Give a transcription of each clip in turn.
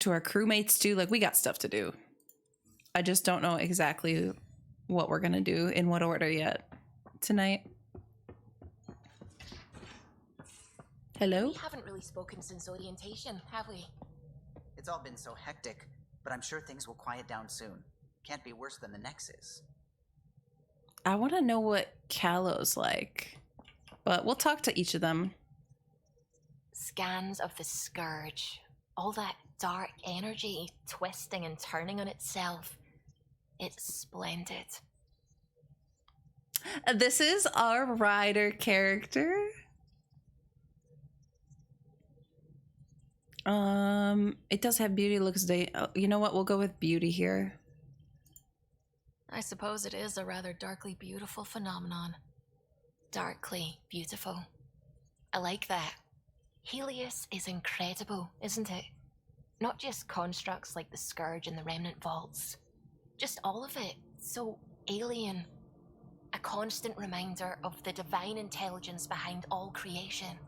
to our crewmates too. Like, we got stuff to do. I just don't know exactly what we're gonna do in what order yet tonight. Hello? We haven't really spoken since orientation, have we? It's all been so hectic, but I'm sure things will quiet down soon. Can't be worse than the Nexus. I want to know what Callow's like, but we'll talk to each of them. Scans of the Scourge. All that dark energy twisting and turning on itself. It's splendid. This is our Ryder character. It does have beauty, looks day. Oh, you know what? We'll go with beauty here. I suppose it is a rather darkly beautiful phenomenon. Darkly beautiful. I like that. Helios is incredible, isn't it? Not just constructs like the Scourge and the Remnant Vaults. Just all of it. So alien. A constant reminder of the divine intelligence behind all creation.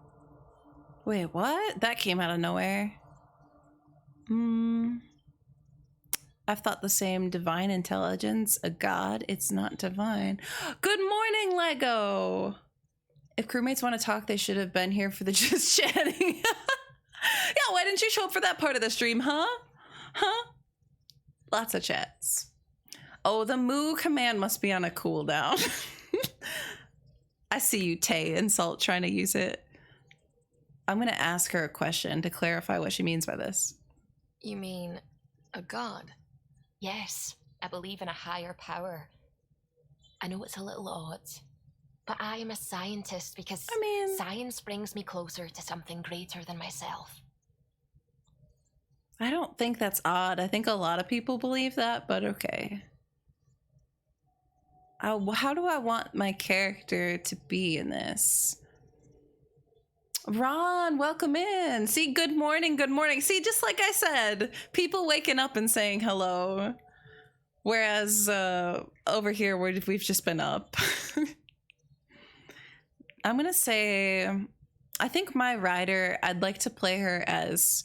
Wait, what? That came out of nowhere. I've thought the same. Divine intelligence, a god. It's not divine. Good morning, Lego. If crewmates want to talk, they should have been here for the just chatting. Yeah, why didn't you show up for that part of the stream, huh? Huh? Lots of chats. Oh, the moo command must be on a cooldown. I see you, Tay, insult trying to use it. I'm going to ask her a question to clarify what she means by this. You mean a god? Yes, I believe in a higher power. I know it's a little odd, but I am a scientist because science brings me closer to something greater than myself. I don't think that's odd. I think a lot of people believe that, but okay. How do I want my character to be in this? Ron, welcome in. See, good morning, good morning. See, just like I said, people waking up and saying hello. Whereas over here, we've just been up. I'm going to say, I think my Ryder, I'd like to play her as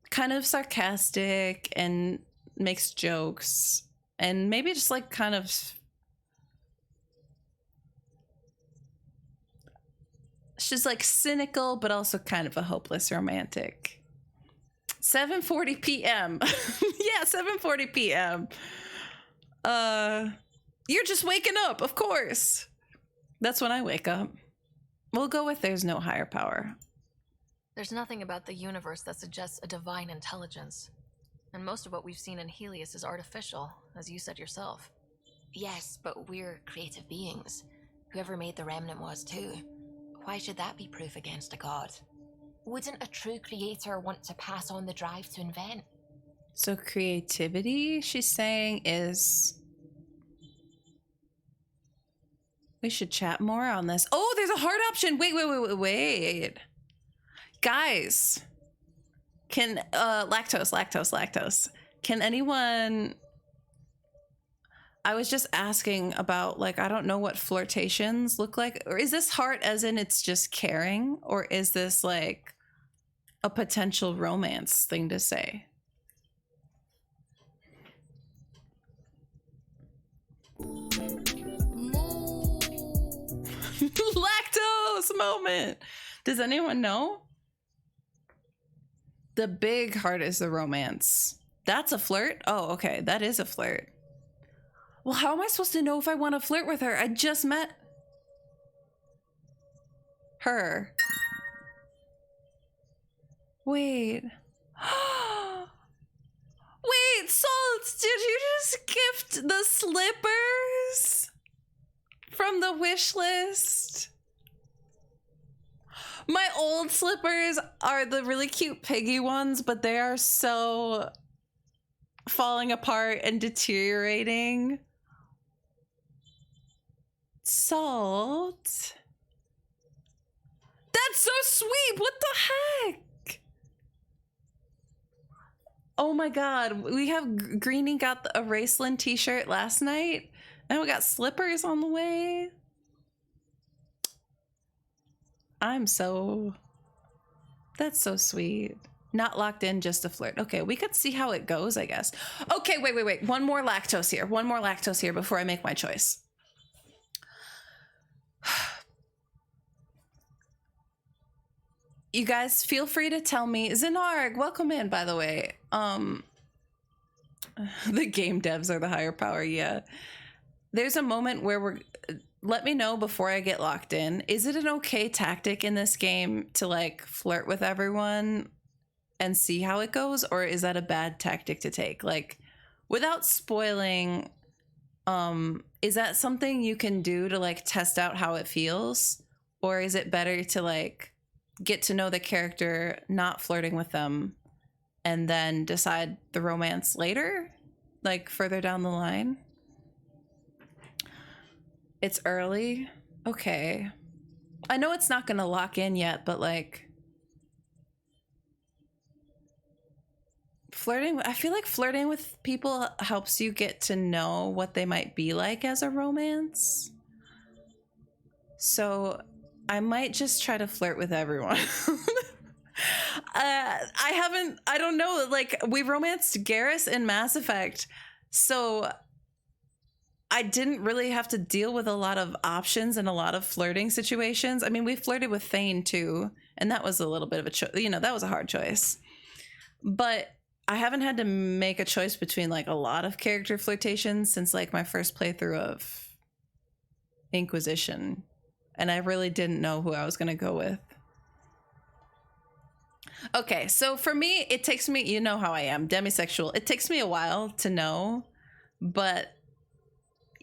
kind of sarcastic and makes jokes. And maybe just like kind of... She's like cynical, but also kind of a hopeless romantic. 7:40 p.m. Yeah, 7:40 p.m. You're just waking up, of course. That's when I wake up. We'll go with there's no higher power. There's nothing about the universe that suggests a divine intelligence. And most of what we've seen in Helios is artificial, as you said yourself. Yes, but we're creative beings. Whoever made the Remnant was too. Why should that be proof against a god? Wouldn't a true creator want to pass on the drive to invent? So creativity, she's saying, is... We should chat more on this. Oh, there's a hard option. Wait. Guys. Can, lactose. Can anyone... I was just asking about, like, I don't know what flirtations look like. Or is this heart as in it's just caring? Or is this, like, a potential romance thing to say? Lactose moment! Does anyone know? The big heart is the romance. That's a flirt? Oh, okay. That is a flirt. Well, how am I supposed to know if I want to flirt with her? I just met her. Wait. Wait, Salt, did you just gift the slippers from the wish list? My old slippers are the really cute piggy ones, but they are so falling apart and deteriorating. Salt. That's so sweet. What the heck? Oh my god. We have Greenie got a Raceland t-shirt last night. Now we got slippers on the way. That's so sweet. Not locked in, just a flirt. Okay, we could see how it goes, I guess. Okay, wait. One more lactose here. One more lactose here before I make my choice. You guys feel free to tell me. Zenarg, welcome in, by the way. The game devs are the higher power, yeah. There's a moment where let me know before I get locked in. Is it an okay tactic in this game to like flirt with everyone and see how it goes, or is that a bad tactic to take? Like, without spoiling, is that something you can do to like test out how it feels, or is it better to like get to know the character, not flirting with them, and then decide the romance later, like further down the line? It's early. Okay. I know it's not gonna lock in yet, but like I feel like flirting with people helps you get to know what they might be like as a romance. So I might just try to flirt with everyone. I don't know, like we romanced Garrus in Mass Effect, so I didn't really have to deal with a lot of options and a lot of flirting situations. I mean, we flirted with Thane too, and that was a little bit of a choice, that was a hard choice. But I haven't had to make a choice between like a lot of character flirtations since like my first playthrough of Inquisition, and I really didn't know who I was going to go with. Okay, so for me, it takes me, you know how I am, demisexual. It takes me a while to know, but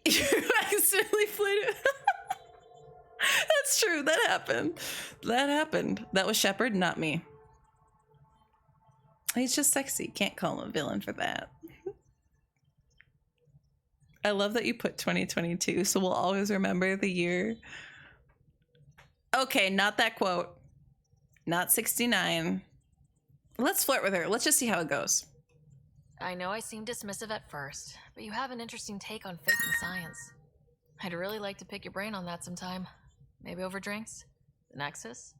you accidentally flirted. That's true. That happened. That was Shepard, not me. He's just sexy. Can't call him a villain for that. I love that you put 2022, so we'll always remember the year. Okay, not that quote. Not 69. Let's flirt with her. Let's just see how it goes. I know I seem dismissive at first, but you have an interesting take on faith and science. I'd really like to pick your brain on that sometime. Maybe over drinks? The Nexus?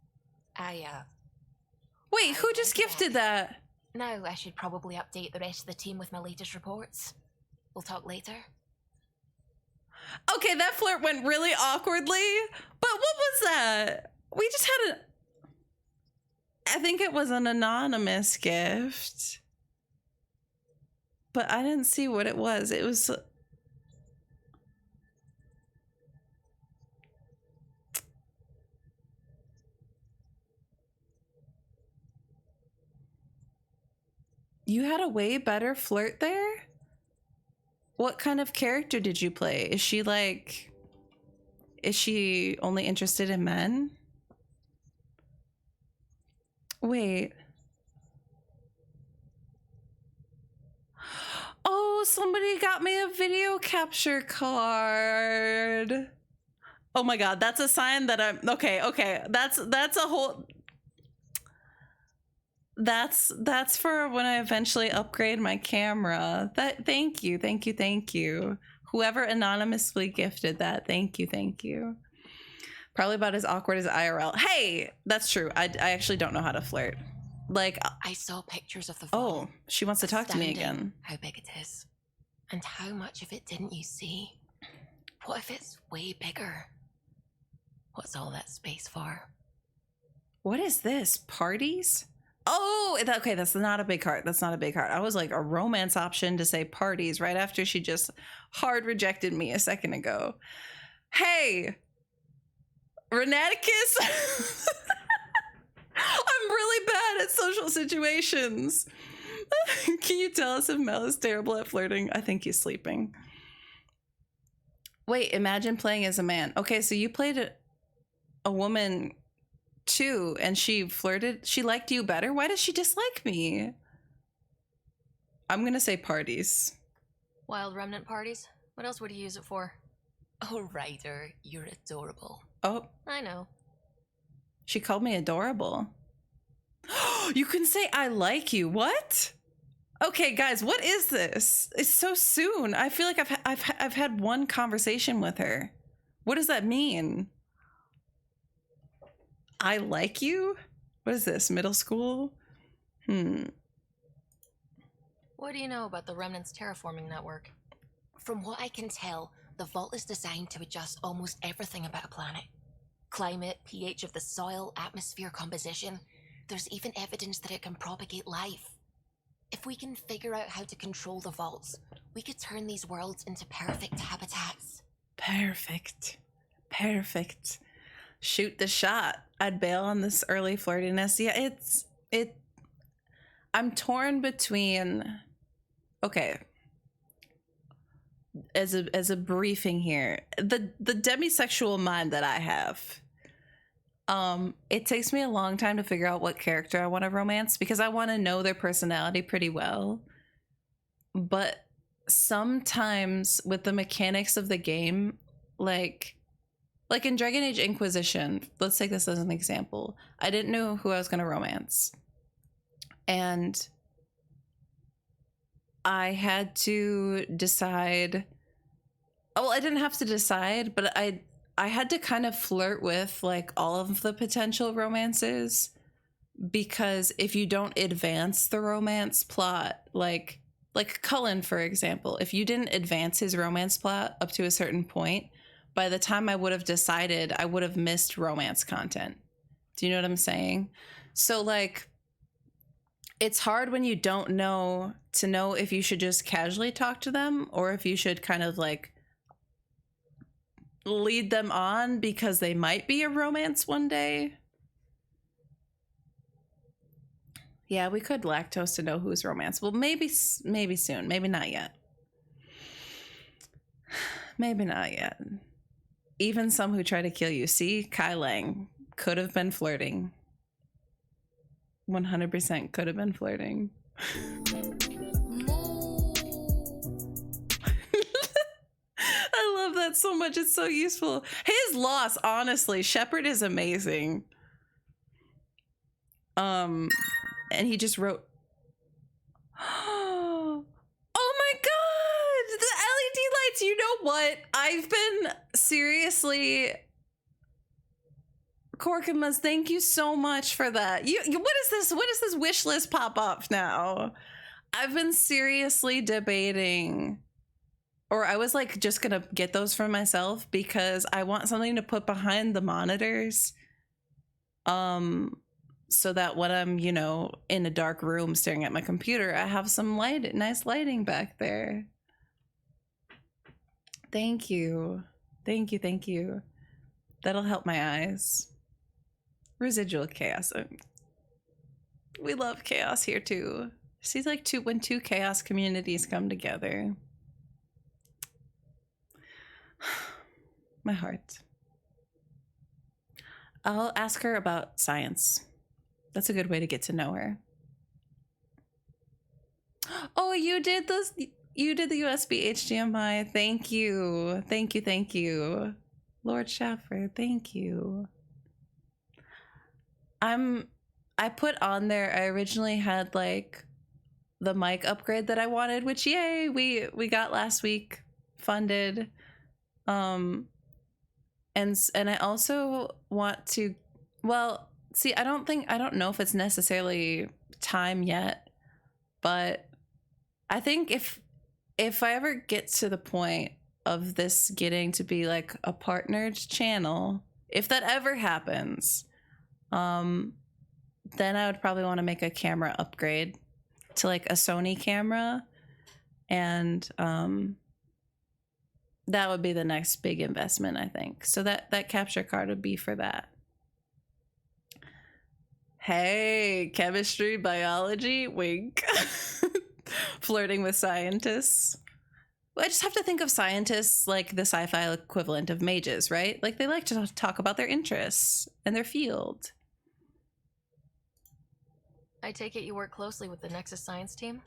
Wait, who just gifted that? Now I should probably update the rest of the team with my latest reports. We'll talk later. Okay, that flirt went really awkwardly, but what was that? We just had I think it was an anonymous gift, but I didn't see what it was. It was... You had a way better flirt there? What kind of character did you play? Is she only interested in men? Wait. Oh, somebody got me a video capture card. Oh my god, that's a sign that I'm... Okay. That's a whole... That's for when I eventually upgrade my camera. Thank you. Whoever anonymously gifted that, thank you. Probably about as awkward as IRL. Hey, that's true. I actually don't know how to flirt. Like, I saw pictures of the vault. oh, she wants to talk to me Astounding again. how big it is. And how much of it didn't you see? What if it's way bigger? What's all that space for? What is this? Parties? Oh, okay, that's not a big heart. I was like, a romance option to say parties right after she just hard rejected me a second ago. Hey, Renaticus. I'm really bad at social situations. Can you tell us if Mel is terrible at flirting? I think he's sleeping. Wait, imagine playing as a man. Okay, so you played a woman too, and she flirted. She liked you better. Why does she dislike me? I'm gonna say parties. Wild remnant parties? What else would you use it for? Oh, Ryder, you're adorable. Oh, I know. she called me adorable. You can say I like you. What? Okay, guys, what is this? It's so soon. I feel like I've had one conversation with her. What does that mean? I like you? What is this, middle school? What do you know about the Remnant's terraforming network? From what I can tell, the vault is designed to adjust almost everything about a planet. Climate, pH of the soil, atmosphere composition. There's even evidence that it can propagate life. If we can figure out how to control the vaults, we could turn these worlds into perfect habitats. Perfect. Perfect. Shoot the shot. I'd bail on this early flirtiness. Yeah, I'm torn between, okay, as a briefing here, the demisexual mind that I have, it takes me a long time to figure out what character I want to romance because I want to know their personality pretty well. But sometimes with the mechanics of the game, like in Dragon Age Inquisition, let's take this as an example. I didn't know who I was going to romance. And I had to decide. Well, I didn't have to decide, but I had to kind of flirt with like all of the potential romances, because if you don't advance the romance plot, like Cullen, for example, if you didn't advance his romance plot up to a certain point, by the time I would have decided, I would have missed romance content. Do you know what I'm saying? So like, it's hard when you don't know to know if you should just casually talk to them or if you should kind of like lead them on because they might be a romance one day. Yeah, we could lactose to know who's romance. Well, maybe soon. Maybe not yet. Maybe not yet. Even some who try to kill you. See, Kai Lang could have been flirting. 100% could have been flirting. I love that so much. It's so useful. His loss, honestly, Shepard is amazing. And he just wrote, oh my god, the LED lights. You know what? I've been seriously, Corkimas, thank you so much for that. What is this? What does this wish list pop up now? I've been seriously debating, or I was like just gonna get those for myself because I want something to put behind the monitors. So that when I'm, in a dark room staring at my computer, I have some nice lighting back there. Thank you. Thank you. Thank you. That'll help my eyes. Residual chaos. We love chaos here too. See, like when two chaos communities come together. My heart. I'll ask her about science. That's a good way to get to know her. Oh, you did this. You did the USB HDMI. Thank you. Thank you. Thank you. Lord Shafford, thank you. I put on there, I originally had like the mic upgrade that I wanted, which yay, we got last week funded. And I also want to, well, see, I don't know if it's necessarily time yet, but I think if I ever get to the point of this getting to be like a partnered channel, if that ever happens, then I would probably want to make a camera upgrade to like a Sony camera, and that would be the next big investment, I think. So that capture card would be for that. Hey, chemistry, biology, wink. Flirting with scientists. I just have to think of scientists like the sci-fi equivalent of mages, right? Like they like to talk about their interests and their field. I take it you work closely with the Nexus Science team?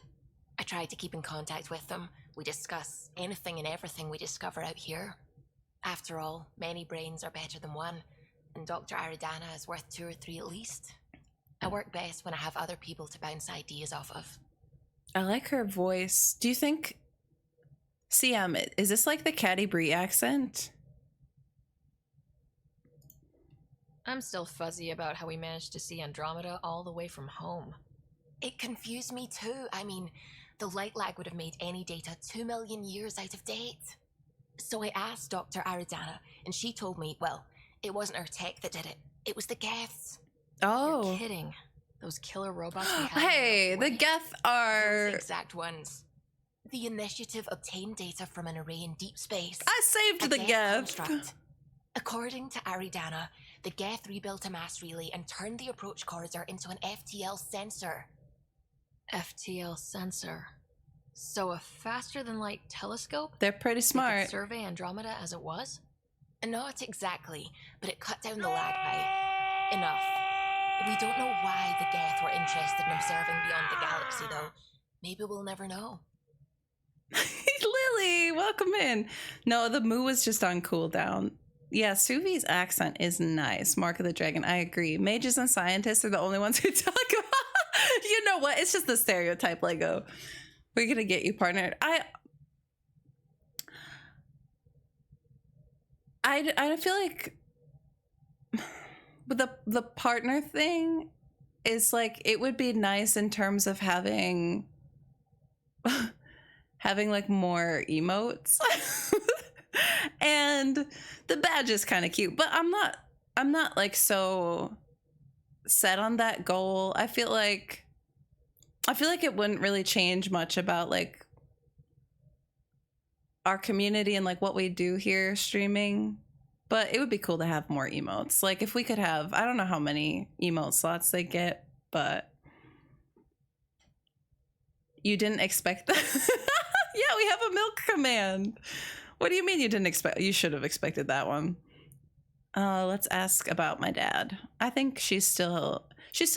I try to keep in contact with them. We discuss anything and everything we discover out here. After all, many brains are better than one, and Dr. Aridana is worth 2 or 3 at least. I work best when I have other people to bounce ideas off of. I like her voice. Do you think... CM, is this like the Caddy Brie accent? I'm still fuzzy about how we managed to see Andromeda all the way from home. It confused me too. I mean, the light lag would have made any data 2 million years out of date. So I asked Dr. Aridana, and she told me, well, it wasn't her tech that did it. It was the Geths. Oh. You're kidding. Those killer robots we had. Hey, the Geth are... Those exact ones. The initiative obtained data from an array in deep space. I saved the Geth. Construct. According to Aridana, the Geth rebuilt a mass relay and turned the approach corridor into an FTL sensor. FTL sensor. So a faster than light telescope? They're pretty It smart. could survey Andromeda as it was? Not exactly, but it cut down the lag by enough. We don't know why the Geth were interested in observing beyond the galaxy, though. Maybe we'll never know. Lily, welcome in. No, the moo was just on cooldown. Yeah, Suvi's accent is nice. Mark of the Dragon, I agree. Mages and scientists are the only ones who talk about... You know what? It's just the stereotype, Lego. We're gonna get you partnered. I feel like with the partner thing is like, it would be nice in terms of having like more emotes. And the badge is kind of cute, but I'm not like so set on that goal. I feel like it wouldn't really change much about like our community and like what we do here streaming, but it would be cool to have more emotes. Like if we could have, I don't know how many emote slots they get, but you didn't expect that. Yeah, we have a milk command. What do you mean you didn't expect? You should have expected that one. Let's ask about my dad. I think she's still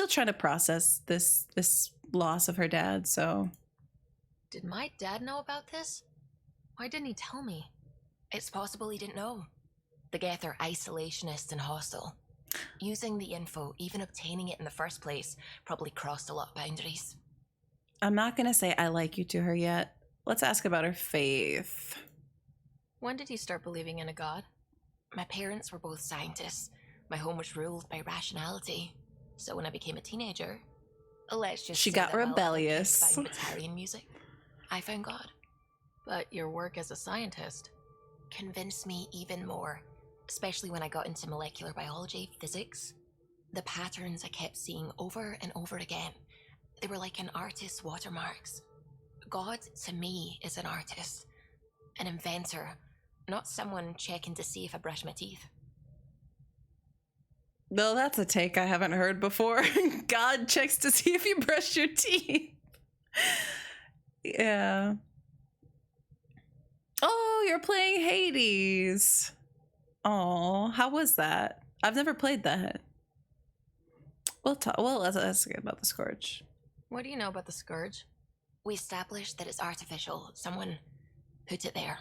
trying to process this loss of her dad, so. Did my dad know about this? Why didn't he tell me? It's possible he didn't know. The Geth are isolationist and hostile. Using the info, even obtaining it in the first place, probably crossed a lot of boundaries. I'm not gonna say I like you to her yet. Let's ask about her faith. When did you start believing in a god? My parents were both scientists. My home was ruled by rationality. So when I became a teenager, let's just She say got that my love rebellious. of libertarian music, I found God. But your work as a scientist Convinced me even more, especially when I got into molecular biology, physics. The patterns I kept seeing over and over again, they were like an artist's watermarks. God, to me, is an artist, an inventor, not someone checking to see if I brush my teeth. No, that's a take I haven't heard before. God checks to see if you brush your teeth. Yeah. Oh, you're playing Hades. Oh, how was that? I've never played that. We'll talk. Well, let's ask about the Scourge. What do you know about the Scourge? We established that it's artificial. Someone put it there.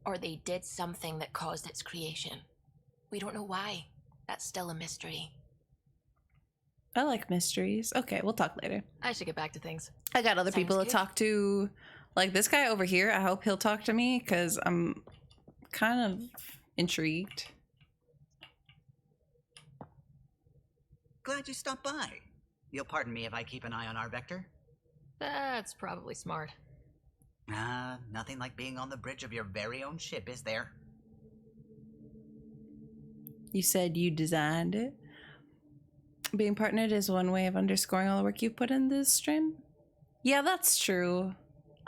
Or they did something that caused its creation. We don't know why. That's still a mystery. I like mysteries. Okay, we'll talk later. I should get back to things. I got other Sounds people to good. talk to. Like this guy over here. I hope he'll talk to me because I'm kind of intrigued. Glad you stopped by. You'll pardon me if I keep an eye on our vector. That's probably smart. Nothing like being on the bridge of your very own ship, is there? You said you designed it. Being partnered is one way of underscoring all the work you put in this stream. Yeah, that's true.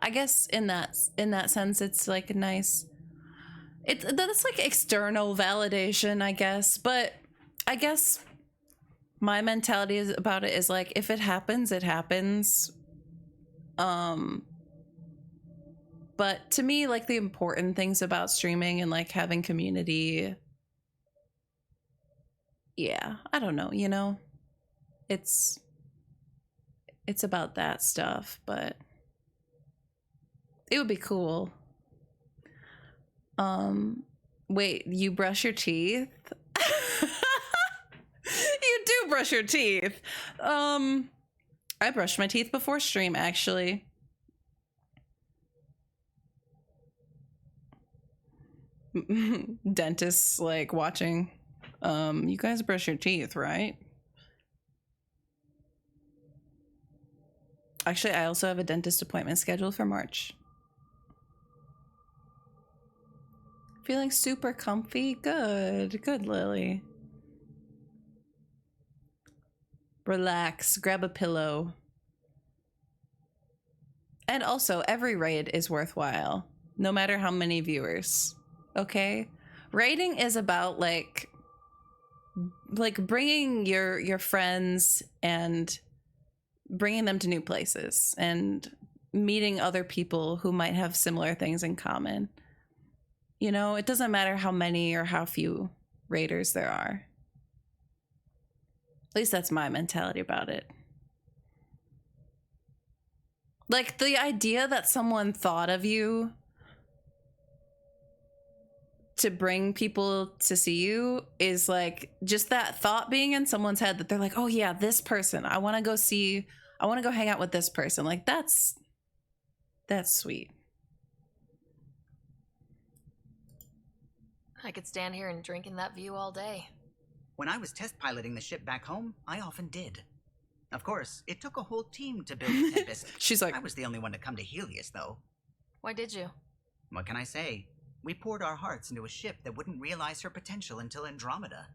I guess in that sense, it's like a nice. That's like external validation, I guess. But I guess my mentality about it is like, if it happens, it happens. But to me, like the important things about streaming and like having community. Yeah, I don't know, you know, it's about that stuff, but it would be cool. Wait, you brush your teeth? You do brush your teeth. I brushed my teeth before stream, actually. Dentists like watching. You guys brush your teeth, right? Actually, I also have a dentist appointment scheduled for March. Feeling super comfy? Good. Good, Lily. Relax. Grab a pillow. And also, every raid is worthwhile, no matter how many viewers. Okay? Raiding is about, like bringing your friends and bringing them to new places and meeting other people who might have similar things in common. You know, it doesn't matter how many or how few raiders there are. At least that's my mentality about it. Like, the idea that someone thought of you to bring people to see you is like just that thought being in someone's head that they're like, oh yeah, this person, I want to go hang out with this person. Like, that's sweet. I could stand here and drink in that view all day. When I was test piloting the ship back home, I often did. Of course, it took a whole team to build the Tempest. She's like, I was the only one to come to Helios, though. Why did you? What can I say? We poured our hearts into a ship that wouldn't realize her potential until Andromeda.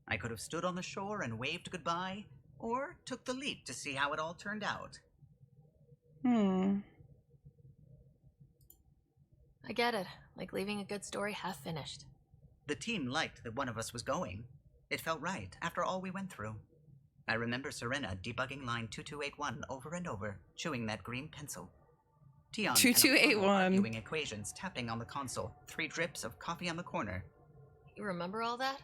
I could have stood on the shore and waved goodbye, or took the leap to see how it all turned out. I get it. Like leaving a good story half finished. The team liked that one of us was going. It felt right after all we went through. I remember Serena debugging line 2281 over and over, chewing that green pencil. Tion 2281 arguing equations, tapping on the console, 3 drips of coffee on the corner. You remember all that?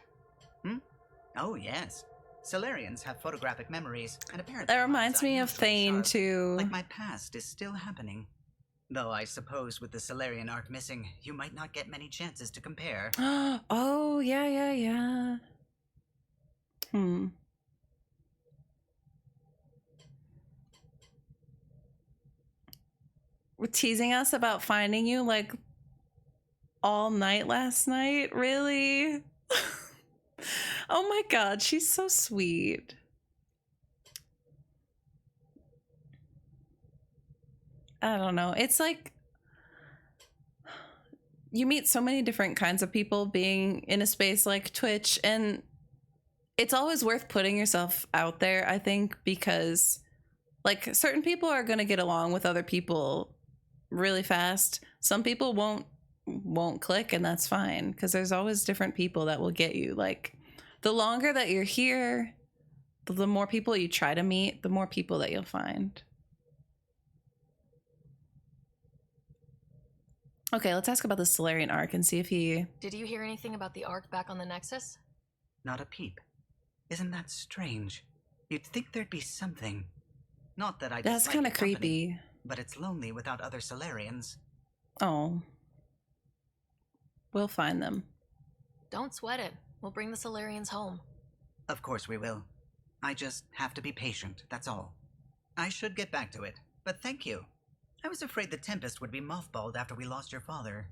Oh yes. Solarians have photographic memories, and apparently that reminds me of Thane too. Like my past is still happening. Though I suppose with the Solarian arc missing, you might not get many chances to compare. Oh, yeah. We're teasing us about finding you like all night last night? Really? Oh my god, she's so sweet. I don't know. It's like you meet so many different kinds of people being in a space like Twitch, and it's always worth putting yourself out there, I think, because like certain people are going to get along with other people really fast. Some people won't click, and that's fine, because there's always different people that will get you. Like, the longer that you're here, the more people you try to meet, the more people that you'll find. Okay, let's ask about the Solarian arc and see if he... Did you hear anything about the arc back on the Nexus? Not a peep. Isn't that strange? You'd think there'd be something. Not that I That's kind of company, creepy. but it's lonely without other Solarians. Oh. We'll find them. Don't sweat it. We'll bring the Solarians home. Of course we will. I just have to be patient, that's all. I should get back to it, but thank you. I was afraid the Tempest would be mothballed after we lost your father.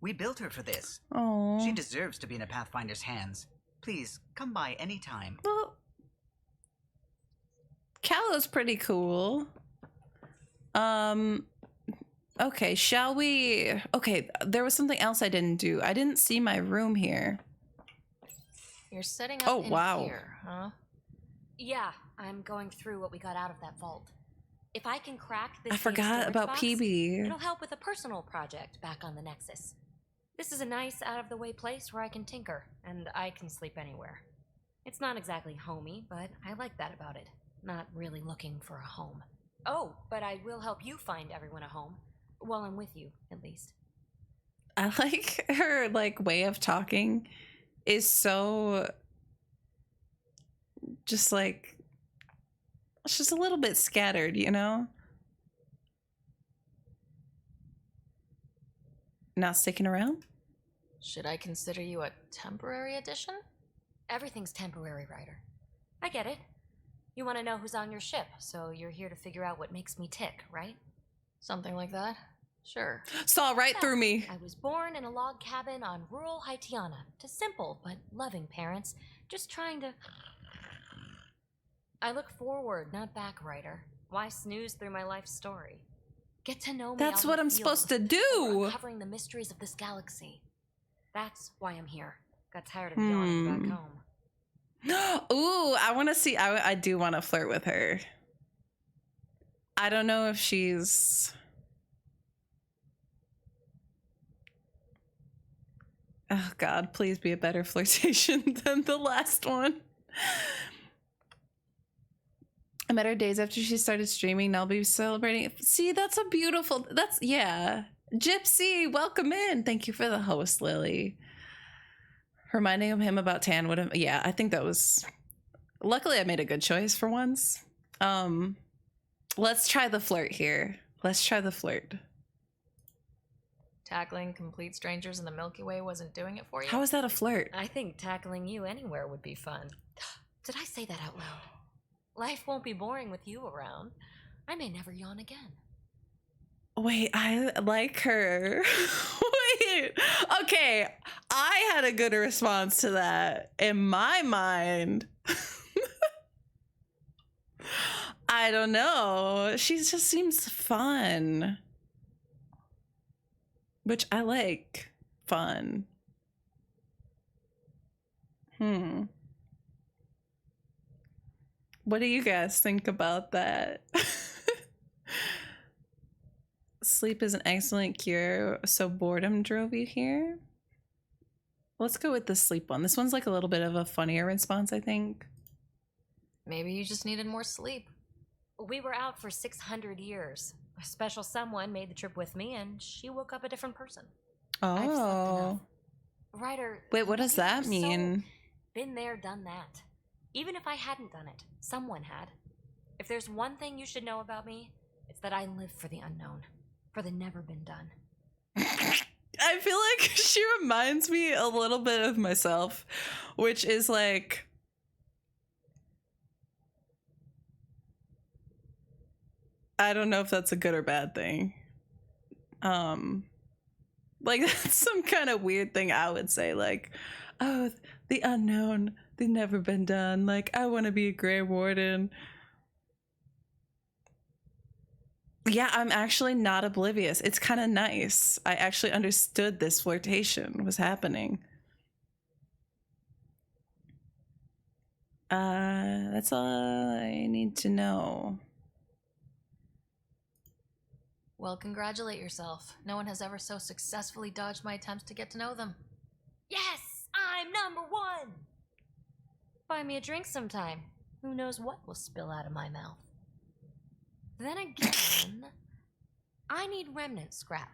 We built her for this. Oh. She deserves to be in a Pathfinder's hands. Please, come by any time. Well, Callow's pretty cool. Okay, shall we... Okay, there was something else I didn't do. I didn't see my room here. You're setting up in here, huh? Yeah, I'm going through what we got out of that vault. If I can crack this I forgot about box, PB. it'll help with a personal project back on the Nexus. This is a nice, out-of-the-way place where I can tinker, and I can sleep anywhere. It's not exactly homey, but I like that about it. Not really looking for a home. Oh, but I will help you find everyone a home. While I'm with you, at least. I like her, like, way of talking is so... just, like... It's just a little bit scattered, you know? Not sticking around? Should I consider you a temporary addition? Everything's temporary, Ryder. I get it. You want to know who's on your ship, so you're here to figure out what makes me tick, right? Something like that. Sure. Saw right Well, through me. I was born in a log cabin on rural Haitiana to simple but loving parents, just trying to... I look forward, not back, Ryder. Why snooze through my life story? Get to know me. That's out in what the I'm field, supposed to and do. we're uncovering the mysteries of this galaxy. That's why I'm here. Got tired of yawning back home. Ooh, I want to see. I do want to flirt with her. I don't know if she's... Oh God, please be a better flirtation than the last one. I met her days after she started streaming. Now I'll be celebrating. See, that's a beautiful... That's... Yeah. Gypsy, welcome in. Thank you for the host, Lily. Reminding him about Tan would have... Yeah, I think that was... Luckily, I made a good choice for once. Let's try the flirt here. Let's try the flirt. Tackling complete strangers in the Milky Way wasn't doing it for you? How is that a flirt? I think tackling you anywhere would be fun. Did I say that out loud? Life won't be boring with you around. I may never yawn again. Wait, I like her. Wait. Okay, I had a good response to that. In my mind... I don't know. She just seems fun. Which I like. Fun. What do you guys think about that? Sleep is an excellent cure, so boredom drove you here? Let's go with the sleep one. This one's like a little bit of a funnier response, I think. Maybe you just needed more sleep. We were out for 600 years. A special someone made the trip with me, and she woke up a different person. I've slept enough. Ryder... Wait, what does that so mean? been there, done that. Even if I hadn't done it, someone had. If there's one thing you should know about me, it's that I live for the unknown. For the never been done. I feel like she reminds me a little bit of myself, which is like... I don't know if that's a good or bad thing. Like that's some kind of weird thing I would say, like, oh, the unknown, the never been done. Like, I want to be a Grey Warden. Yeah, I'm actually not oblivious. It's kind of nice. I actually understood this flirtation was happening. That's all I need to know. Well, congratulate yourself. No one has ever so successfully dodged my attempts to get to know them. Yes, I'm number one! Buy me a drink sometime. Who knows what will spill out of my mouth. Then again, I need remnant scrap.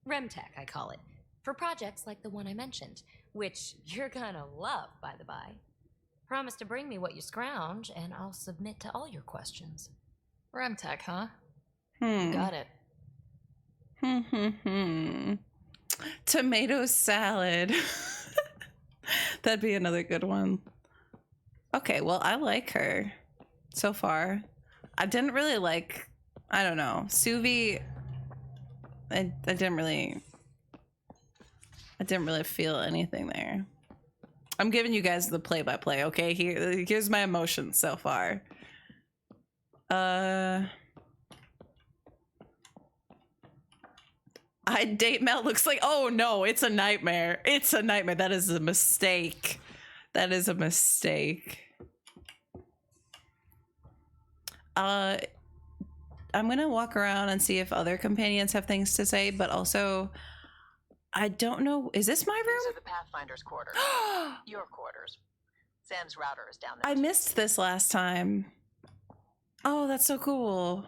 Remtech, I call it. For projects like the one I mentioned, which you're gonna love, by the by. Promise to bring me what you scrounge, and I'll submit to all your questions. Remtech, huh? Got it. Tomato salad. That'd be another good one. Okay, well, I like her so far. I didn't really like, I don't know, Suvi. I didn't really feel anything there. I'm giving you guys the play-by-play, okay? Here's my emotions so far. I'd date Mel looks like, oh no, it's a nightmare. It's a nightmare. That is a mistake. That is a mistake. I'm gonna walk around and see if other companions have things to say, but also, I don't know. Is this my These room? are the Pathfinder's quarters. Your quarters. Sam's router is down there. I missed this last time. Oh, that's so cool.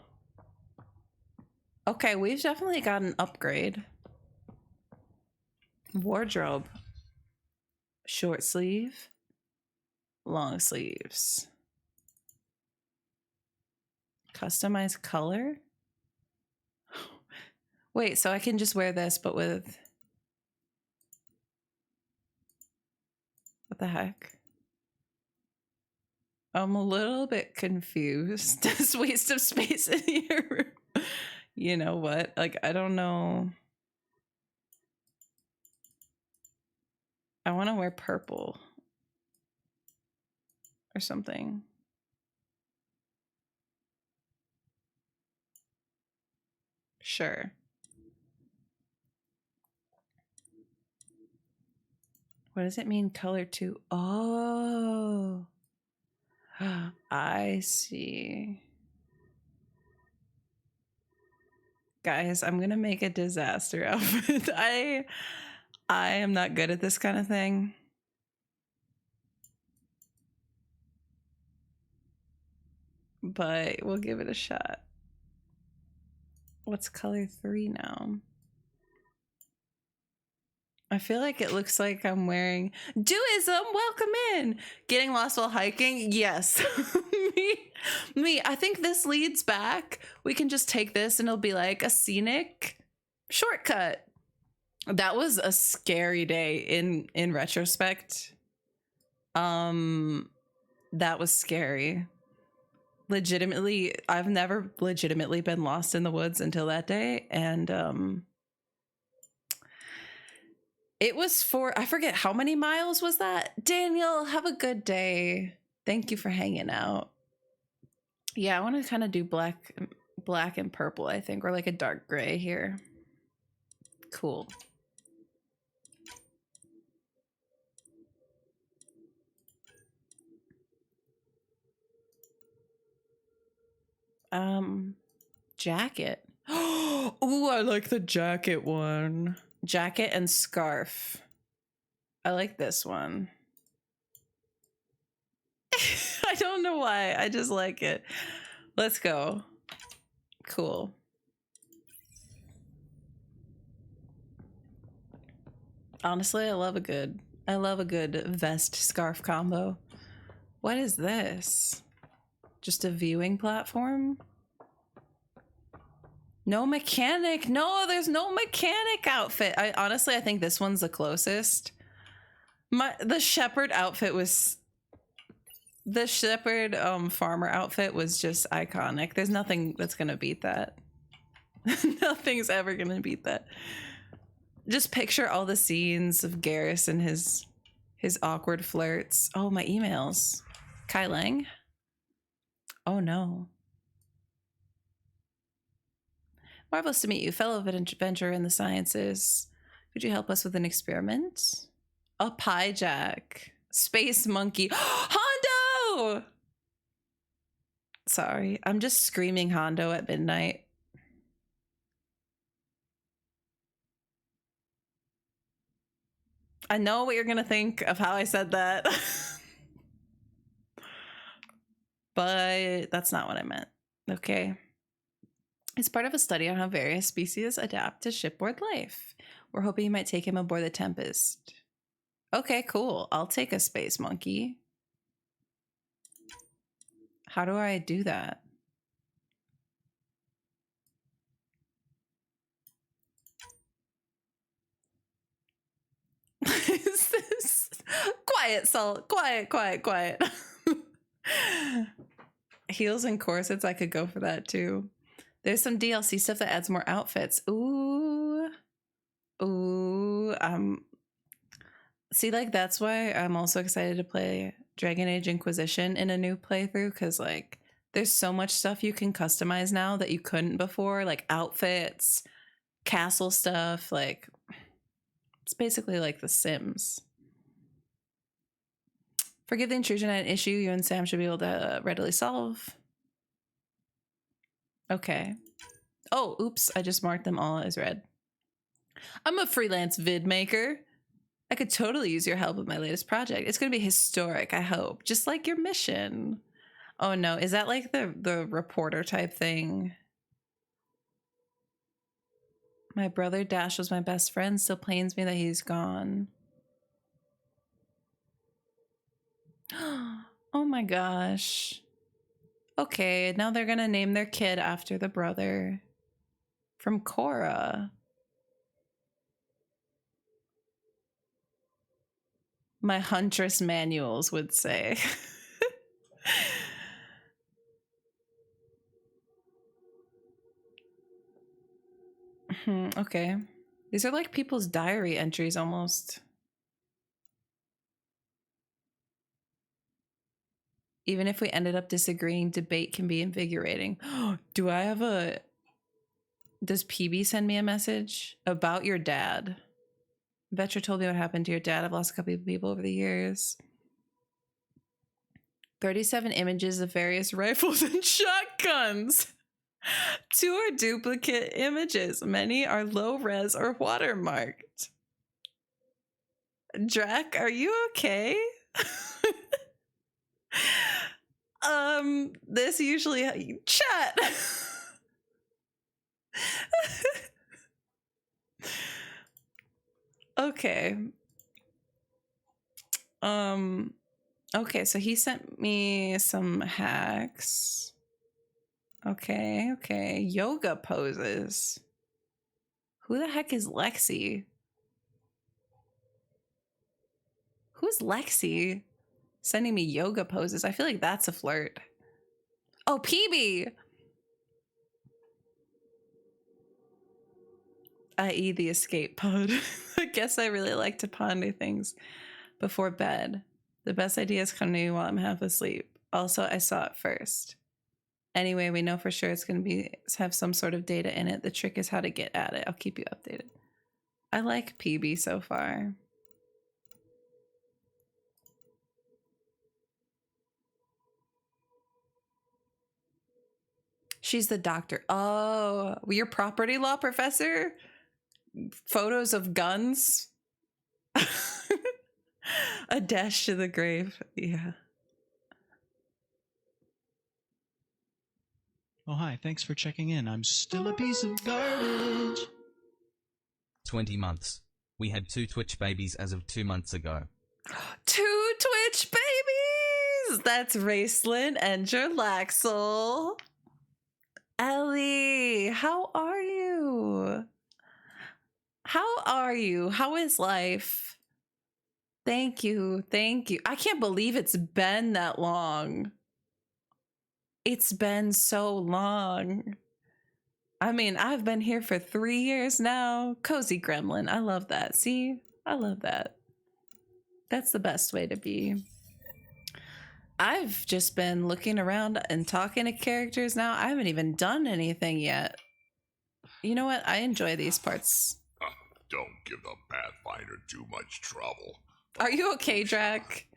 Okay, we've definitely got an upgrade. Wardrobe. Short sleeve. Long sleeves. Customized color? Wait, so I can just wear this, but with... What the heck? I'm a little bit confused. This waste of space in your room. You know what? Like, I don't know. I want to wear purple or something. Sure. What does it mean, color 2? Oh. I see. Guys, I'm gonna make a disaster outfit. I am not good at this kind of thing. But we'll give it a shot. What's color 3 now? I feel like it looks like I'm wearing Doism. Welcome in. Getting lost while hiking. Yes. me. I think this leads back. We can just take this and it'll be like a scenic shortcut. That was a scary day in retrospect. That was scary. Legitimately, I've never legitimately been lost in the woods until that day, and it was for, I forget how many miles was that? Daniel, have a good day. Thank you for hanging out. Yeah, I want to kind of do black and purple, I think, or like a dark gray here. Cool. Jacket. Oh, I like the jacket one. Jacket and scarf. I like this one. I don't know why. I just like it. Let's go. Cool. Honestly, I love a good vest scarf combo. What is this? Just a viewing platform? No mechanic. No, there's no mechanic outfit. I think this one's the closest. The Shepard outfit was... The Shepard farmer outfit was just iconic. There's nothing that's gonna beat that. Nothing's ever gonna beat that. Just picture all the scenes of Garrus and his awkward flirts. Oh, my emails. Kai Lang. Oh no. Marvelous to meet you, fellow adventurer in the sciences. Could you help us with an experiment? A pie jack. Space monkey. Hondo! Sorry, I'm just screaming Hondo at midnight. I know what you're gonna think of how I said that. But that's not what I meant. Okay. It's part of a study on how various species adapt to shipboard life. We're hoping you might take him aboard the Tempest. Okay, cool. I'll take a space monkey. How do I do that? Is this... Quiet, Salt. Quiet. Heels and corsets, I could go for that too. There's some DLC stuff that adds more outfits. Ooh. See, like, that's why I'm also excited to play Dragon Age Inquisition in a new playthrough, because, like, there's so much stuff you can customize now that you couldn't before, like outfits, castle stuff, like, it's basically like The Sims. Forgive the intrusion at an issue you and Sam should be able to readily solve. Okay. Oh, oops, I just marked them all as red. I'm a freelance vid maker. I could totally use your help with my latest project. It's going to be historic, I hope. Just like your mission. Oh no, is that like the reporter type thing? My brother Dash was my best friend. Still pains me that he's gone. Oh my gosh. Okay, now they're gonna name their kid after the brother from Korra. My Huntress manuals would say. Okay. These are like people's diary entries almost. Even if we ended up disagreeing, debate can be invigorating. Do I have a... Does PB send me a message about your dad? Vetra told me what happened to your dad. I've lost a couple of people over the years. 37 images of various rifles and shotguns. 2 are duplicate images. Many are low res or watermarked. Drac, are you okay? This usually chat. Okay. Okay, so he sent me some hacks. Okay. Yoga poses. Who the heck is Lexi? Who's Lexi? Sending me yoga poses. I feel like that's a flirt. Oh, PB! I.e. the escape pod. I guess I really like to ponder things before bed. The best ideas come to me while I'm half asleep. Also, I saw it first. Anyway, we know for sure it's going to have some sort of data in it. The trick is how to get at it. I'll keep you updated. I like PB so far. She's the doctor. Oh, your property law professor? Photos of guns? A dash to the grave. Yeah. Oh, hi. Thanks for checking in. I'm still a piece of garbage. 20 months. We had 2 Twitch babies as of 2 months ago. 2 Twitch babies! That's Raceland and Jarlaxle. Ellie, how are you? How is life? Thank you. I can't believe it's been that long. It's been so long. I mean, I've been here for 3 years now. Cozy gremlin. I love that. See? I love that. That's the best way to be. I've just been looking around and talking to characters now. I haven't even done anything yet. You know what? I enjoy these parts. Don't give the Pathfinder too much trouble. Are you okay, Drac?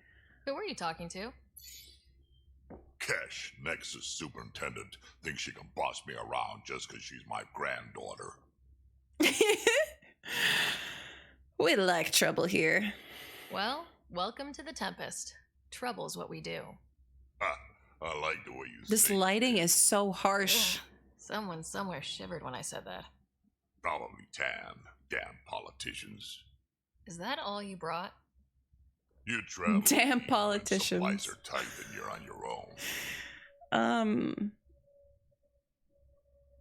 Who were you talking to? Kesh, Nexus Superintendent, thinks she can boss me around just because she's my granddaughter. We like trouble here. Well, welcome to the Tempest. Trouble's what we do. I like the way you This say lighting is so harsh. Ugh, someone somewhere shivered when I said that. Probably tan. Damn politicians. Is that all you brought? You travel. Damn when politicians. supplies are tight and you're on your own.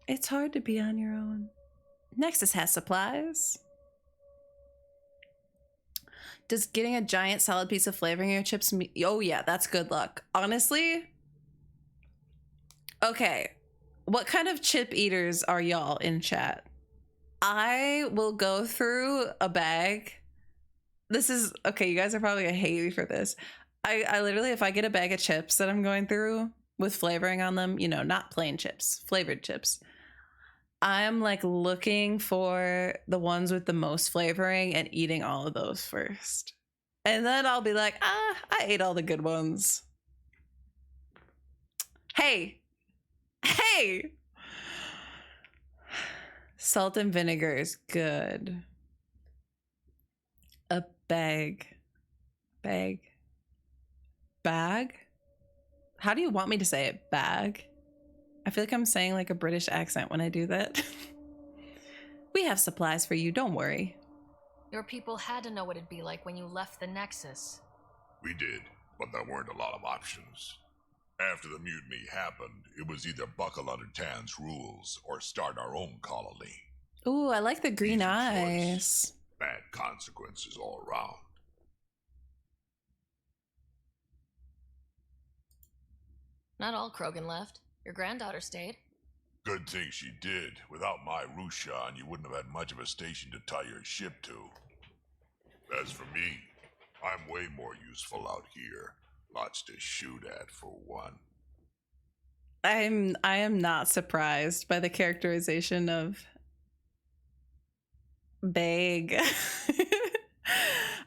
It's hard to be on your own. Nexus has supplies. Does getting a giant solid piece of flavor in your chips oh yeah, that's good luck. Honestly? Okay. What kind of chip eaters are y'all in chat? I will go through a bag. This is okay, you guys are probably gonna hate me for this. I literally, if I get a bag of chips that I'm going through with flavoring on them, you know, not plain chips, flavored chips, I'm like looking for the ones with the most flavoring and eating all of those first. And then I'll be like, I ate all the good ones. Hey! Salt and vinegar is good. A bag. How do you want me to say it? Bag? I feel like I'm saying like a British accent when I do that. We have supplies for you, don't worry. Your people had to know what it'd be like when you left the Nexus. We did, but there weren't a lot of options. After the mutiny happened, it was either buckle under Tan's rules or start our own colony. Ooh, I like the green Easy eyes. choice. Bad consequences all around. Not all Krogan left. Your granddaughter stayed. Good thing she did. Without my Rushan, you wouldn't have had much of a station to tie your ship to. As for me, I'm way more useful out here. Lots to shoot at, for one. I am not surprised by the characterization of Bag.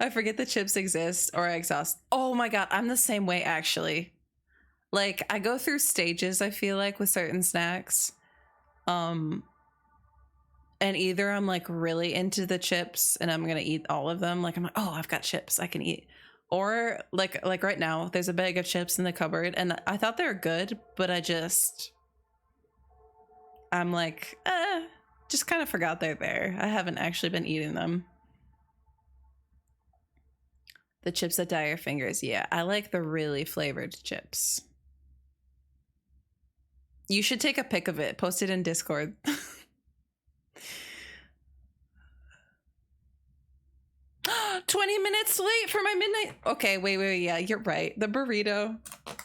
I forget the chips exist, or I exhaust. Oh my god, I'm the same way actually. Like, I go through stages, I feel like, with certain snacks. And either I'm like really into the chips and I'm gonna eat all of them. Like, I'm like, oh, I've got chips I can eat. Or like right now, there's a bag of chips in the cupboard and I thought they were good, but I'm like, just kind of forgot they're there. I haven't actually been eating them. The chips that dye your fingers. Yeah, I like the really flavored chips. You should take a pic of it. Post it in Discord. 20 minutes late for my midnight. Okay, wait. Yeah, you're right. The burrito.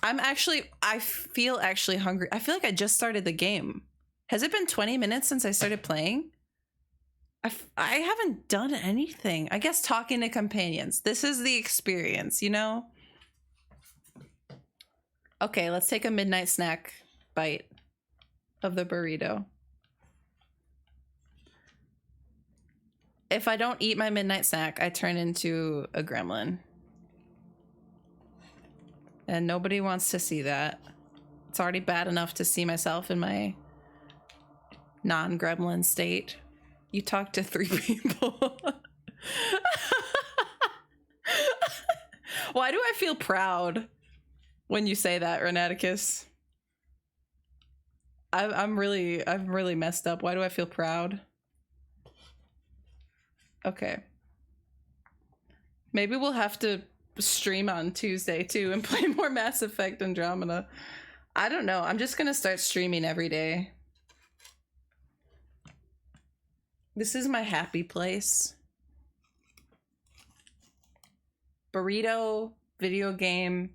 I feel actually hungry. I feel like I just started the game. Has it been 20 minutes since I started playing? I haven't done anything. I guess talking to companions. This is the experience, you know? Okay, let's take a midnight snack bite of the burrito. If I don't eat my midnight snack, I turn into a gremlin. And nobody wants to see that. It's already bad enough to see myself in my non-gremlin state. You talk to 3 people. Why do I feel proud when you say that, Renaticus? I'm really messed up. Why do I feel proud? Okay. Maybe we'll have to stream on Tuesday too and play more Mass Effect Andromeda. I don't know. I'm just gonna start streaming every day. This is my happy place. Burrito, video game.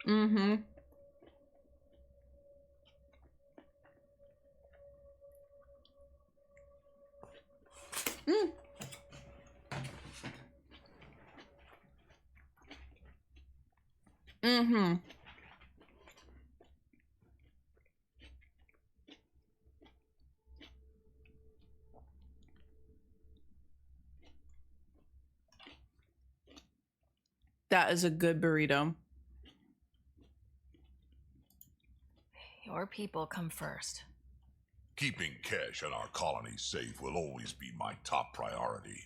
Mm-hmm. Mm. Mm-hmm. That is a good burrito. Your people come first. Keeping Kesh and our colony safe will always be my top priority.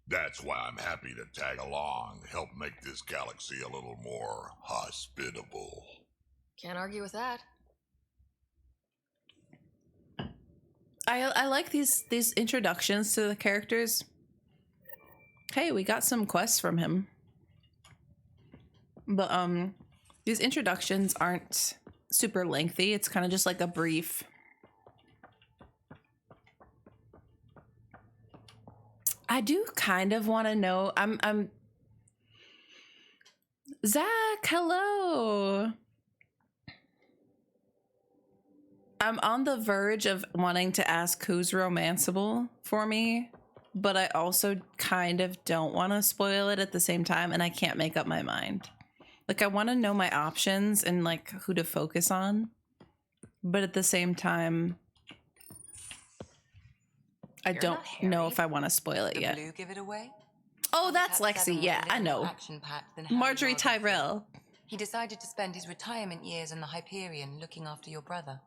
That's why I'm happy to tag along, help make this galaxy a little more hospitable. Can't argue with that. I like these introductions to the characters. Hey, we got some quests from him. But these introductions aren't super lengthy. It's kind of just like a brief. I do kind of want to know. I'm Zach, hello. I'm on the verge of wanting to ask who's romanceable for me, but I also kind of don't want to spoil it at the same time, and I can't make up my mind. Like, I want to know my options and like who to focus on, but at the same time, I don't know if I want to spoil it yet. Blue give it away? Oh, that's Lexi. Yeah, I know. Marjorie Tyrell. He decided to spend his retirement years in the Hyperion looking after your brother.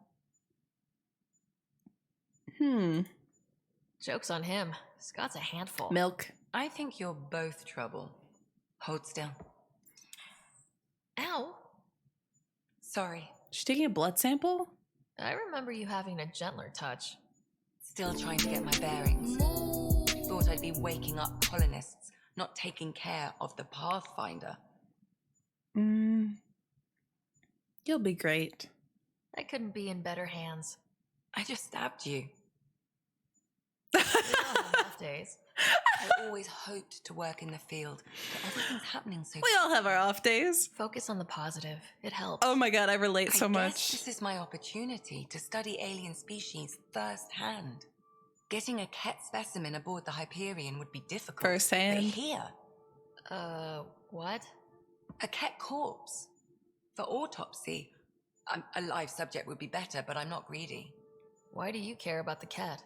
Joke's on him. Scott's a handful. Milk. I think you're both trouble. Hold still. Ow. Sorry. She's taking a blood sample? I remember you having a gentler touch. Still trying to get my bearings. Thought I'd be waking up colonists, not taking care of the Pathfinder. You'll be great. I couldn't be in better hands. I just stabbed you. We don't have enough off days. I always hoped to work in the field, but everything's happening so We all have our off days. Focus on the positive. It helps. Oh my god, I relate so I much. guess this is my opportunity to study alien species firsthand. Getting a cat specimen aboard the Hyperion would be difficult. Firsthand. But here, What? a cat corpse. For autopsy, a live subject would be better, but I'm not greedy. Why do you care about the cat?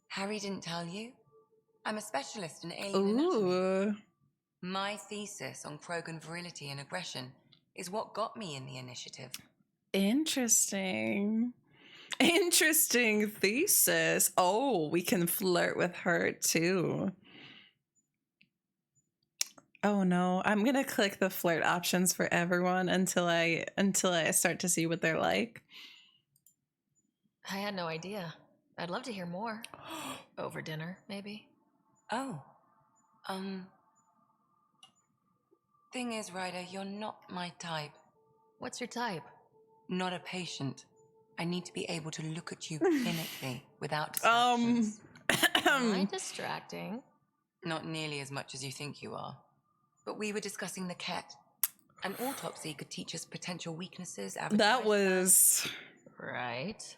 Harry didn't tell you? I'm a specialist in alien anatomy. Ooh. My thesis on Krogan virility and aggression is what got me in the initiative. Interesting. Interesting thesis. Oh, we can flirt with her too. Oh no, I'm gonna click the flirt options for everyone until I start to see what they're like. I had no idea. I'd love to hear more. Over dinner, maybe? Oh. Thing is, Ryder, you're not my type. What's your type? Not a patient. I need to be able to look at you clinically without distractions. Am I distracting? Not nearly as much as you think you are. But we were discussing the cat. An autopsy could teach us potential weaknesses. That was right.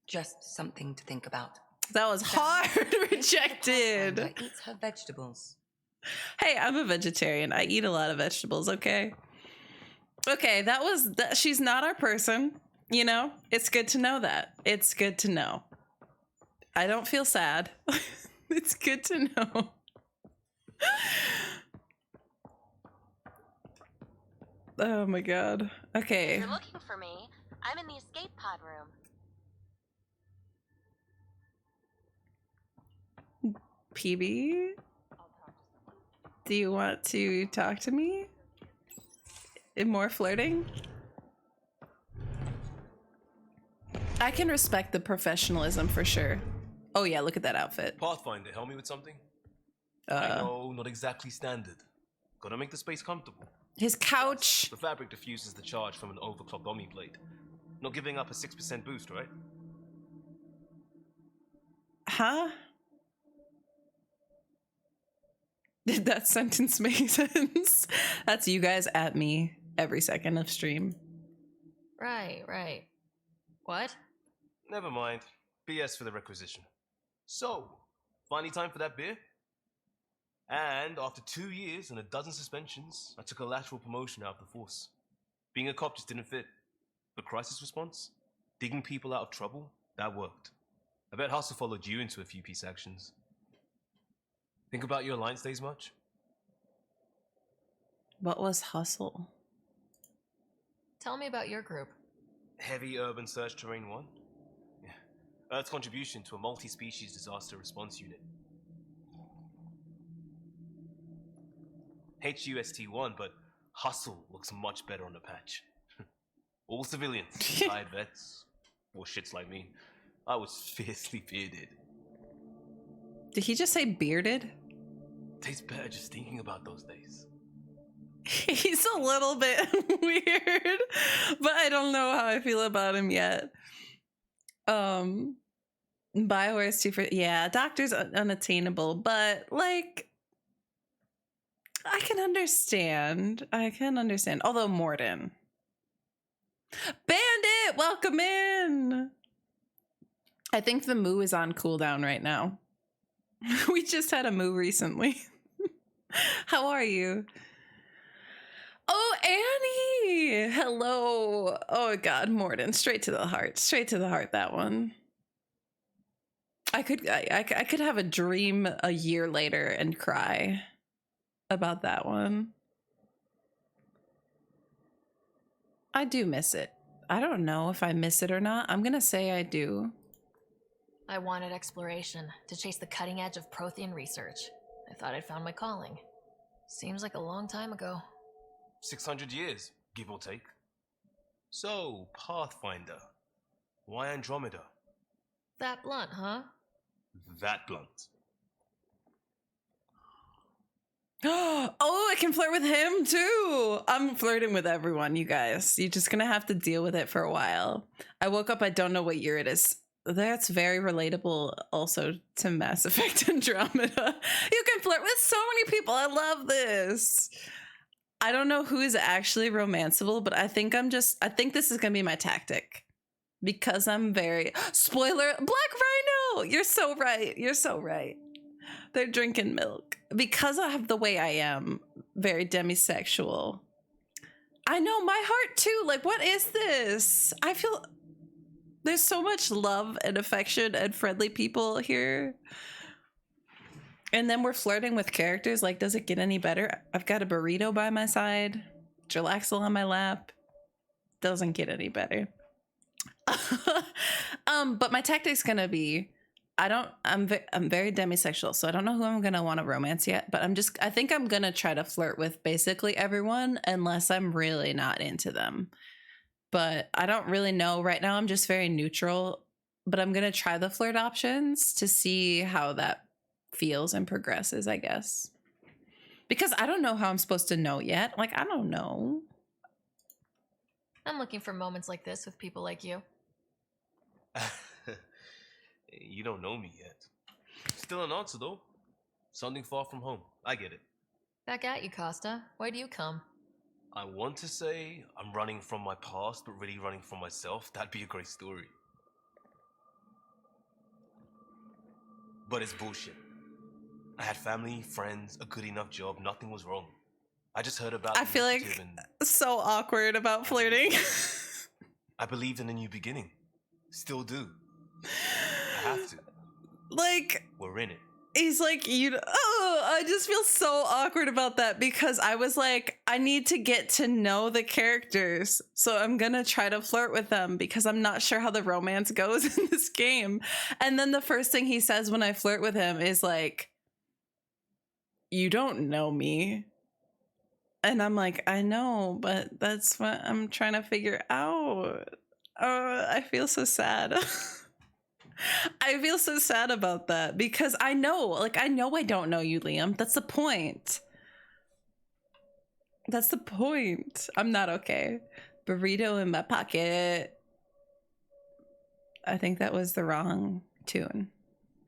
Just something to think about. That was hard. Rejected. Pathfinder eats her vegetables. Hey, I'm a vegetarian. I eat a lot of vegetables, okay? Okay, that she's not our person, you know? It's good to know that. It's good to know. I don't feel sad. It's good to know. Oh my god. Okay. If you're looking for me, I'm in the escape pod room. PB? Do you want to talk to me? More flirting? I can respect the professionalism for sure. Oh yeah, look at that outfit. Pathfinder, help me with something? I know, not exactly standard. Gotta make the space comfortable. His couch. The fabric diffuses the charge from an overclocked Omni blade. Not giving up a 6% boost, right? Huh? Did that sentence make sense? That's you guys at me every second of stream. Right. What? Never mind. BS for the requisition. So, finally time for that beer? And after 2 years and a dozen suspensions, I took a lateral promotion out of the force. Being a cop just didn't fit. But crisis response? Digging people out of trouble? That worked. I bet Hustle followed you into a few peace actions. Think about your Alliance days much? What was Hustle? Tell me about your group. Heavy Urban Search Terrain 1? Yeah. Earth's contribution to a multi-species disaster response unit. HUST-1, but Hustle looks much better on the patch. All civilians, retired vets, or shits like me. I was fiercely bearded. Did he just say bearded? Tastes better just thinking about those days. He's a little bit weird, but I don't know how I feel about him yet. Bioware is too yeah, Doctor's unattainable, but like I can understand. Although Morden. Bandit, welcome in. I think the moo is on cooldown right now. We just had a moo recently. How are you? Oh, Annie! Hello. Oh god, Morden, straight to the heart. Straight to the heart, that one. I could have a dream a year later and cry about that one. I do miss it. I don't know if I miss it or not. I'm gonna say I do. I wanted exploration, to chase the cutting edge of Prothean research. I thought I'd found my calling. Seems like a long time ago. 600 years, give or take. So, Pathfinder. Why Andromeda? That blunt, huh? That blunt. Oh, I can flirt with him too. I'm flirting with everyone, you guys. You're just gonna have to deal with it for a while. I woke up, I don't know what year it is. That's very relatable also to Mass Effect Andromeda. You can flirt with so many people. I love this. I don't know who is actually romanceable, but I think this is gonna be my tactic. Because I'm very spoiler, Black Rhino! You're so right. You're so right. They're drinking milk. Because I have the way I am, very demisexual. I know, my heart too. Like, what is this? I feel there's so much love and affection and friendly people here. And then we're flirting with characters. Like, does it get any better? I've got a burrito by my side, Jarlaxle on my lap. Doesn't get any better. But my tactic's gonna be, I'm very demisexual, so I don't know who I'm gonna want to romance yet, but I think I'm gonna try to flirt with basically everyone unless I'm really not into them. But I don't really know right now. I'm just very neutral, but I'm gonna try the flirt options to see how that feels and progresses, I guess, because I don't know how I'm supposed to know yet. Like, I don't know. I'm looking for moments like this with people like you. You don't know me yet. Still an answer, though. Something far from home. I get it. Back at you, Costa. Why do you come? I want to say I'm running from my past, but really running from myself. That'd be a great story. But it's bullshit. I had family, friends, a good enough job. Nothing was wrong. I just heard about. I feel like so awkward about flirting. I believed in a new beginning. Still do. I have to. Like, we're in it. He's like, I just feel so awkward about that because I was like, I need to get to know the characters. So I'm going to try to flirt with them because I'm not sure how the romance goes in this game. And then the first thing he says when I flirt with him is like, you don't know me. And I'm like, I know, but that's what I'm trying to figure out. I feel so sad. I feel so sad about that because I know I don't know you, Liam. That's the point. That's the point. I'm not okay. Burrito in my pocket. I think that was the wrong tune.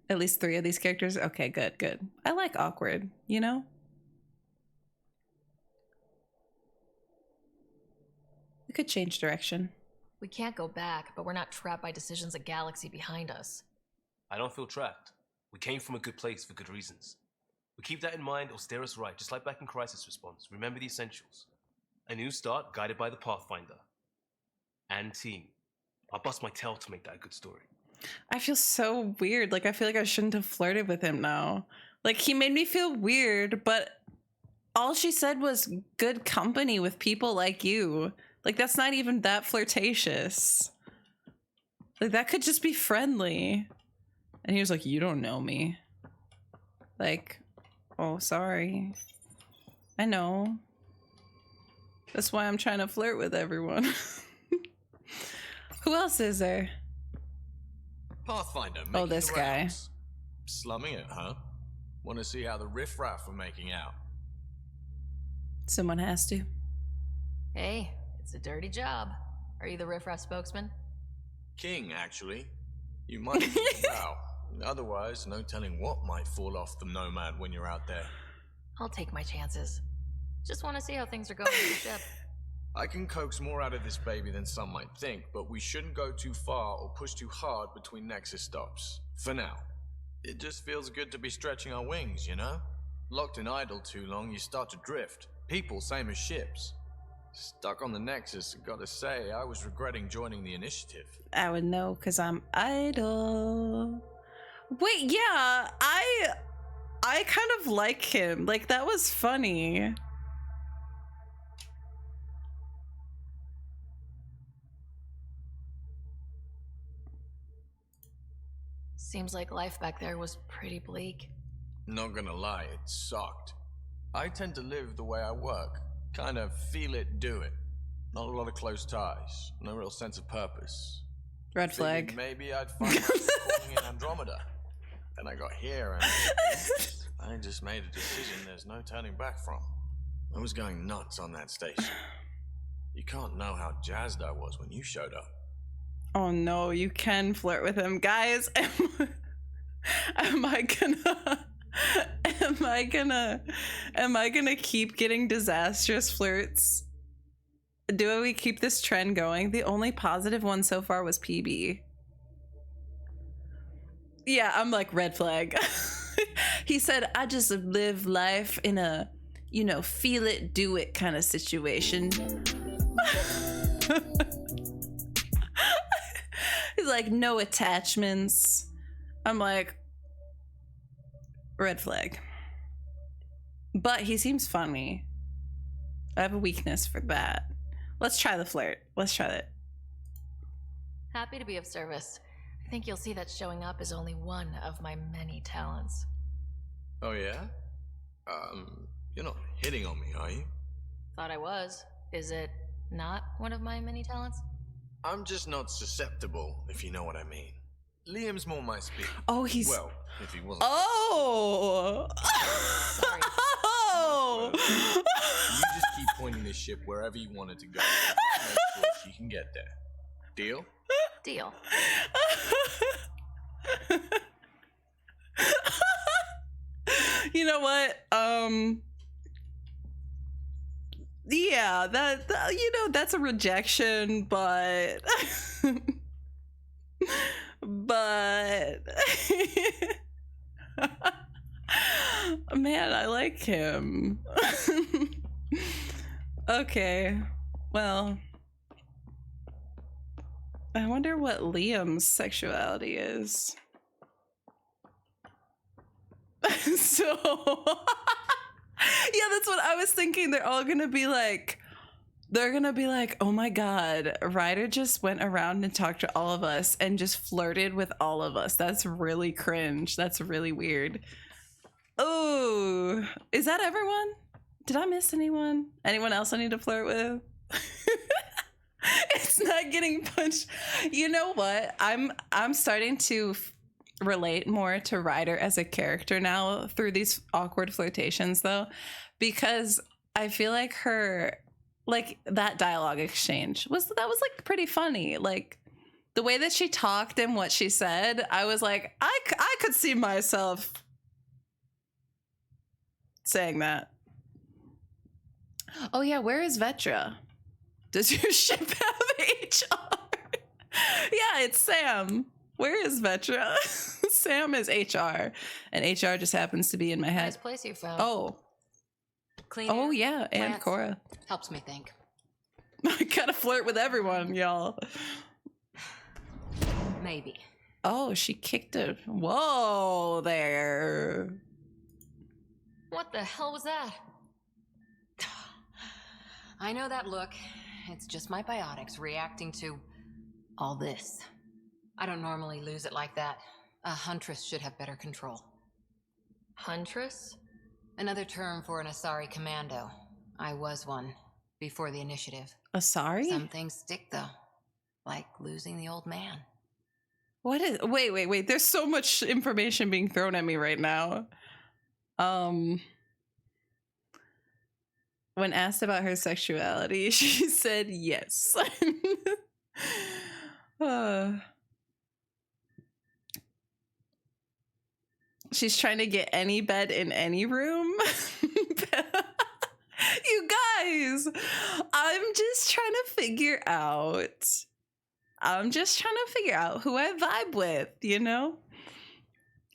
At least 3 of these characters. Okay, good. I like awkward, you know? We could change direction. We can't go back, but we're not trapped by decisions a galaxy behind us. I don't feel trapped. We came from a good place for good reasons. We keep that in mind or steer us right, just like back in Crisis Response. Remember the essentials. A new start guided by the Pathfinder. And team. I'll bust my tail to make that a good story. I feel so weird. Like, I feel like I shouldn't have flirted with him now. Like, he made me feel weird, but all she said was good company with people like you. Like, that's not even that flirtatious. Like, that could just be friendly. And he was like, you don't know me. Like, oh, sorry. I know. That's why I'm trying to flirt with everyone. Who else is there? Pathfinder. Oh, this guy. Slumming it, huh? Want to see how the riffraff are making out? Someone has to. Hey, it's a dirty job. Are you the riffraff spokesman? King, actually. You might be drow. Otherwise, no telling what might fall off the nomad when you're out there. I'll take my chances. Just want to see how things are going with the ship. I can coax more out of this baby than some might think, but we shouldn't go too far or push too hard between Nexus stops. For now. It just feels good to be stretching our wings, you know? Locked in idle too long, you start to drift. People, same as ships. Stuck on the Nexus, gotta say, I was regretting joining the initiative. I would know, because I'm idle. Wait, yeah, I kind of like him. Like, that was funny. Seems like life back there was pretty bleak. Not gonna lie, it sucked. I tend to live the way I work. Kind of feel it, do it. Not a lot of close ties. No real sense of purpose. Red flag. Figured maybe I'd find myself calling in Andromeda. Then I got here and I just made a decision there's no turning back from. I was going nuts on that station. You can't know how jazzed I was when you showed up. Oh no, you can flirt with him. Guys, am I gonna keep getting disastrous flirts? Do we keep this trend going? The only positive one so far was PB. Yeah, I'm like, red flag. He said, I just live life in a, you know, feel it, do it kind of situation. He's like, no attachments. I'm like, red flag. But he seems funny. I have a weakness for that. Let's try the flirt. Let's try it. Happy to be of service. I think you'll see that showing up is only one of my many talents. Oh, yeah? You're not hitting on me, are you? Thought I was. Is it not one of my many talents? I'm just not susceptible, if you know what I mean. Liam's more my speed. Oh, he's... Well, if he wasn't... Oh! Sorry. Oh! You just keep pointing this ship wherever you want it to go. I'll make sure she can get there. Deal? Deal. You know what? Yeah, that you know, that's a rejection, but man, I like him. Okay, well, I wonder what Liam's sexuality is. So yeah, that's what I was thinking. They're all gonna be like, oh my god, Ryder just went around and talked to all of us and just flirted with all of us. That's really cringe. That's really weird. Oh, is that everyone? Did I miss anyone? Anyone else I need to flirt with? It's not getting punched. You know what? I'm starting to relate more to Ryder as a character now through these awkward flirtations, though, because I feel like her, like, that dialogue exchange was like pretty funny. Like the way that she talked and what she said, I was like, I could see myself saying that. Oh yeah, where is Vetra? Does your ship have HR? Yeah, it's Sam. Where is Vetra? Sam is HR, and HR just happens to be in my head. Nice place you found. Oh. Clean Oh air, yeah, and plants. Cora. Helps me think. I gotta flirt with everyone, y'all. Maybe. Oh, she kicked it. Whoa there. What the hell was that? I know that look. It's just my biotics reacting to all this. I don't normally lose it like that. A huntress should have better control. Huntress? Another term for an Asari commando. I was one before the initiative. Asari? Some things stick though, like losing the old man. What is? Wait. There's so much information being thrown at me right now. When asked about her sexuality, she said yes. She's trying to get any bed in any room. You guys, I'm just trying to figure out who I vibe with, you know?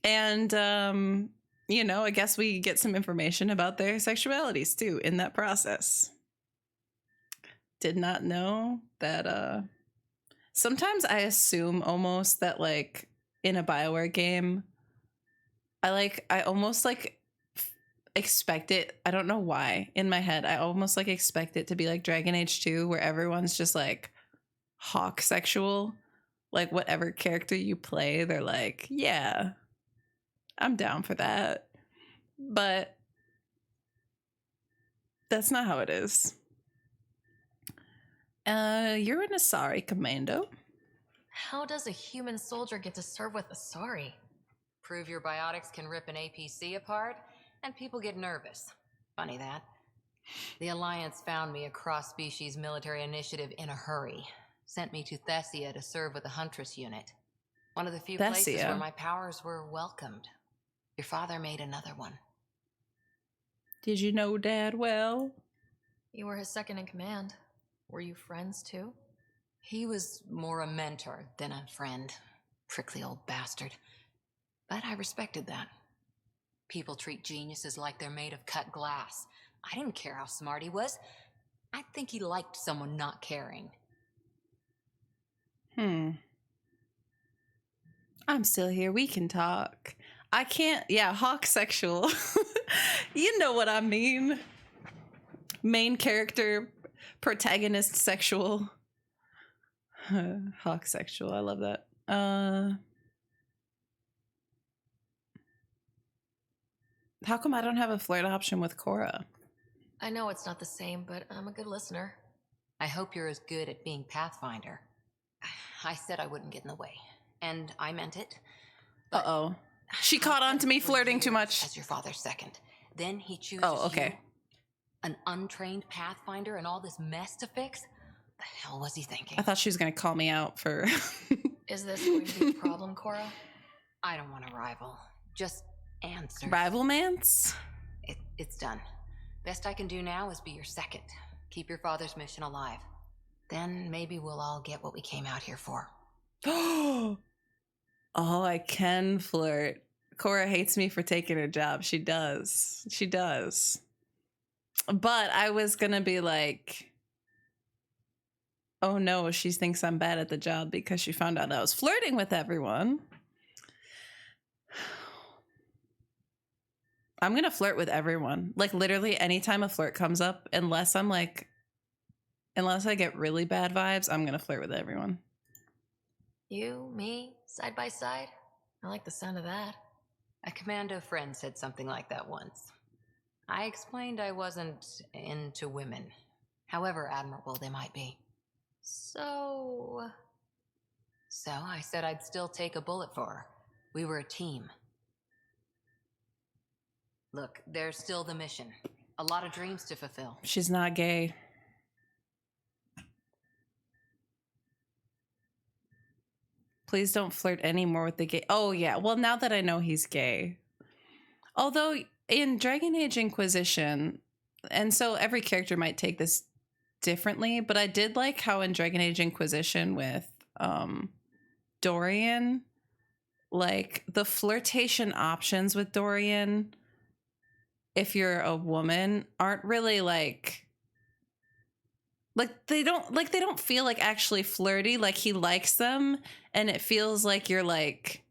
And, you know, I guess we get some information about their sexualities too in that process. Did not know that, sometimes I assume almost that, like, in a BioWare game, I almost like expect it. I don't know why. In my head, I almost like expect it to be like Dragon Age 2, where everyone's just like hawk sexual. Like whatever character you play, they're like, yeah, I'm down for that. But that's not how it is. You're an Asari commando. How does a human soldier get to serve with Asari? Prove your biotics can rip an APC apart, and people get nervous. Funny that. The Alliance found me a cross-species military initiative in a hurry. Sent me to Thessia to serve with the Huntress unit. One of the few places where my powers were welcomed. Your father made another one. Did you know Dad well? You were his second in command. Were you friends too? He was more a mentor than a friend. Prickly old bastard. But I respected that. People treat geniuses like they're made of cut glass. I didn't care how smart he was. I think he liked someone not caring. I'm still here. We can talk. I can't. Yeah, hawk sexual. You know what I mean. Main character, protagonist sexual. Hawk sexual. I love that. How come I don't have a flirt option with Cora? I know it's not the same, but I'm a good listener. I hope you're as good at being Pathfinder. I said I wouldn't get in the way, and I meant it. Uh-oh. She caught on to me flirting too much. As your father's second. Then he chooses okay. You, an untrained Pathfinder, and all this mess to fix? The hell was he thinking? I thought she was going to call me out for... Is this going to be a problem, Cora? I don't want to rival. Just answer. Rivalmance? It's done. Best I can do now is be your second. Keep your father's mission alive. Then maybe we'll all get what we came out here for. Oh, I can flirt. Cora hates me for taking her job. She does. She does. But I was going to be like, oh no, she thinks I'm bad at the job because she found out I was flirting with everyone. I'm going to flirt with everyone. Like literally anytime a flirt comes up, unless I get really bad vibes, I'm going to flirt with everyone. You, me, side by side? I like the sound of that. A commando friend said something like that once. I explained I wasn't into women, however admirable they might be. So I said I'd still take a bullet for her. We were a team. Look, there's still the mission. A lot of dreams to fulfill. She's not gay. Please don't flirt anymore with the gay. Oh, yeah. Well, now that I know he's gay. Although in Dragon Age Inquisition, and so every character might take this differently, but I did like how in Dragon Age Inquisition with Dorian, like the flirtation options with Dorian, if you're a woman, aren't really like they don't feel like actually flirty. Like he likes them and it feels like you're like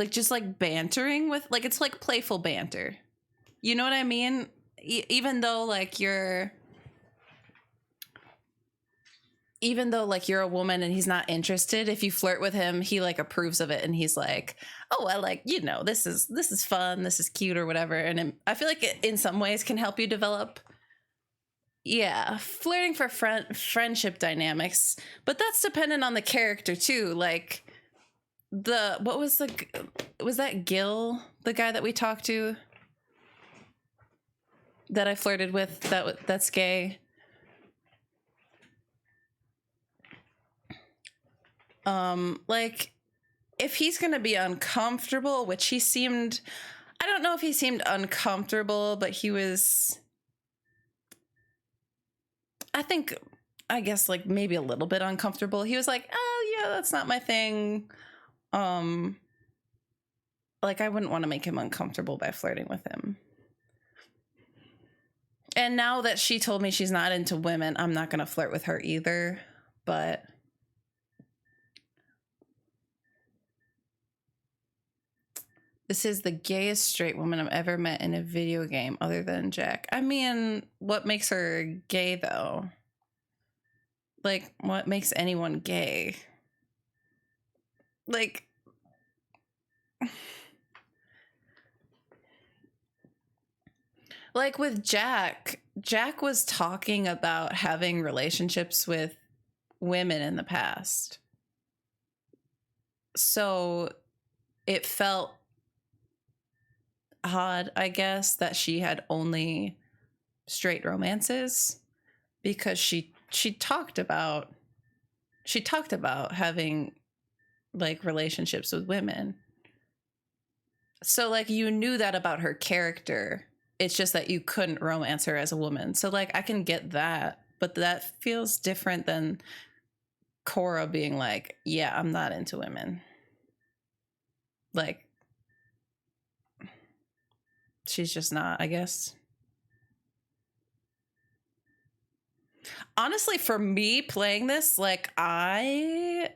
just like bantering with, like it's like playful banter. You know what I mean? Even though you're a woman and he's not interested, if you flirt with him, he like approves of it and he's like, oh, I like, you know, this is fun, this is cute or whatever. And I feel like it in some ways can help you develop, flirting for friendship dynamics. But that's dependent on the character too. Like was that Gil, the guy that we talked to that I flirted with, that's gay? Like if he's gonna be uncomfortable, which he seemed, I don't know if he seemed uncomfortable, but he was, I guess like maybe a little bit uncomfortable. He was like, oh yeah, that's not my thing. Like I wouldn't want to make him uncomfortable by flirting with him. And now that she told me she's not into women, I'm not gonna flirt with her either, but this is the gayest straight woman I've ever met in a video game other than Jack. I mean, what makes her gay, though? Like, what makes anyone gay? Like... like, with Jack was talking about having relationships with women in the past. So, it felt odd, I guess, that she had only straight romances. because she talked about having like relationships with women. So like you knew that about her character. It's just that you couldn't romance her as a woman. So like I can get that, but that feels different than Cora being like, yeah, I'm not into women. Like she's just not, I guess. Honestly, for me playing this, like I've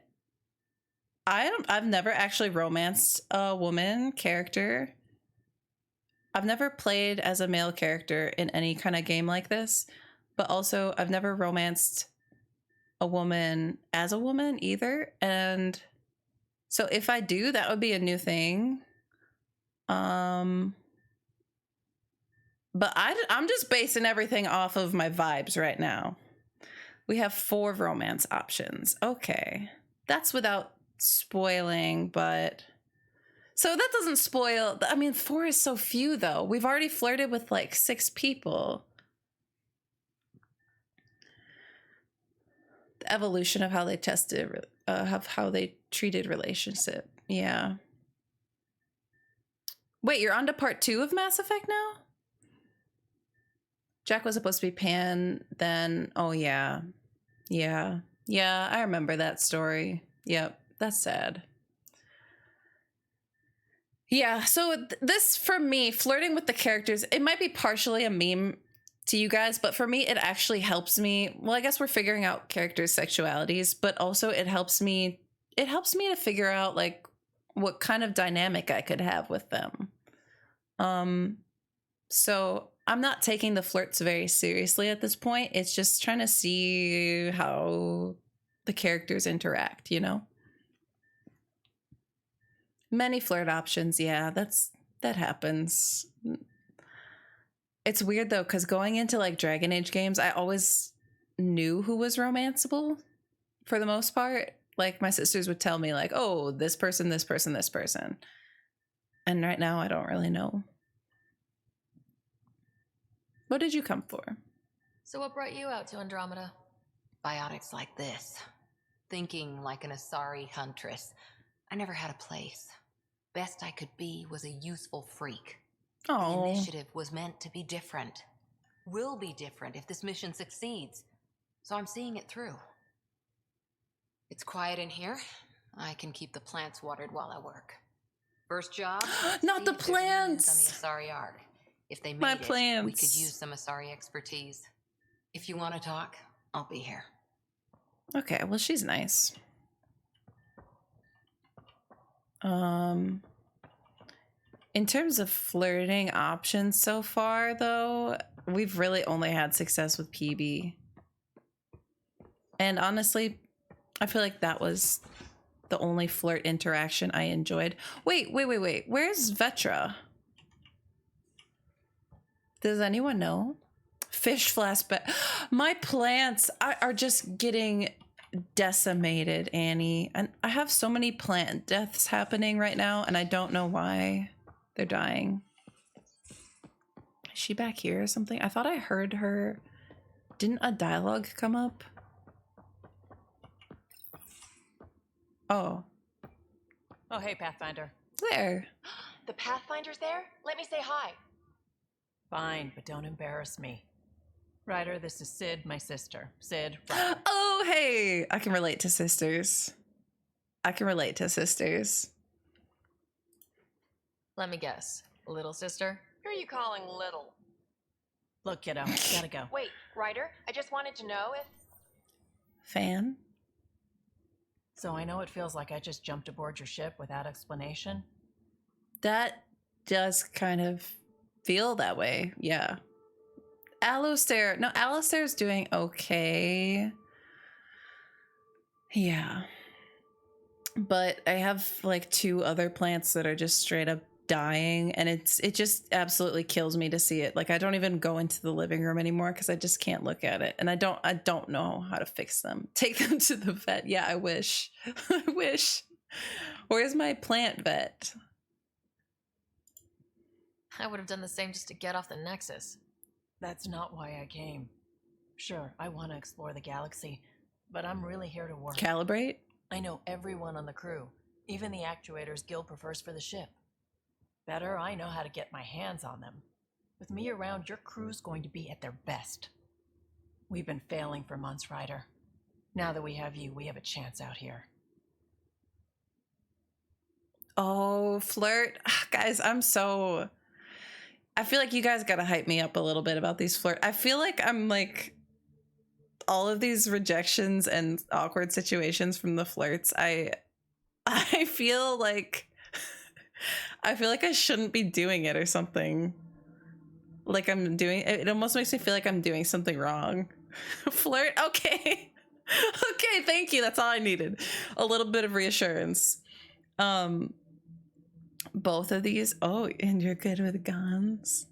never actually romanced a woman character. I've never played as a male character in any kind of game like this, but also I've never romanced a woman as a woman either. And so if I do, that would be a new thing. But I'm just basing everything off of my vibes right now. We have 4 romance options. Okay. That's without spoiling, but... So that doesn't spoil... I mean, 4 is so few, though. We've already flirted with, like, 6 people. The evolution of how they tested... how they treated relationship. Yeah. Wait, you're on to part 2 of Mass Effect now? Jack was supposed to be Pan, then... Oh, yeah. Yeah. Yeah, I remember that story. Yep, that's sad. Yeah, so this, for me, flirting with the characters, it might be partially a meme to you guys, but for me, it actually helps me. Well, I guess we're figuring out characters' sexualities, but also it helps me to figure out, like, what kind of dynamic I could have with them. So I'm not taking the flirts very seriously at this point. It's just trying to see how the characters interact, you know? Many flirt options, yeah, that happens. It's weird though, because going into like Dragon Age games, I always knew who was romanceable for the most part. Like my sisters would tell me like, oh, this person, this person, this person. And right now I don't really know. What did you come for? So what brought you out to Andromeda? Biotics like this. Thinking like an Asari huntress. I never had a place. Best I could be was a useful freak. Oh. The initiative was meant to be different. Will be different if this mission succeeds. So I'm seeing it through. It's quiet in here. I can keep the plants watered while I work. First job? Not the plants! On the Asari Ark. If they made My it, plants. we could use some Asari expertise. If you want to talk, I'll be here. Okay, well, she's nice. In terms of flirting options so far, though, we've really only had success with PB. And honestly, I feel like that was the only flirt interaction I enjoyed. Wait. Where's Vetra? Does anyone know? Fish flashback. My plants are just getting decimated, Annie. And I have so many plant deaths happening right now, and I don't know why they're dying. Is she back here or something? I thought I heard her. Didn't a dialogue come up? Oh. Oh, hey, Pathfinder. There. The Pathfinder's there? Let me say hi. Fine, but don't embarrass me. Ryder, this is Sid, my sister. Sid, Ryder. Oh, hey! I can relate to sisters. Let me guess. Little sister? Who are you calling little? Look, kiddo, gotta go. Wait, Ryder, I just wanted to know if... Fan? So I know it feels like I just jumped aboard your ship without explanation. That does kind of feel that way, yeah. Alistair's doing okay. Yeah. But I have like 2 other plants that are just straight up dying, and it just absolutely kills me to see it. Like I don't even go into the living room anymore because I just can't look at it, and I don't know how to fix them. Take them to the vet. Yeah, I wish. I wish. Where's my plant vet? I would have done the same just to get off the Nexus. That's not why I came. Sure, I want to explore the galaxy, but I'm really here to work. Calibrate? I know everyone on the crew, even the actuators Guild prefers for the ship. Better, I know how to get my hands on them. With me around, your crew's going to be at their best. We've been failing for months, Ryder. Now that we have you, we have a chance out here. Oh, Flirt. Guys, I feel like you guys gotta hype me up a little bit about these Flirt. I feel like I'm like, all of these rejections and awkward situations from the Flirts, I feel like I shouldn't be doing it or something. Like I'm doing it almost makes me feel like I'm doing something wrong. Flirt, okay. Okay, thank you. That's all I needed. A little bit of reassurance. Both of these. Oh, and you're good with guns.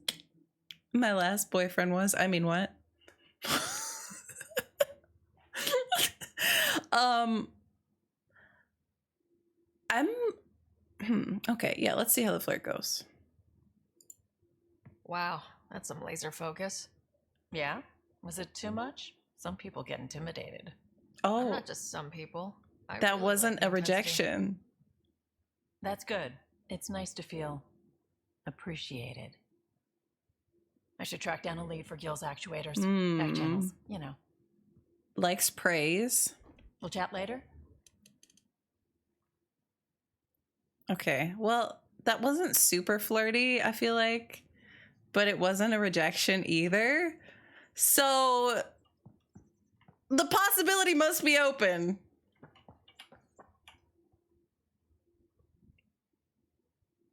My last boyfriend was. I mean, what? Okay, yeah, let's see how the Flirt goes. Wow, that's some laser focus. Yeah? Was it too much? Some people get intimidated. Oh, Not just some people. that wasn't a rejection. That's good. It's nice to feel appreciated. I should track down a lead for Gil's actuators. Back channels, you know. Likes praise. We'll chat later? Okay, well, that wasn't super flirty, I feel like, but it wasn't a rejection either. So the possibility must be open.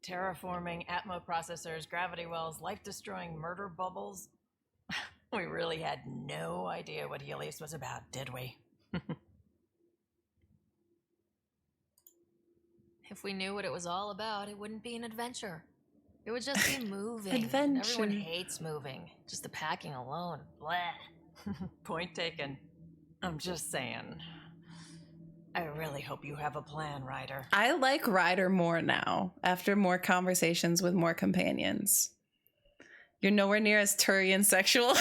Terraforming, Atmo processors, gravity wells, life-destroying murder bubbles. We really had no idea what Helios was about, did we? If we knew what it was all about, it wouldn't be an adventure. It would just be moving. Adventure. Everyone hates moving. Just the packing alone. Bleh. Point taken. I'm just saying. I really hope you have a plan, Ryder. I like Ryder more now, after more conversations with more companions. You're nowhere near as Turian sexual.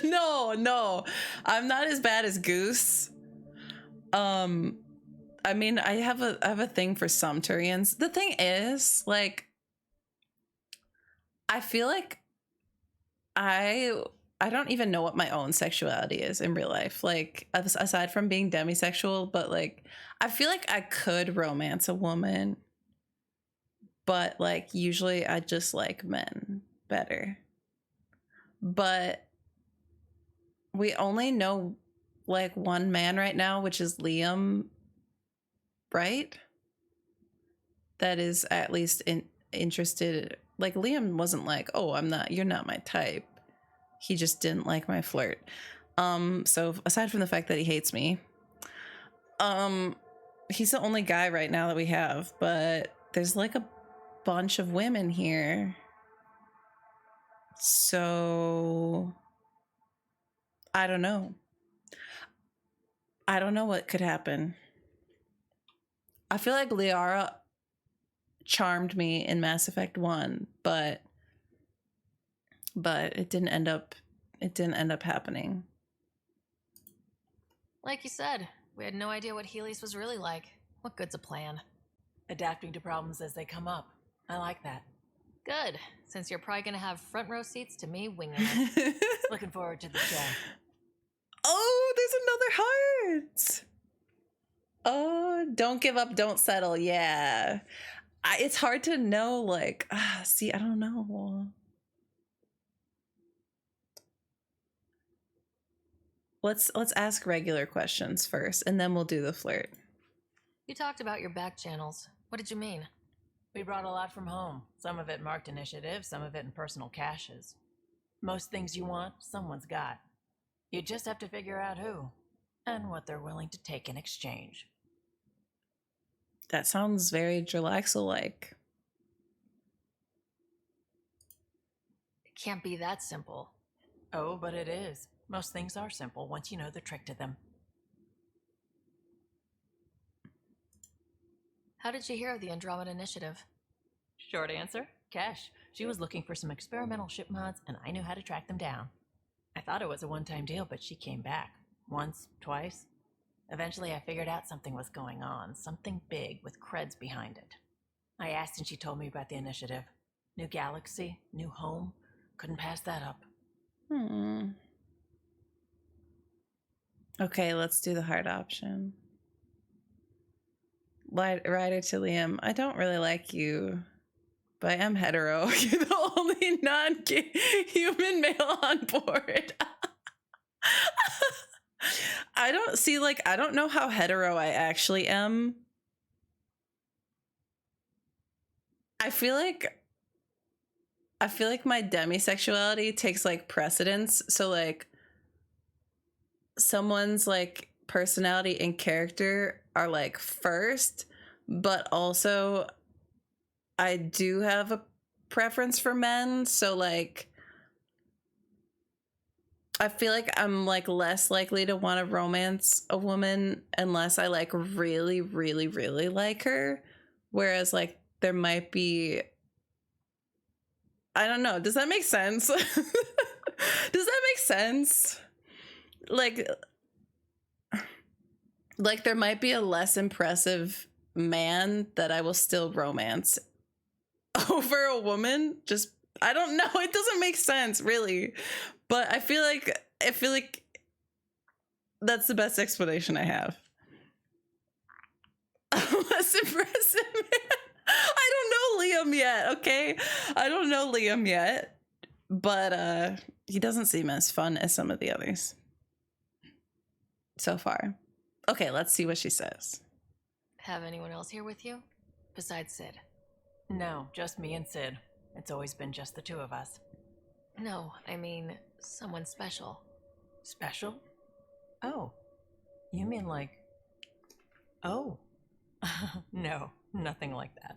No. I'm not as bad as Goose. I mean, I have a thing for some Turians. The thing is, like, I feel like I don't even know what my own sexuality is in real life. Like, aside from being demisexual, but like, I feel like I could romance a woman, but like, usually I just like men better. But we only know like one man right now, which is Liam, right? That is at least interested. Like, Liam wasn't like, oh, you're not my type. He just didn't like my Flirt. So aside from the fact that he hates me, he's the only guy right now that we have, but there's like a bunch of women here. So I don't know. I don't know what could happen. I feel like Liara charmed me in Mass Effect 1, but it didn't end up happening. Like you said, we had no idea what Helios was really like. What good's a plan? Adapting to problems as they come up. I like that. Good, since you're probably gonna have front row seats to me winging it. Looking forward to the show. Oh, there's another heart. Oh, don't give up, don't settle. Yeah. It's hard to know, like, see, I don't know. Let's ask regular questions first, and then we'll do the Flirt. You talked about your back channels. What did you mean? We brought a lot from home. Some of it marked initiative, some of it in personal caches. Most things you want, someone's got. You just have to figure out who, and what they're willing to take in exchange. That sounds very Jarlaxle-like. It can't be that simple. Oh, but it is. Most things are simple once you know the trick to them. How did you hear of the Andromeda initiative? Short answer, Cash. She was looking for some experimental ship mods, and I knew how to track them down. I thought it was a one-time deal, but she came back. Once, twice. Eventually, I figured out something was going on. Something big with creds behind it. I asked and she told me about the initiative. New galaxy, new home. Couldn't pass that up. Okay, let's do the hard option. Ryder to Liam, I don't really like you, but I am hetero. You're the only non-human male on board. I don't know how hetero I actually am. I feel like my demisexuality takes like precedence. So like someone's like personality and character are like first, but also I do have a preference for men. So like I feel like I'm like less likely to want to romance a woman unless I like really, really, really like her. Whereas like there might be, I don't know. Does that make sense? Does that make sense? Like there might be a less impressive man that I will still romance over a woman. Just, I don't know. It doesn't make sense really. But I feel like that's the best explanation I have. Less impressive man. I don't know Liam yet, okay? I don't know Liam yet, but he doesn't seem as fun as some of the others so far. Okay, let's see what she says. Have anyone else here with you? Besides Sid? No, just me and Sid. It's always been just the two of us. No, I mean someone special. Special? Oh. You mean like... Oh. No, nothing like that.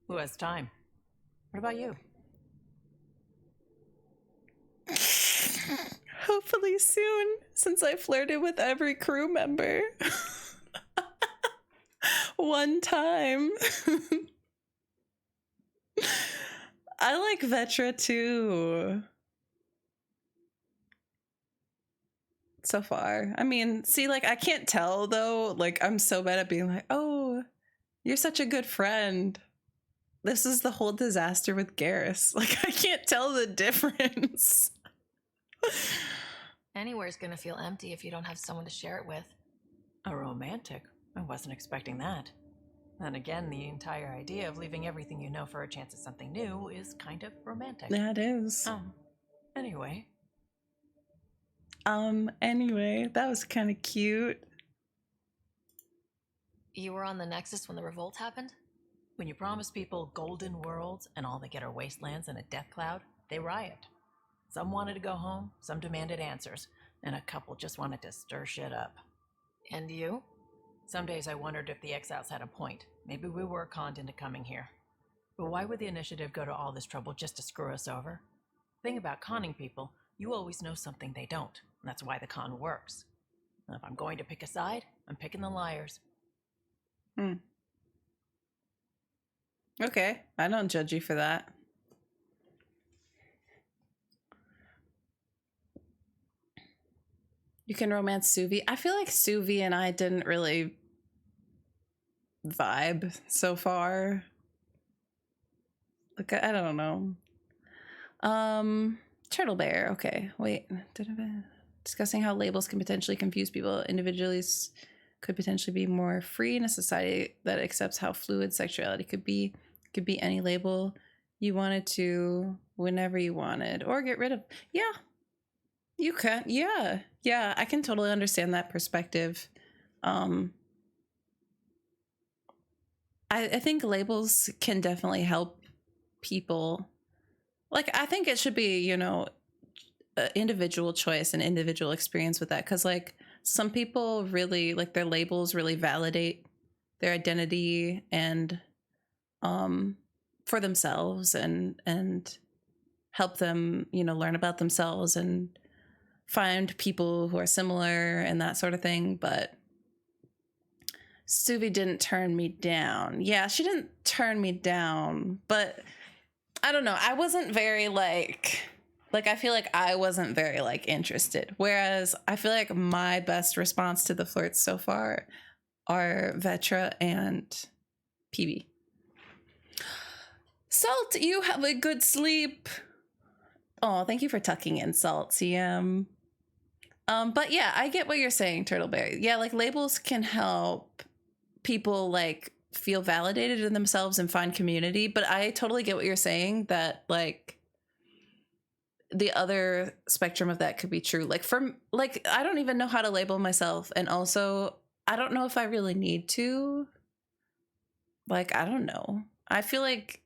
Who has time? What about you? Hopefully soon, since I flirted with every crew member. One time. I like Vetra too. So far. I mean, see, like, I can't tell though. Like, I'm so bad at being like, oh, you're such a good friend. This is the whole disaster with Garrus. Like, I can't tell the difference. Anywhere's gonna feel empty if you don't have someone to share it with. A romantic? I wasn't expecting that. And again, the entire idea of leaving everything you know for a chance at something new is kind of romantic. Yeah, it is. Anyway. Anyway, that was kind of cute. You were on the Nexus when the revolt happened? When you promise people golden worlds and all they get are wastelands and a death cloud, they riot. Some wanted to go home, some demanded answers, and a couple just wanted to stir shit up. And you? Some days I wondered if the exiles had a point. Maybe we were conned into coming here. But why would the initiative go to all this trouble just to screw us over? Thing about conning people, you always know something they don't, and that's why the con works. And if I'm going to pick a side, I'm picking the liars. Okay, I don't judge you for that. You can romance Suvi. I feel like Suvi and I didn't really vibe so far. Like, I don't know. Turtle Bear. Okay, wait. Discussing how labels can potentially confuse people. Individuals could potentially be more free in a society that accepts how fluid sexuality could be. Could be any label you wanted to, whenever you wanted, or get rid of. Yeah. You can, yeah, I can totally understand that perspective. I think labels can definitely help people. Like, I think it should be, you know, individual choice and individual experience with that, because like some people really like their labels really validate their identity and for themselves and help them, you know, learn about themselves and find people who are similar and that sort of thing. But Suvi didn't turn me down. Yeah, she didn't turn me down, but I don't know. I wasn't very like Like, I feel like I wasn't very, like, interested. Whereas I feel like my best response to the flirts so far are Vetra and PB. Salt, you have a good sleep. Oh, thank you for tucking in, Salt, CM. But yeah, I get what you're saying, Turtleberry. Yeah, like, labels can help people, like, feel validated in themselves and find community. But I totally get what you're saying, that, like, the other spectrum of that could be true. Like, I don't even know how to label myself, and also I don't know if I really need to. Like, I don't know. I feel like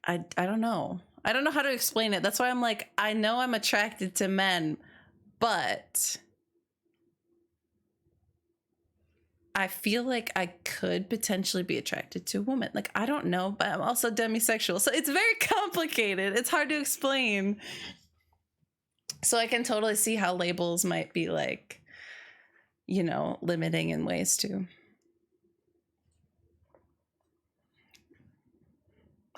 I don't know. I don't know how to explain it. That's why I'm like, I know I'm attracted to men, but I feel like I could potentially be attracted to a woman. Like, I don't know, but I'm also demisexual. So it's very complicated. It's hard to explain. So I can totally see how labels might be, like, you know, limiting in ways too.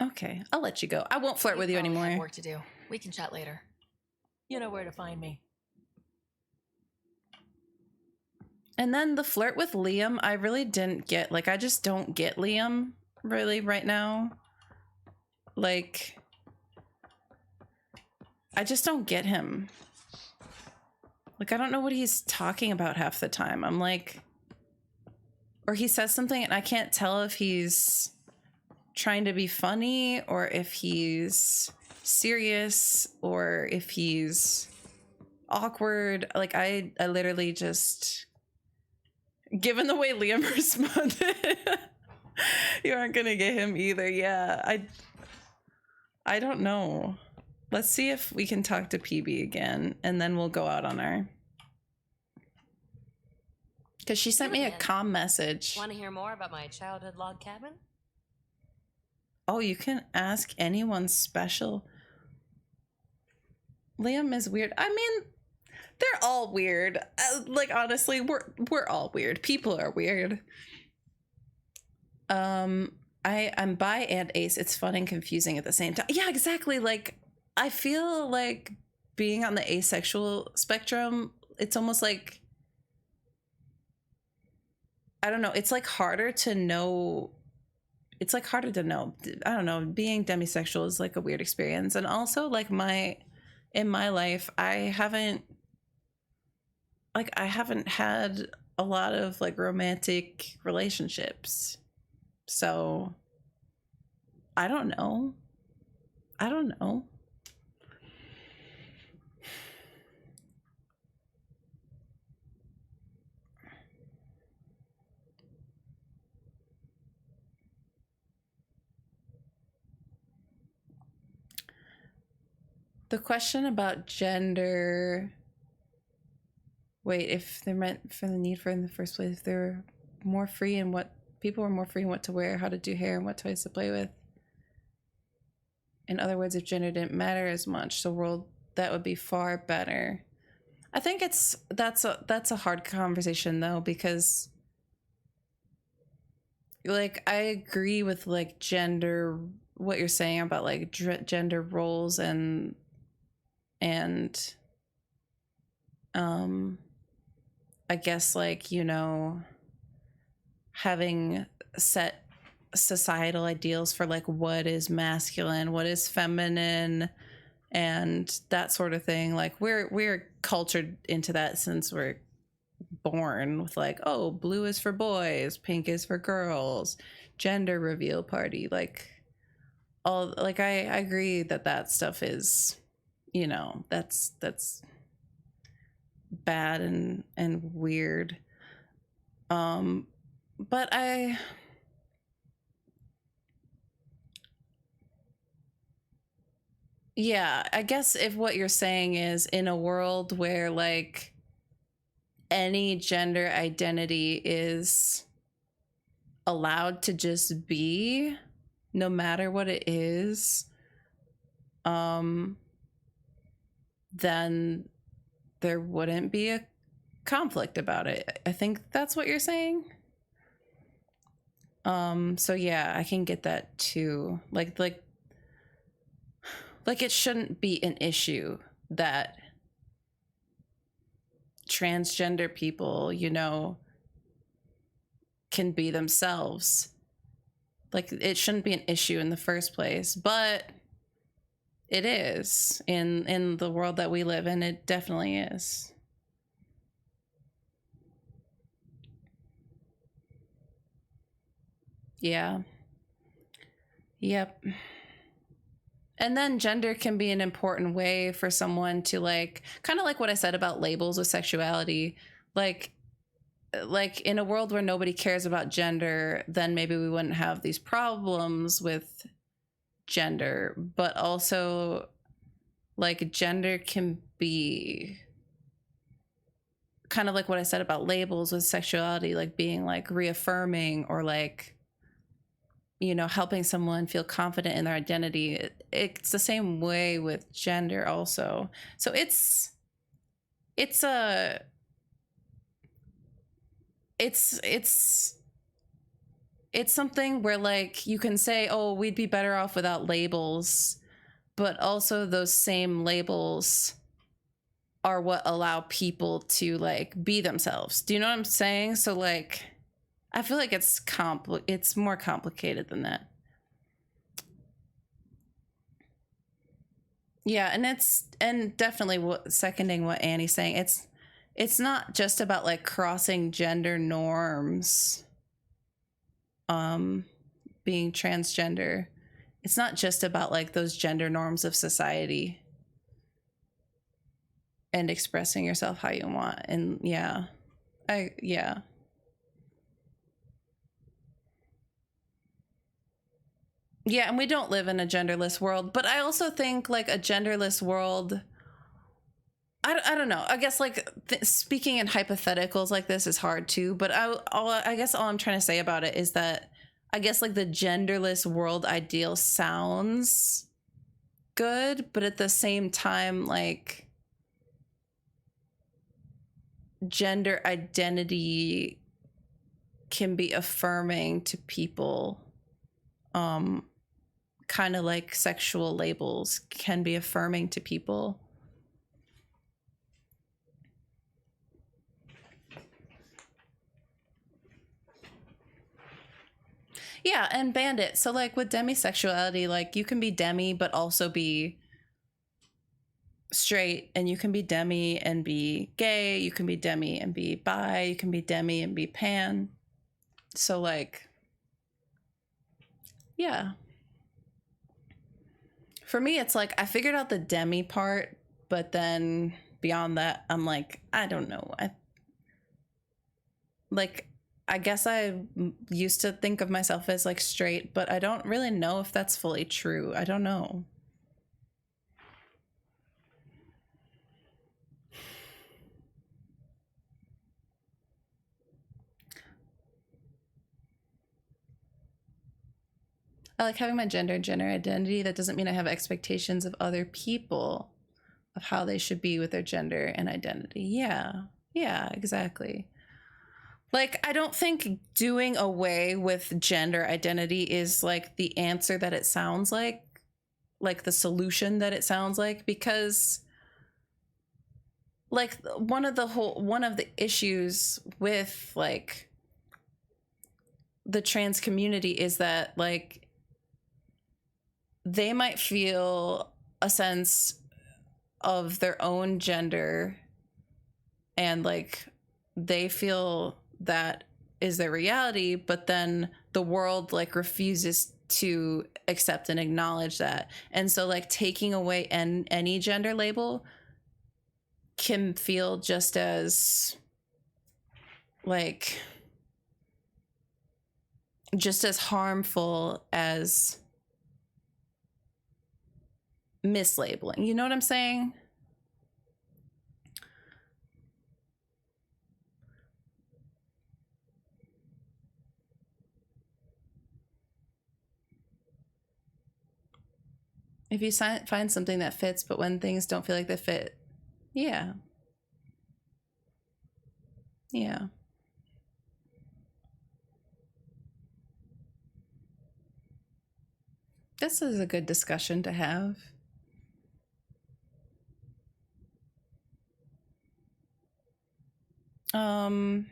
Okay, I'll let you go. I won't flirt with you probably have anymore. work to do. We can chat later. You know where to find me. And then the flirt with Liam, I really didn't get. Like, I just don't get Liam really right now. Like, I just don't get him. Like, I don't know what he's talking about half the time. I'm like, or he says something and I can't tell if he's trying to be funny or if he's serious or if he's awkward. Like, I literally just, given the way Liam responded, you aren't gonna get him either. Yeah, I don't know. Let's see if we can talk to PB again, and then we'll go out on our, because she sent me a comm message. Want to hear more about my childhood log cabin? Oh, you can ask anyone special. Liam is weird. I mean, they're all weird. Like, honestly, we're all weird. People are weird. I'm bi and ace. It's fun and confusing at the same time. Yeah, exactly. Like, I feel like being on the asexual spectrum, it's almost like, I don't know, it's like harder to know. It's like harder to know. I don't know. Being demisexual is like a weird experience. And also, like, in my life, I haven't had a lot of, like, romantic relationships. So I don't know. The question about gender. Wait, if they're meant for the need for in the first place, if they're more free in what people are more free in what to wear, how to do hair, and what toys to play with. In other words, if gender didn't matter as much, the world that would be far better. I think that's a hard conversation though, because, like, I agree with, like, gender, what you're saying about, like, gender roles and I guess, like, you know, having set societal ideals for, like, what is masculine, what is feminine, and that sort of thing. Like, we're cultured into that since we're born with, like, oh, blue is for boys, pink is for girls, gender reveal party, like, all, like, I agree that stuff is, you know, that's bad and weird. But I guess if what you're saying is in a world where, like, any gender identity is allowed to just be, no matter what it is, then there wouldn't be a conflict about it. I think that's what you're saying. So yeah, I can get that too. Like like it shouldn't be an issue that transgender people, you know, can be themselves. Like it shouldn't be an issue in the first place, but it is in the world that we live in. It definitely is. Yeah. Yep. And then gender can be an important way for someone to like, kind of like what I said about labels with sexuality. Like in a world where nobody cares about gender, then maybe we wouldn't have these problems with gender. But also, like, gender can be kind of like what I said about labels with sexuality, like being like reaffirming or like, you know, helping someone feel confident in their identity. It's the same way with gender also. So it's something where like you can say, oh, we'd be better off without labels, but also those same labels are what allow people to like be themselves. Do you know what I'm saying? So like I feel like it's more complicated than that. Yeah, and definitely seconding what Annie's saying. It's not just about like crossing gender norms. Being transgender. It's not just about like those gender norms of society and expressing yourself how you want. And yeah. Yeah, and we don't live in a genderless world, but I also think like a genderless world, I don't know. I guess like speaking in hypotheticals like this is hard too, but I guess all I'm trying to say about it is that I guess like the genderless world ideal sounds good, but at the same time, like gender identity can be affirming to people. Kind of like sexual labels can be affirming to people. Yeah, and bandit. So like with demisexuality, like you can be demi but also be straight, and you can be demi and be gay, you can be demi and be bi, you can be demi and be pan. So like yeah. For me it's like I figured out the demi part, but then beyond that I'm like I don't know. I guess I used to think of myself as like straight, but I don't really know if that's fully true. I don't know. I like having my gender identity. That doesn't mean I have expectations of other people of how they should be with their gender and identity. Yeah, exactly. Like, I don't think doing away with gender identity is like the answer that it sounds like the solution that it sounds like, because like one of the issues with like the trans community is that like they might feel a sense of their own gender and like they feel that is their reality, but then the world like refuses to accept and acknowledge that. And so like taking away any gender label can feel just as harmful as mislabeling. You know what I'm saying? If you find something that fits, but when things don't feel like they fit, yeah. This is a good discussion to have. So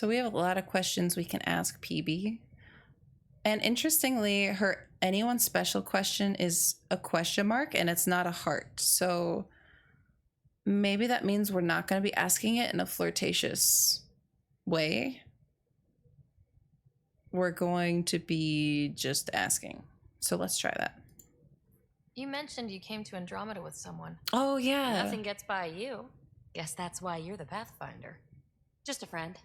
we have a lot of questions we can ask PB. And interestingly, her anyone special question is a question mark and it's not a heart. So maybe that means we're not going to be asking it in a flirtatious way. We're going to be just asking. So let's try that. You mentioned you came to Andromeda with someone. Oh, yeah. Nothing gets by you. Guess that's why you're the Pathfinder. Just a friend.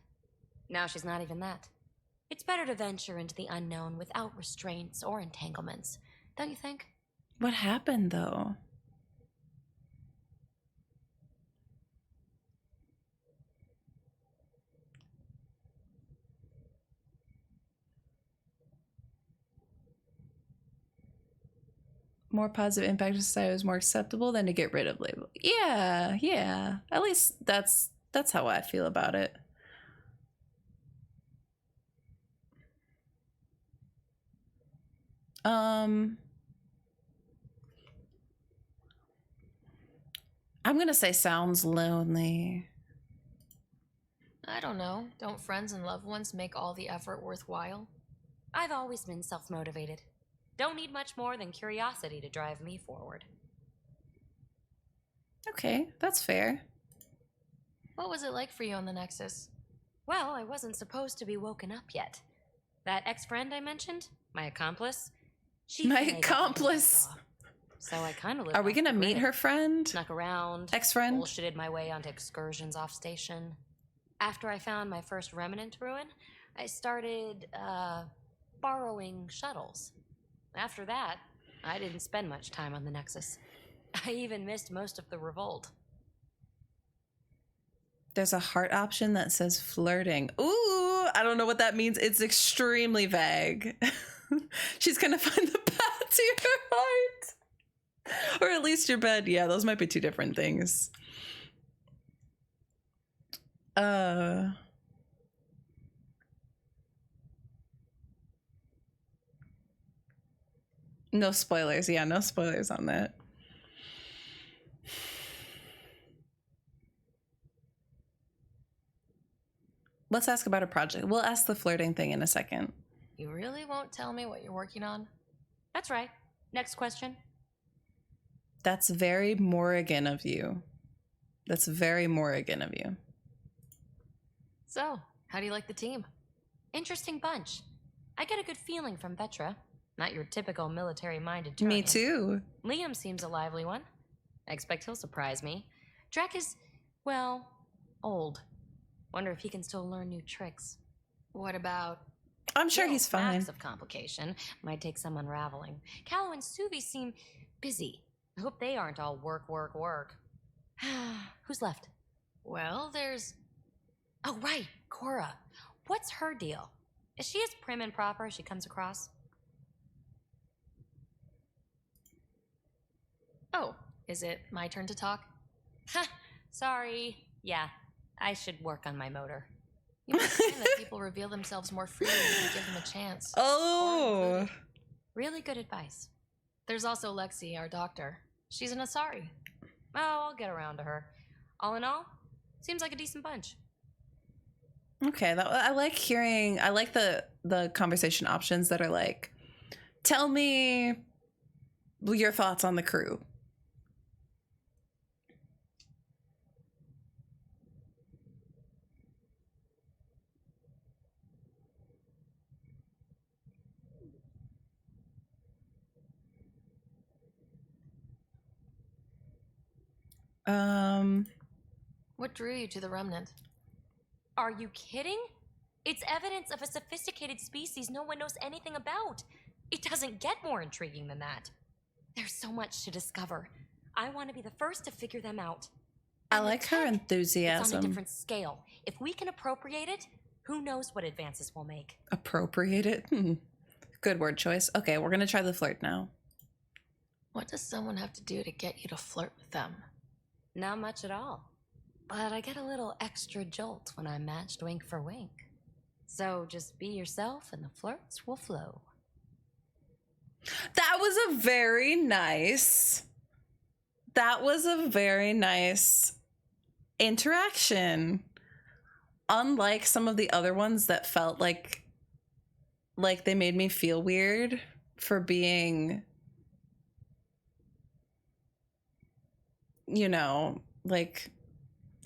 Now she's not even that. It's better to venture into the unknown without restraints or entanglements, don't you think? What happened, though? More positive impact to society was more acceptable than to get rid of label. Yeah. At least that's how I feel about it. I'm gonna say sounds lonely. I don't know. Don't friends and loved ones make all the effort worthwhile? I've always been self-motivated. Don't need much more than curiosity to drive me forward. Okay, that's fair. What was it like for you on the Nexus? Well, I wasn't supposed to be woken up yet. That ex-friend I mentioned, my accomplice, my accomplice. So I kind of Are we gonna meet her friend? Snuck around, ex-friend, bullshitted my way onto excursions off station. After I found my first remnant ruin, I started borrowing shuttles. After that, I didn't spend much time on the Nexus. I even missed most of the revolt. There's a heart option that says flirting. Ooh, I don't know what that means. It's extremely vague. She's gonna find the path to your heart. Or at least your bed. Yeah, those might be two different things. No spoilers. Yeah, no spoilers on that. Let's ask about a project. We'll ask the flirting thing in a second. You really won't tell me what you're working on? That's right. Next question. That's very Morrigan of you. That's very Morrigan of you. So, how do you like the team? Interesting bunch. I get a good feeling from Vetra. Not your typical military-minded Turian. Me too. Liam seems a lively one. I expect he'll surprise me. Drek is, well, old. Wonder if he can still learn new tricks. What about... I'm sure he's fine. Max of complication. Might take some unraveling. Callow and Suvi seem busy. I hope they aren't all work. Who's left? Well, there's... Oh, right, Cora. What's her deal? Is she as prim and proper as she comes across? Oh, is it my turn to talk? Ha! Sorry. Yeah, I should work on my motor. You might find that people reveal themselves more freely if you give them a chance. Oh! Really good advice. There's also Lexi, our doctor. She's an Asari. Oh, I'll get around to her. All in all, seems like a decent bunch. Okay, I like hearing... I like the conversation options that are like, tell me your thoughts on the crew. What drew you to the Remnant? Are you kidding? It's evidence of a sophisticated species no one knows anything about. It doesn't get more intriguing than that. There's so much to discover. I want to be the first to figure them out. I like her enthusiasm. It's on a different scale. If we can appropriate it, who knows what advances we'll make. Appropriate it? Good word choice. Okay, we're gonna try the flirt now. What does someone have to do to get you to flirt with them? Not much at all. But I get a little extra jolt when I'm matched wink for wink. So just be yourself and the flirts will flow. That was a very nice interaction. Unlike some of the other ones that felt like they made me feel weird for being, you know, like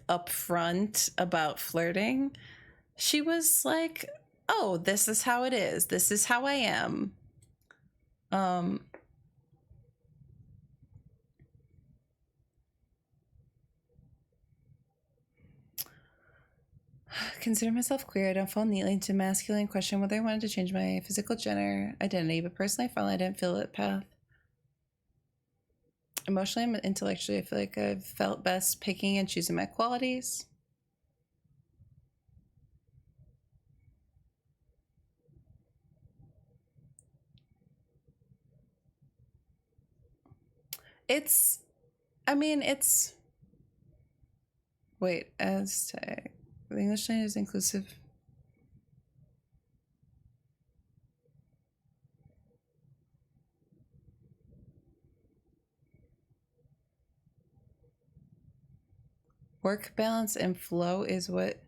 upfront about flirting, she was like, oh, this is how it is. This is how I am. Consider myself queer. I don't fall neatly into masculine. Question whether I wanted to change my physical gender identity, but personally, I didn't feel it path. Emotionally and intellectually, I feel like I've felt best picking and choosing my qualities. It's, I mean, it's, wait, Aztec. The English language is inclusive. Work balance and flow is what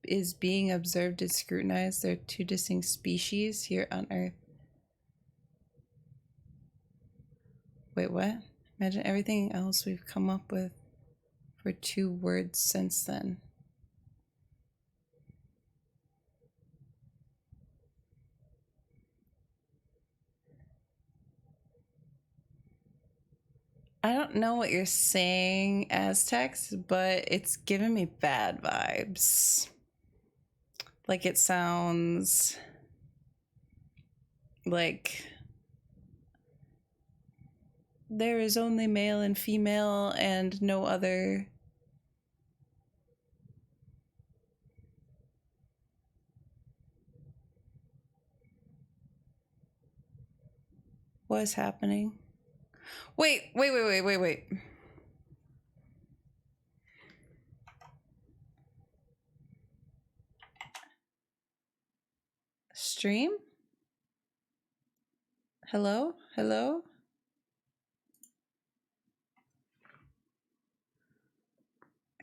is being observed and scrutinized. They're two distinct species here on Earth. Wait, what? Imagine everything else we've come up with for 2 words since then. I don't know what you're saying, Aztecs, but it's giving me bad vibes. Like, it sounds like there is only male and female and no other. What is happening? Wait. Stream? Hello? Hello?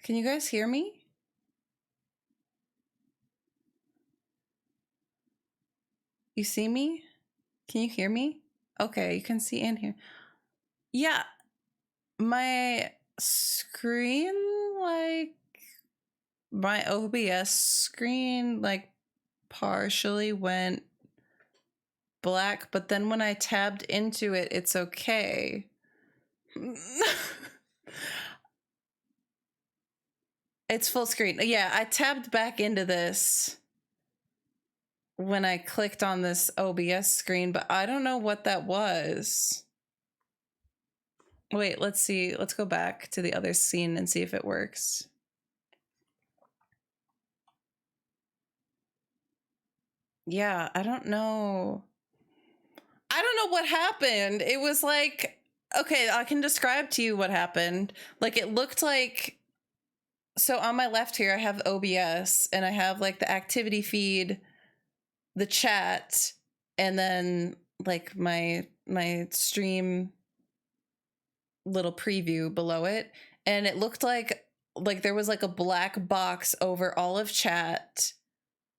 Can you guys hear me? You see me? Can you hear me? Okay, you can see and hear. Yeah, my screen, like, my OBS screen, like, partially went black, but then when I tabbed into it, it's okay. It's full screen. Yeah, I tabbed back into this when I clicked on this OBS screen, but I don't know what that was. Wait, let's see. Let's go back to the other scene and see if it works. Yeah, I don't know. I don't know what happened. It was like, okay, I can describe to you what happened. Like, it looked like, so on my left here, I have OBS and I have like the activity feed, the chat, and then like my stream little preview below it. And it looked like there was like a black box over all of chat,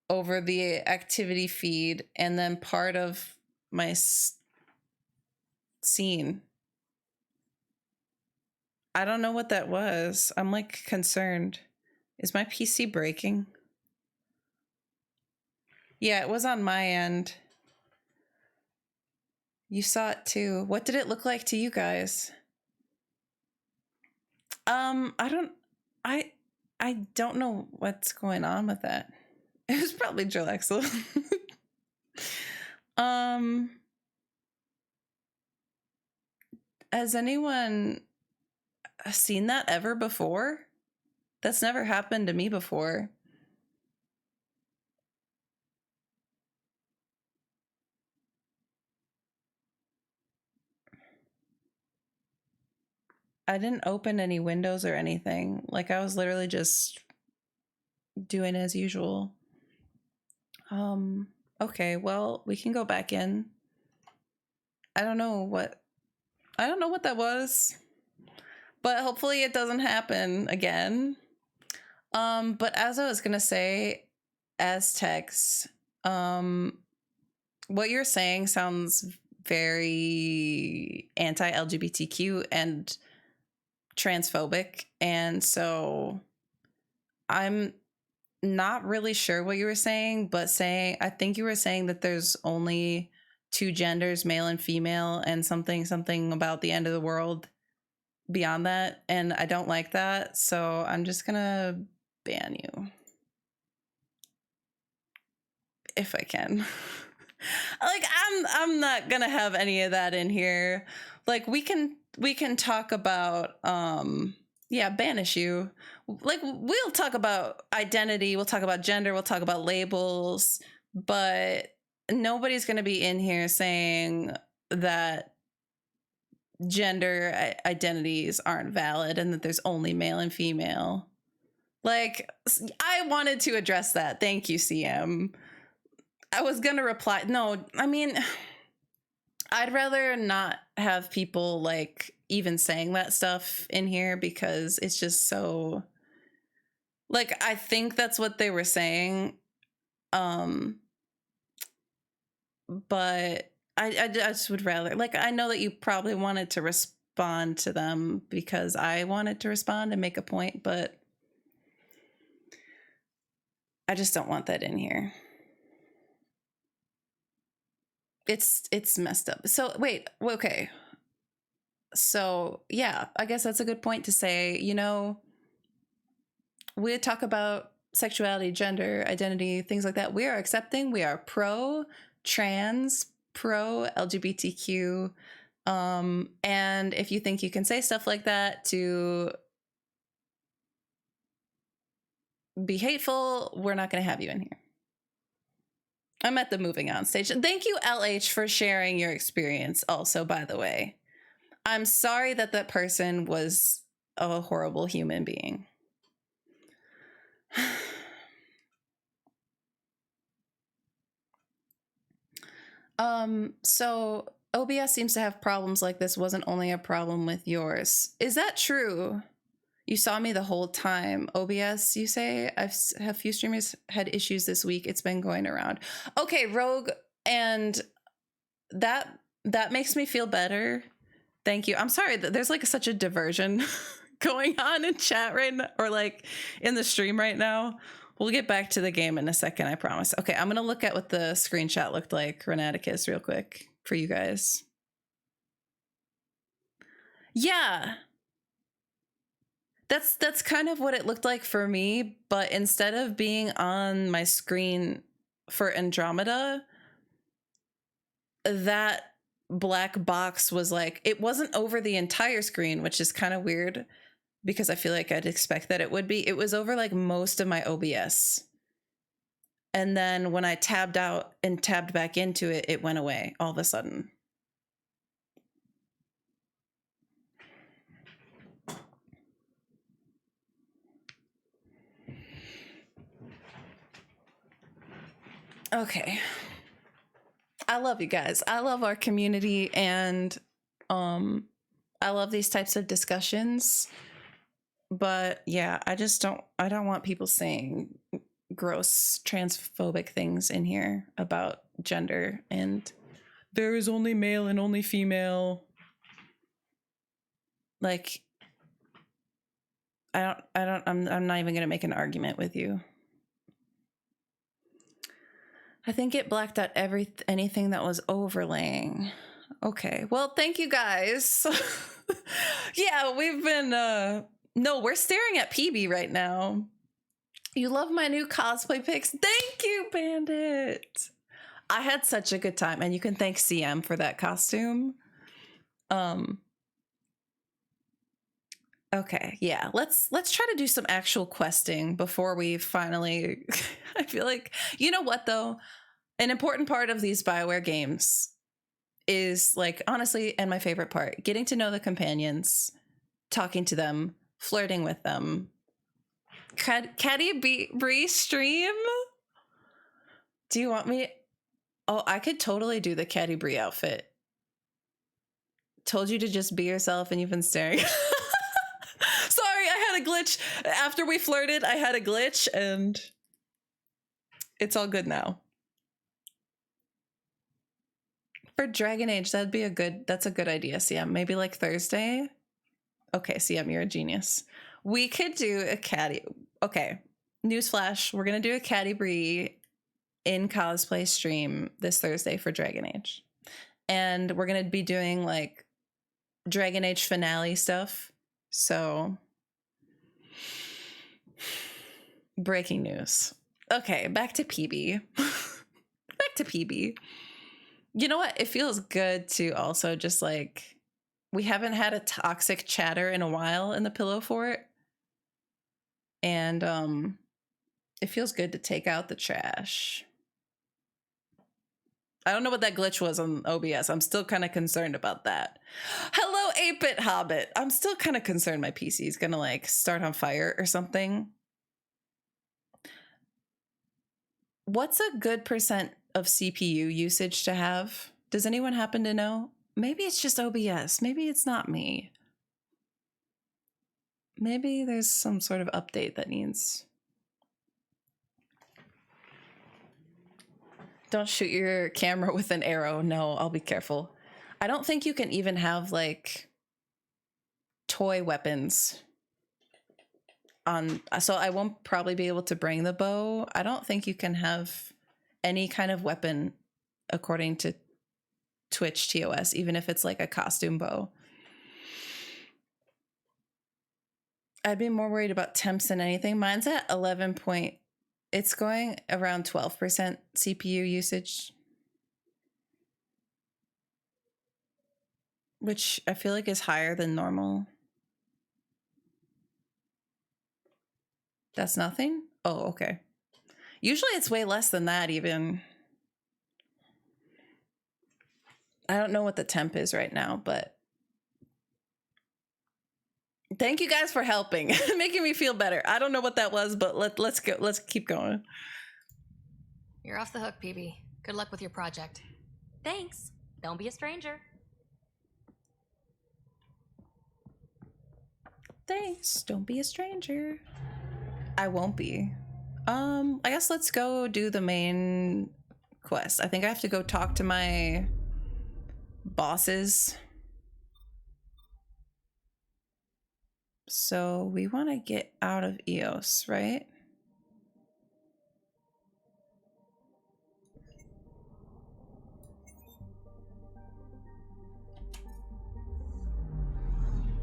over the activity feed, and then part of my scene. I don't know what that was. I'm like concerned. Is my PC breaking? Yeah, it was on my end. You saw it too. What did it look like to you guys? I don't know what's going on with that. It was probably Jarlaxle. Has anyone seen that ever before? That's never happened to me before. I didn't open any windows or anything. Like, I was literally just doing as usual. Okay, well, we can go back in. I don't know what that was. but hopefully it doesn't happen again. But as I was gonna say, Aztecs, what you're saying sounds very anti-LGBTQ and transphobic, and so I'm not really sure what you were saying, but I think you were saying that there's only two genders, male and female, and something about the end of the world beyond that, and I don't like that, so I'm just gonna ban you if I can. Like, I'm not gonna have any of that in here. Like, we can talk about banish you. Like, we'll talk about identity, we'll talk about gender, we'll talk about labels, but nobody's gonna be in here saying that gender identities aren't valid and that there's only male and female. Like, I wanted to address that. Thank you, CM. I was gonna reply. No, I mean, I'd rather not have people like even saying that stuff in here because it's just so, like, I think that's what they were saying. But I just would rather, like, I know that you probably wanted to respond to them because I wanted to respond and make a point, but I just don't want that in here. It's messed up. So wait, okay. So yeah, I guess that's a good point to say, you know, we talk about sexuality, gender, identity, things like that. We are accepting, we are pro-trans, pro-LGBTQ. And if you think you can say stuff like that to be hateful, we're not going to have you in here. I'm at the moving on stage. Thank you, LH, for sharing your experience also, by the way. I'm sorry that that person was a horrible human being. So OBS seems to have problems like this wasn't only a problem with yours. Is that true? You saw me the whole time. OBS, you say? I've had few streamers had issues this week. It's been going around. Okay, Rogue, and that makes me feel better. Thank you. I'm sorry that there's like such a diversion going on in chat right now, or like in the stream right now. We'll get back to the game in a second, I promise. Okay, I'm gonna look at what the screenshot looked like, Renaticus, real quick for you guys. Yeah. That's kind of what it looked like for me, but instead of being on my screen for Andromeda, that black box was like, it wasn't over the entire screen, which is kind of weird because I feel like I'd expect that it would be. It was over like most of my OBS. And then when I tabbed out and tabbed back into it, it went away all of a sudden. Okay. I love you guys. I love our community, and I love these types of discussions. But yeah, I don't want people saying gross transphobic things in here about gender and there is only male and only female. Like, I'm not even gonna make an argument with you. I think it blacked out anything that was overlaying. Okay, well, thank you guys. Yeah, we've been, no, we're staring at PB right now. You love my new cosplay pics. Thank you, Bandit. I had such a good time, and you can thank CM for that costume. Okay, yeah, let's try to do some actual questing before we finally I feel like, you know what though? An important part of these BioWare games is, like, honestly, and my favorite part, getting to know the companions, talking to them, flirting with them. Caddy Bree stream? Do you want me? Oh, I could totally do the Caddy Bree outfit. Told you to just be yourself and you've been staring. glitch. After we flirted, I had a glitch and it's all good now. For Dragon Age, that's a good idea, CM. Maybe like Thursday. Okay, CM, you're a genius. We could do a caddy. Okay, newsflash. We're gonna do a Caddy Brie in cosplay stream this Thursday for Dragon Age. And we're gonna be doing like Dragon Age finale stuff. So breaking news. Okay, back to PB. Back to PB. You know what? It feels good to also just like, we haven't had a toxic chatter in a while in the Pillow Fort. And it feels good to take out the trash. I don't know what that glitch was on OBS. I'm still kind of concerned about that. Hello, 8-Bit Hobbit. I'm still kind of concerned my PC is gonna like start on fire or something. What's a good percent of CPU usage to have? Does anyone happen to know? Maybe it's just OBS. Maybe it's not me. Maybe there's some sort of update that needs... Don't shoot your camera with an arrow. No, I'll be careful. I don't think you can even have like toy weapons on, so I won't probably be able to bring the bow. I don't think you can have any kind of weapon according to Twitch TOS, even if it's like a costume bow. I'd be more worried about temps than anything. Mine's at 11 point. It's going around 12% CPU usage, which I feel like is higher than normal. That's nothing? Oh, okay. Usually it's way less than that even. I don't know what the temp is right now, but thank you guys for helping, making me feel better. I don't know what that was, but let's go. Let's keep going. You're off the hook, PB. Good luck with your project. Thanks. Don't be a stranger. Thanks. Don't be a stranger. I won't be. I guess let's go do the main quest. I think I have to go talk to my bosses. So we want to get out of Eos, right?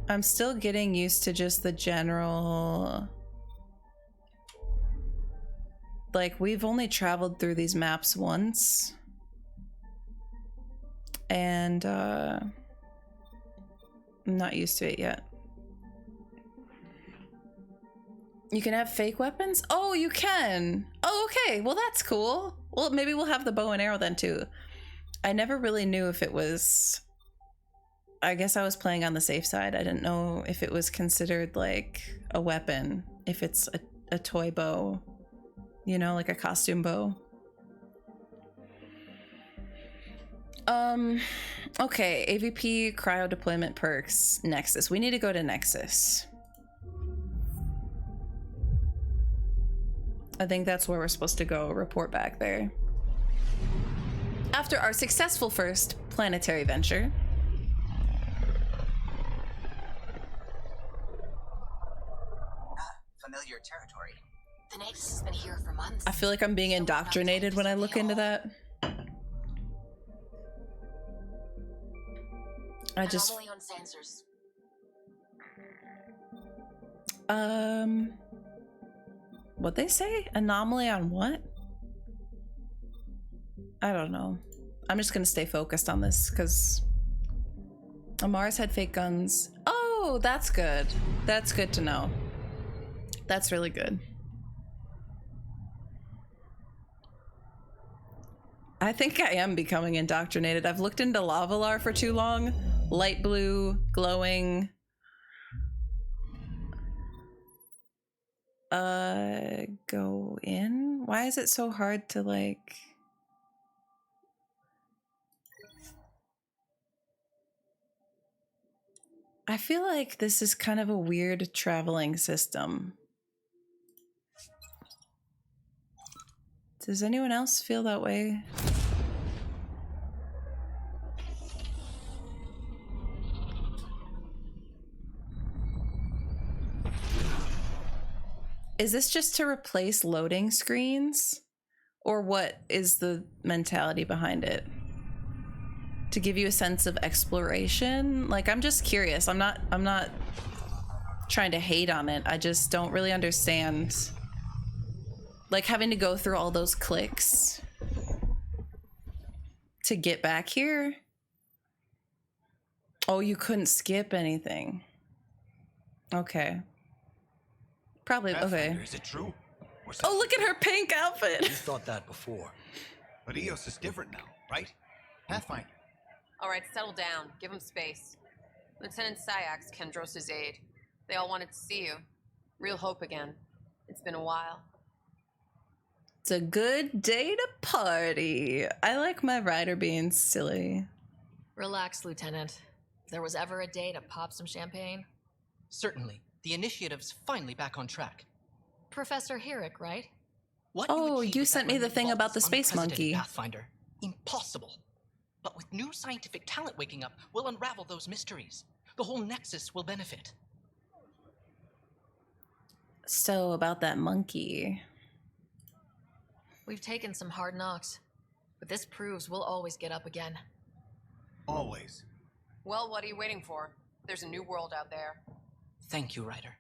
I'm still getting used to just the general... Like, we've only traveled through these maps once. And, I'm not used to it yet. You can have fake weapons? Oh, you can! Oh, okay, well that's cool. Well, maybe we'll have the bow and arrow then too. I never really knew if it was... I guess I was playing on the safe side. I didn't know if it was considered like a weapon, if it's a toy bow. You know, like a costume bow. Okay, AVP cryo deployment perks, Nexus. We need to go to Nexus. I think that's where we're supposed to go report back there. After our successful first planetary venture. Familiar territory. The Nexus has been here for months. I feel like I'm being indoctrinated when I look into that. I just... Anomaly on sensors. What'd they say? Anomaly on what? I don't know. I'm just gonna stay focused on this because Amar's had fake guns. Oh, that's good. That's good to know. That's really good. I think I am becoming indoctrinated. I've looked into Lavalar for too long. Light blue, glowing. Go in? Why is it so hard to like... I feel like this is kind of a weird traveling system. Does anyone else feel that way? Is this just to replace loading screens? Or what is the mentality behind it? To give you a sense of exploration? Like, I'm just curious. I'm not trying to hate on it. I just don't really understand. Like, having to go through all those clicks to get back here. Oh, you couldn't skip anything. Okay. Probably, okay. Is it true? Oh, look at her pink outfit. You thought that before. But EOS is different now, right? Pathfinder. All right, settle down. Give him space. Lieutenant Syax, Kendros' aide. They all wanted to see you. Real hope again. It's been a while. It's a good day to party. I like my Ryder being silly. Relax, Lieutenant. If there was ever a day to pop some champagne. Certainly. The initiative's finally back on track. Professor Herrick, right? What oh, you sent me the thing about the space monkey. Pathfinder. Impossible. But with new scientific talent waking up, we'll unravel those mysteries. The whole Nexus will benefit. So, about that monkey. We've taken some hard knocks, but this proves we'll always get up again. Always. Well, what are you waiting for? There's a new world out there. Thank you, Ryder.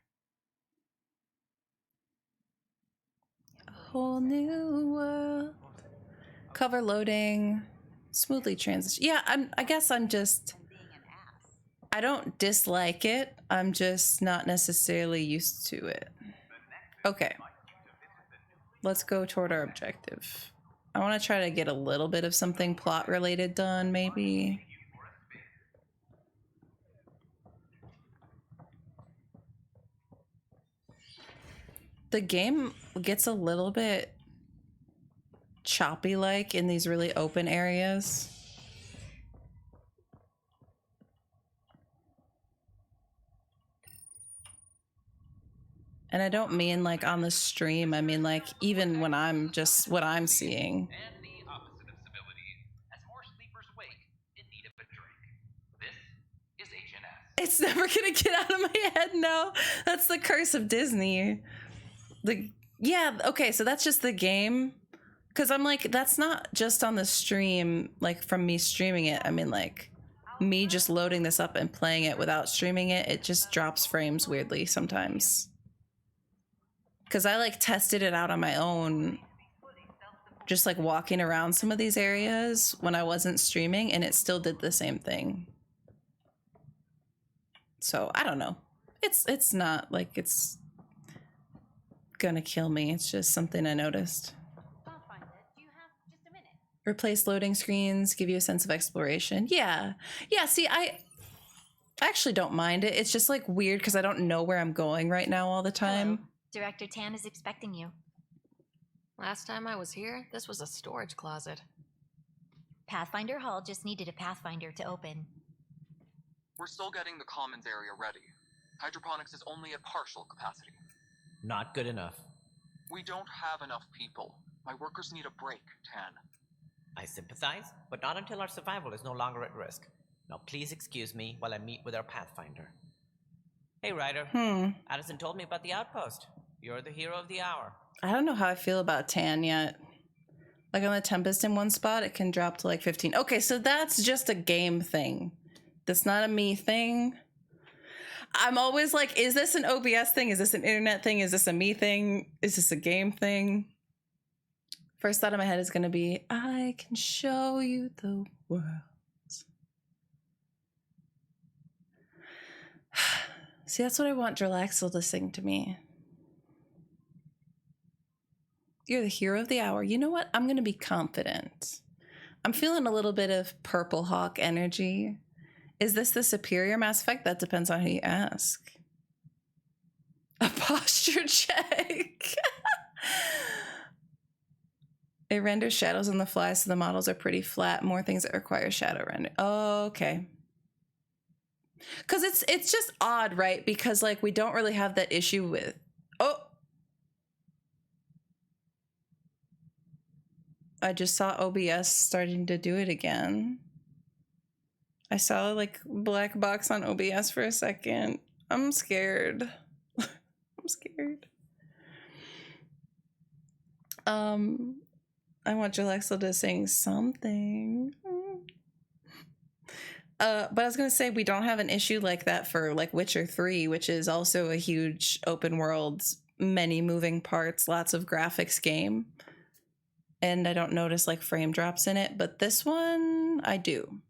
A whole new world. Cover loading. Smoothly transition. Yeah, I guess I'm just... I don't dislike it. I'm just not necessarily used to it. Okay. Let's go toward our objective. I want to try to get a little bit of something plot related done, maybe. The game gets a little bit choppy like in these really open areas. And I don't mean like on the stream, I mean like even when I'm just what I'm seeing. And the opposite of civility. As more sleepers wake in need of a drink. This is HNS. It's never gonna get out of my head now. That's the curse of Disney. Yeah, okay, so that's just the game. Because I'm like, that's not just on the stream, like from me streaming it. I mean like me just loading this up and playing it without streaming it, it just drops frames weirdly sometimes. Because I like tested it out on my own, just like walking around some of these areas when I wasn't streaming, and it still did the same thing. So I don't know. It's not like it's gonna kill me. It's just something I noticed. Replace loading screens, give you a sense of exploration. Yeah, see, I actually don't mind it. It's just like weird because I don't know where I'm going right now all the time. Hello. Director Tan is expecting you. Last time I was here, this was a storage closet. Pathfinder Hall just needed a Pathfinder to open. We're still getting the commons area ready. Hydroponics is only at partial capacity. Not good enough. We don't have enough people. My workers need a break, Tan. I sympathize, but not until our survival is no longer at risk. Now please excuse me while I meet with our Pathfinder. Hey Ryder, Addison told me about the outpost. You're the hero of the hour. I don't know how I feel about Tan yet. Like on the Tempest in one spot, it can drop to like 15. Okay, so that's just a game thing. That's not a me thing. I'm always like, is this an OBS thing? Is this an internet thing? Is this a me thing? Is this a game thing? First thought in my head is going to be, I can show you the world. See, that's what I want Jarlaxle to sing to me. You're the hero of the hour. You know what? I'm going to be confident. I'm feeling a little bit of Purple Hawk energy. Is this the superior Mass Effect? That depends on who you ask. A posture check. It renders shadows on the fly, so the models are pretty flat. More things that require shadow render. Oh, okay. Because it's just odd, right? Because like we don't really have that issue with. Oh, I just saw OBS starting to do it again. I saw like black box on OBS for a second. I'm scared. I'm scared. I want Jarlaxle to sing something. But I was gonna say we don't have an issue like that for like Witcher 3, which is also a huge open world, many moving parts, lots of graphics game. And I don't notice like frame drops in it, but this one I do.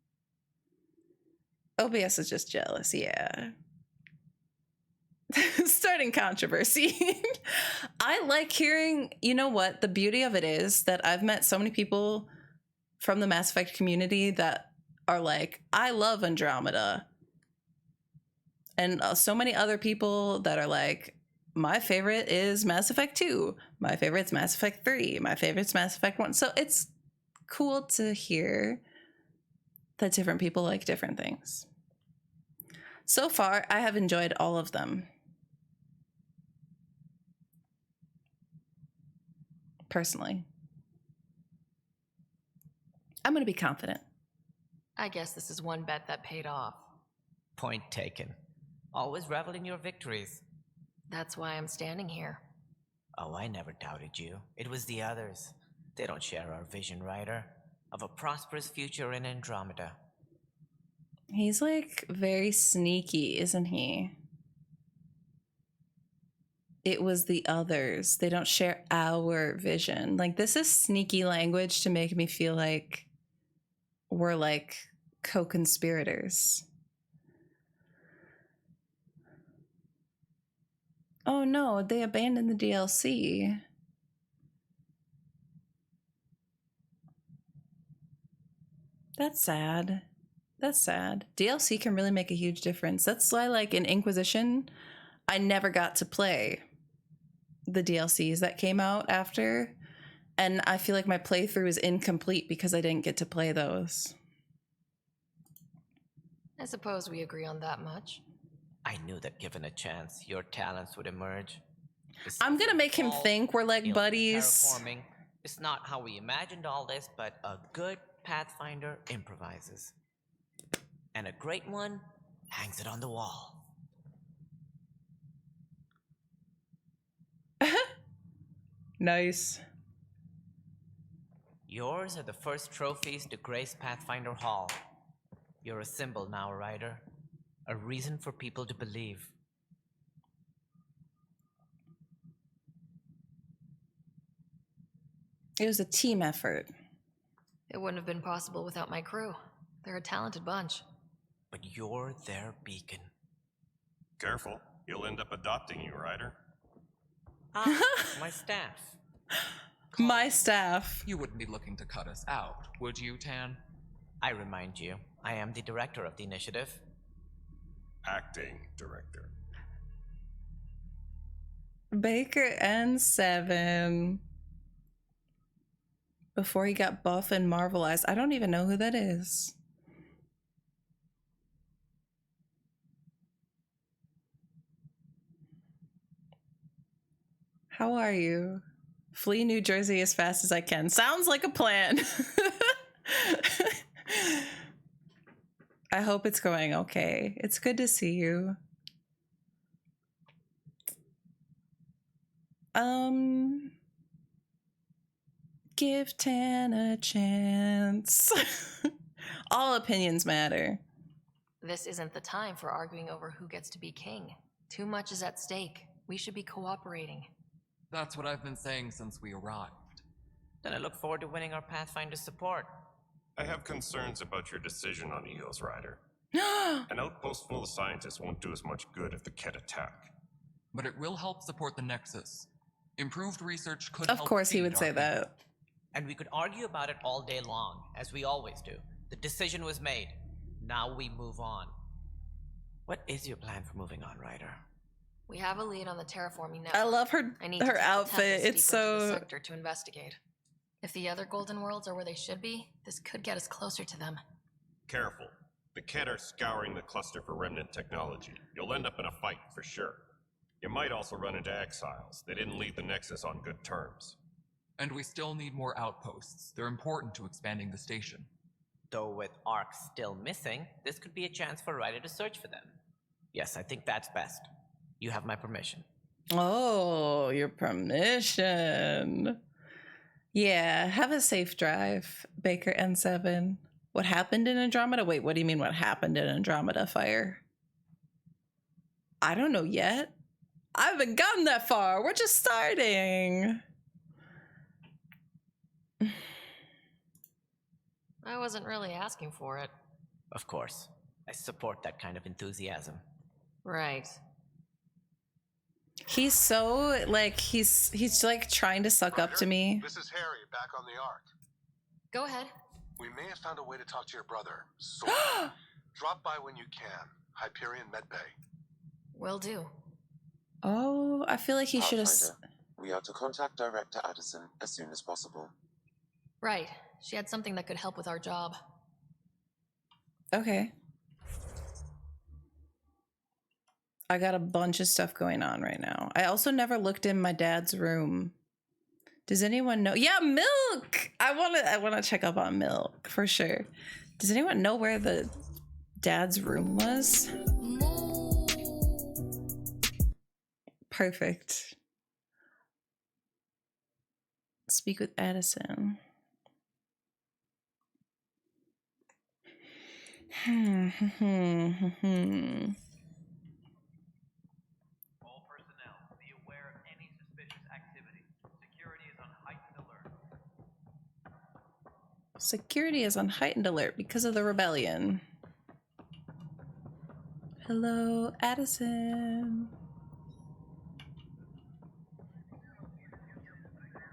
OBS is just jealous, yeah. Starting controversy. I like hearing, you know what, the beauty of it is that I've met so many people from the Mass Effect community that are like, I love Andromeda. And so many other people that are like, my favorite is Mass Effect 2. My favorite's Mass Effect 3. My favorite's Mass Effect 1. So it's cool to hear that different people like different things. So far, I have enjoyed all of them. Personally. I'm going to be confident. I guess this is one bet that paid off. Point taken. Always revel in your victories. That's why I'm standing here. Oh, I never doubted you. It was the others. They don't share our vision, Ryder, of a prosperous future in Andromeda. He's like very sneaky, isn't he? It was the others. They don't share our vision. Like, this is sneaky language to make me feel like we're like co-conspirators. Oh no, they abandoned the DLC. That's sad. That's sad. DLC can really make a huge difference. That's why, like, in Inquisition, I never got to play the DLCs that came out after. And I feel like my playthrough is incomplete because I didn't get to play those. I suppose we agree on that much. I knew that given a chance, your talents would emerge. I'm gonna make him think we're like buddies. Terraforming is not how we imagined all this, but a good Pathfinder improvises. And a great one hangs it on the wall. Nice. Yours are the first trophies to grace Pathfinder Hall. You're a symbol now, Ryder. A reason for people to believe. It was a team effort. It wouldn't have been possible without my crew. They're a talented bunch. But you're their beacon. Careful, he'll end up adopting you, Ryder. Ah, my staff. My staff. You wouldn't be looking to cut us out, would you, Tan? I remind you, I am the director of the initiative. Acting director. Baker and 7. Before he got buff and marvelized. I don't even know who that is. How are you? Flee New Jersey as fast as I can. Sounds like a plan. I hope it's going okay. It's good to see you. Give Tan a chance. All opinions matter. This isn't the time for arguing over who gets to be king. Too much is at stake. We should be cooperating. That's what I've been saying since we arrived. Then I look forward to winning our Pathfinder support. I have concerns about your decision on Eos, Ryder. An outpost full of scientists won't do as much good if the Ket attack. But it will help support the Nexus. Improved research could Of help course he feed would our say people. that. And we could argue about it all day long, as we always do. The decision was made. Now we move on. What is your plan for moving on, Ryder? We have a lead on the terraforming network. I love her I need to take the outfit. Tempest It's deeper into the so sector to investigate. If the other golden worlds are where they should be, this could get us closer to them. Careful. The Kett are scouring the cluster for remnant technology. You'll end up in a fight, for sure. You might also run into exiles. They didn't leave the Nexus on good terms. And we still need more outposts. They're important to expanding the station. Though with Ark still missing, this could be a chance for Ryder to search for them. Yes, I think that's best. You have my permission. Oh, your permission. Yeah, have a safe drive, Baker N7. What happened in Andromeda? Wait, what do you mean what happened in Andromeda Fire? I don't know yet. I haven't gotten that far. We're just starting. I wasn't really asking for it. Of course. I support that kind of enthusiasm. Right. He's so, like, he's like trying to suck up to me. This is Harry, back on the Ark. Go ahead. We may have found a way to talk to your brother. So drop by when you can. Hyperion Medbay. Will do. Oh, I feel like he should have. We are to contact Director Addison as soon as possible. Right. She had something that could help with our job. Okay. I got a bunch of stuff going on right now. I also never looked in my dad's room. Does anyone know? Yeah, Milk! I wanna check up on Milk for sure. Does anyone know where the dad's room was? Perfect. Speak with Addison. All personnel, be aware of any suspicious activity. Security is on heightened alert. Security is on heightened alert because of the rebellion. Hello, Addison.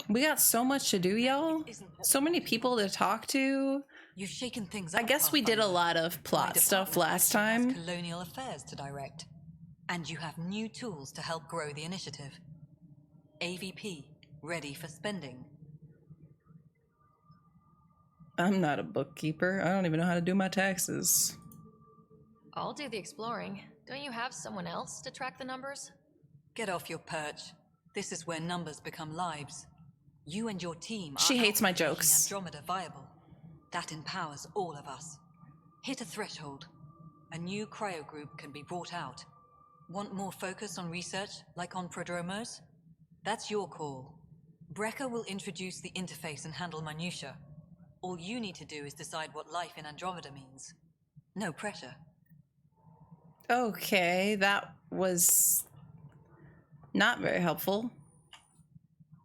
We got so much to do, y'all. So many people to talk to. You've shaken things I up, guess we did a lot of plot stuff last time. Colonial affairs to direct, and you have new tools to help grow the initiative. AVP, ready for spending. I'm not a bookkeeper. I don't even know how to do my taxes. I'll do the exploring. Don't you have someone else to track the numbers? Get off your perch. This is where numbers become lives. You and your team are She hates my making jokes. Andromeda viable. That empowers all of us. Hit a threshold. A new cryo group can be brought out. Want more focus on research, like on prodromos? That's your call. Brecker will introduce the interface and handle minutiae. All you need to do is decide what life in Andromeda means. No pressure. Okay, that was not very helpful.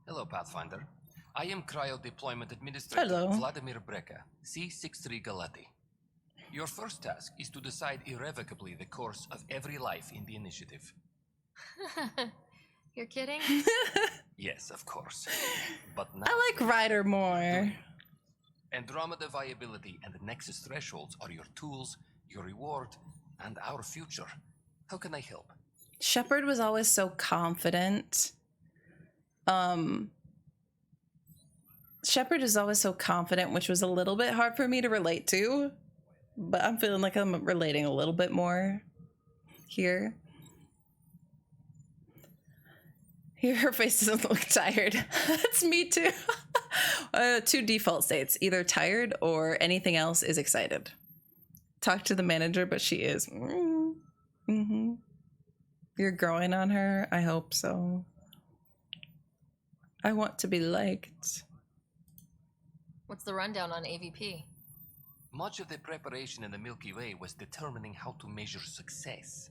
Hello, Pathfinder. I am Cryo Deployment Administrator Hello. Vladimir Breca, C63 Galati. Your first task is to decide irrevocably the course of every life in the initiative. You're kidding? Yes, of course. But now I like Ryder more. Andromeda viability and Nexus thresholds are your tools, your reward, and our future. How can I help? Shepard was always so confident. Shepard is always so confident, which was a little bit hard for me to relate to, but I'm feeling like I'm relating a little bit more here. Here, her face doesn't look tired. That's me too. Two default states, either tired or anything else is excited. Talk to the manager, but she is. Mm-hmm. You're growing on her? I hope so. I want to be liked. What's the rundown on AVP? Much of the preparation in the Milky Way was determining how to measure success.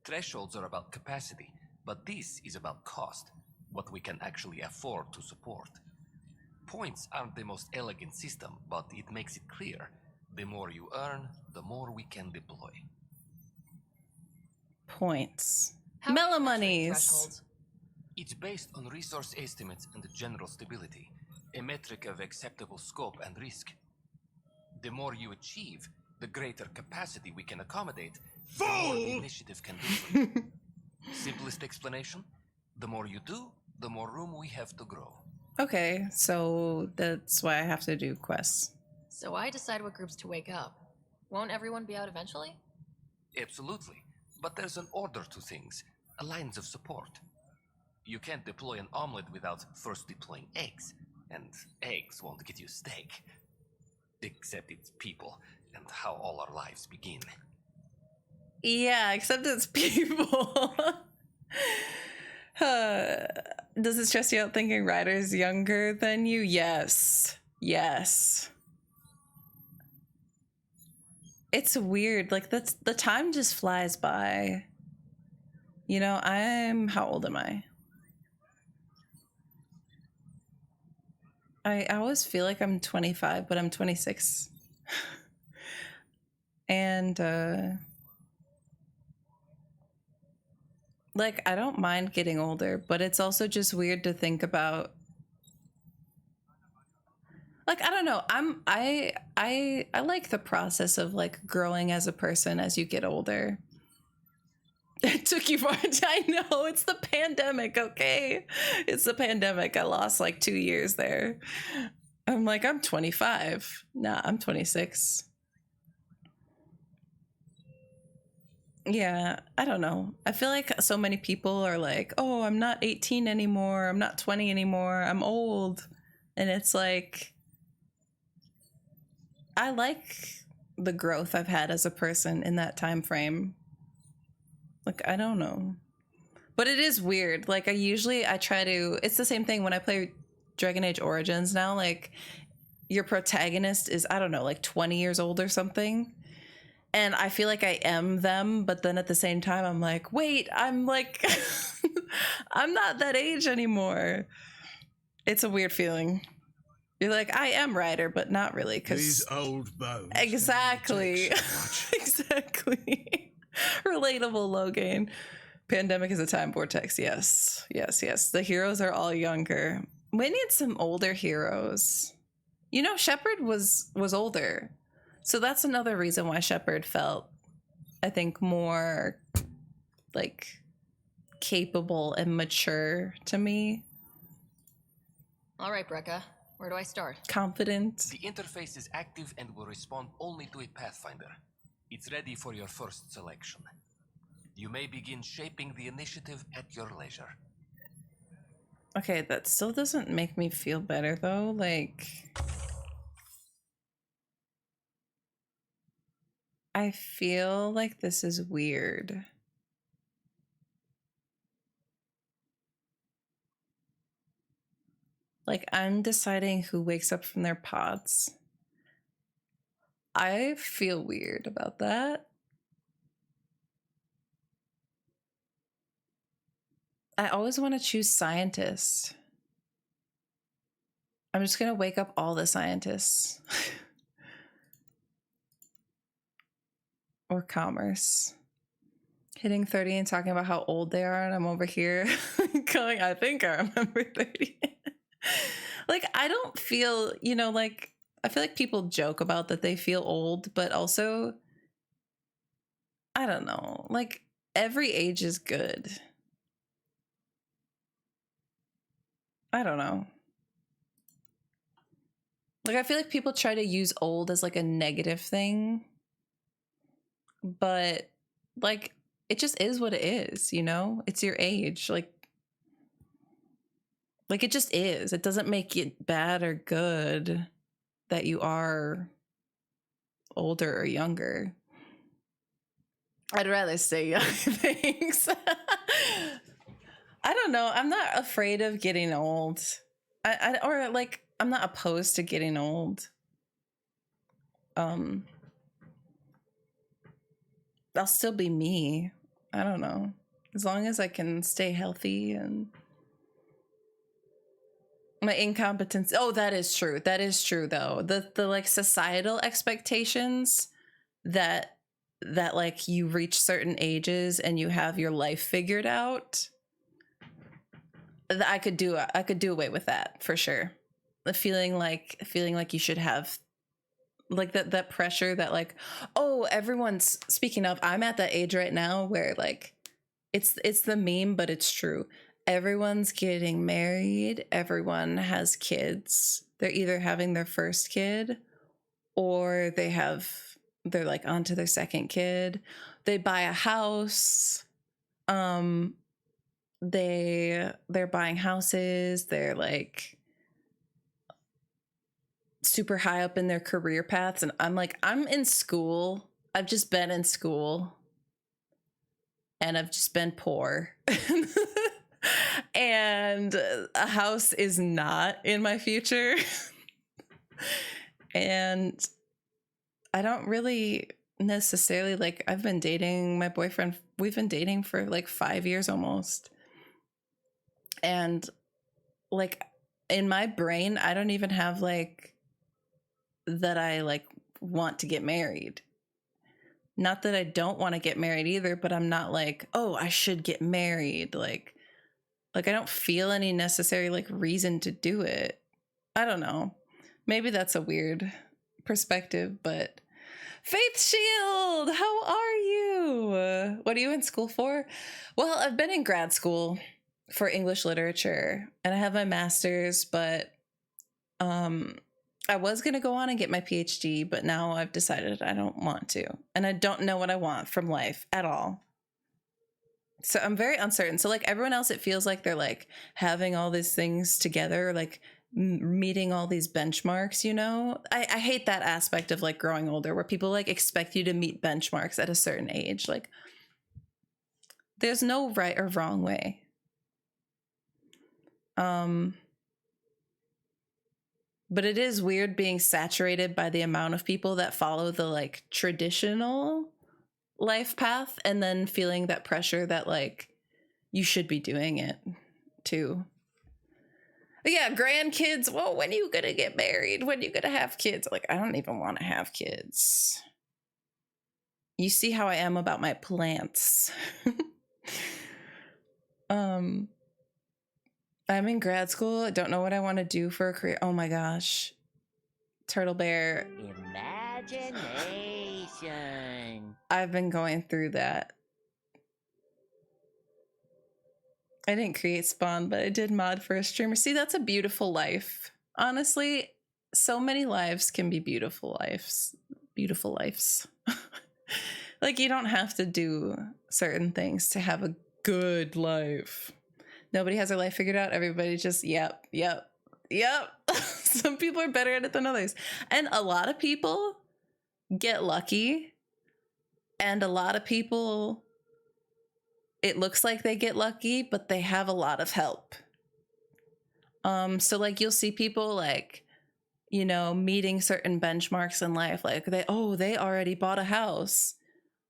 Thresholds are about capacity, but this is about cost, what we can actually afford to support. Points aren't the most elegant system, but it makes it clear. The more you earn, the more we can deploy. Points. How Melamonies. It's based on resource estimates and general stability, a metric of acceptable scope and risk. The more you achieve, the greater capacity we can accommodate, the more the initiative can do for you. Simplest explanation, the more you do, the more room we have to grow. Okay, so that's why I have to do quests. So I decide what groups to wake up. Won't everyone be out eventually? Absolutely. But there's an order to things, a lines of support. You can't deploy an omelet without first deploying eggs, and eggs won't get you steak. Except it's people, and how all our lives begin. Yeah, except it's people. Does it stress you out thinking Ryder's younger than you? Yes. Yes. It's weird. Like, that's the time just flies by. You know, how old am I? I always feel like I'm 25, but I'm 26. And like, I don't mind getting older, but it's also just weird to think about. Like, I don't know. I like the process of like growing as a person as you get older. It took you far. I know, it's the pandemic, okay? It's the pandemic. I lost like 2 years there. I'm like, I'm 25. Nah, I'm 26. Yeah, I don't know. I feel like so many people are like, oh, I'm not 18 anymore. I'm not 20 anymore. I'm old. And it's like, I like the growth I've had as a person in that time frame. Like, I don't know. But it is weird. Like, I try to, it's the same thing when I play Dragon Age Origins now. Like, your protagonist is, I don't know, like 20 years old or something. And I feel like I am them, but then at the same time, I'm like, wait, I'm like, I'm not that age anymore. It's a weird feeling. You're like, I am Ryder, but not really, because These old bones. Exactly. Exactly. Relatable, Logan. Pandemic is a time vortex. Yes. Yes, yes. The heroes are all younger. We need some older heroes. You know, Shepard was older. So that's another reason why Shepard felt, I think, more like capable and mature to me. All right, Brekka. Where do I start? Confident. The interface is active and will respond only to a Pathfinder. It's ready for your first selection. You may begin shaping the initiative at your leisure. Okay, that still doesn't make me feel better, though. Like, I feel like this is weird. Like, I'm deciding who wakes up from their pods. I feel weird about that. I always want to choose scientists. I'm just going to wake up all the scientists. Or commerce. Hitting 30 and talking about how old they are, and I'm over here going, I think I remember 30. Like, I don't feel, you know, like, I feel like people joke about that they feel old, but also, I don't know, like, every age is good. I don't know. Like, I feel like people try to use old as like a negative thing, but like, it just is what it is, you know? It's your age. Like it just is. It doesn't make it bad or good that you are older or younger. I'd rather say young things. I don't know. I'm not afraid of getting old. Or like, I'm not opposed to getting old. I'll still be me. I don't know. As long as I can stay healthy and my incompetence. Oh, that is true. That is true though. The like societal expectations that like you reach certain ages and you have your life figured out. I could do away with that for sure. The feeling like you should have like that pressure that like, oh, everyone's, speaking of, I'm at that age right now where like it's the meme, but it's true. Everyone's getting married, everyone has kids. They're either having their first kid or they have they're like onto their second kid. They buy a house. They're buying houses. They're like super high up in their career paths, and I'm like, I'm in school. I've just been in school, and I've just been poor. And a house is not in my future. And I don't really necessarily like, I've been dating my boyfriend. We've been dating for like 5 years almost. And like in my brain, I don't even have like that I like want to get married. Not that I don't want to get married either, but I'm not like, oh, I should get married. Like I don't feel any necessary like reason to do it. I don't know. Maybe that's a weird perspective, but Faith Shield, how are you? What are you in school for? Well, I've been in grad school for English literature, and I have my master's, but I was going to go on and get my PhD, but now I've decided I don't want to, and I don't know what I want from life at all. So I'm very uncertain. So like everyone else, it feels like they're like having all these things together, like meeting all these benchmarks, you know? I hate that aspect of like growing older where people like expect you to meet benchmarks at a certain age. Like there's no right or wrong way. But it is weird being saturated by the amount of people that follow the like traditional life path and then feeling that pressure that like you should be doing it too. But yeah, grandkids. Well, when are you gonna get married? When are you gonna have kids? Like, I don't even want to have kids. You see how I am about my plants. I'm in grad school. I don't know what I want to do for a career. Oh my gosh. Turtle Bear. Imagination. I've been going through that. I didn't create Spawn, but I did mod for a streamer. See, that's a beautiful life. Honestly, so many lives can be beautiful lives. Beautiful lives. Like, you don't have to do certain things to have a good life. Nobody has their life figured out. Everybody just, yep. Some people are better at it than others. And a lot of people get lucky. And a lot of people, it looks like they get lucky, but they have a lot of help. So like you'll see people like, you know, meeting certain benchmarks in life. Like they already bought a house.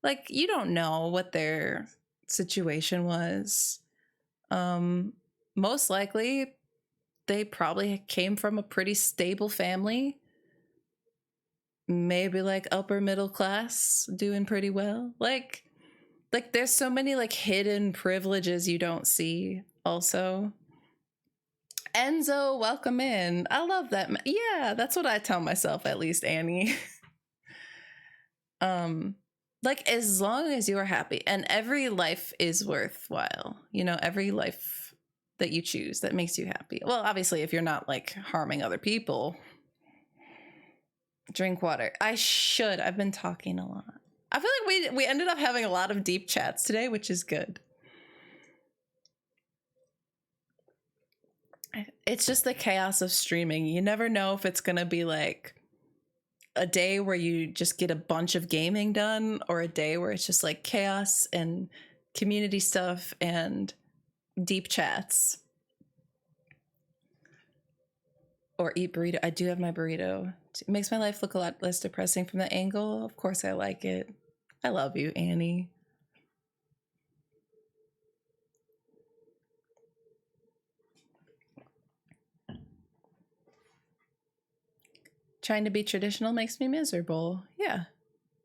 Like you don't know what their situation was. Most likely they probably came from a pretty stable family. Maybe like upper middle class, doing pretty well. Like there's so many like hidden privileges you don't see also. Enzo, welcome in. I love that. Yeah, that's what I tell myself, at least, Annie. Like as long as you are happy, and every life is worthwhile, you know, every life that you choose that makes you happy. Well, obviously, if you're not like harming other people. Drink water. I've been talking a lot. I feel like we ended up having a lot of deep chats today, which is good. It's just the chaos of streaming. You never know if it's gonna be like a day where you just get a bunch of gaming done, or a day where it's just like chaos and community stuff and deep chats. Or eat burrito. I do have my burrito. It makes my life look a lot less depressing from that angle. Of course I like it. I love you, Annie. Trying to be traditional makes me miserable. Yeah,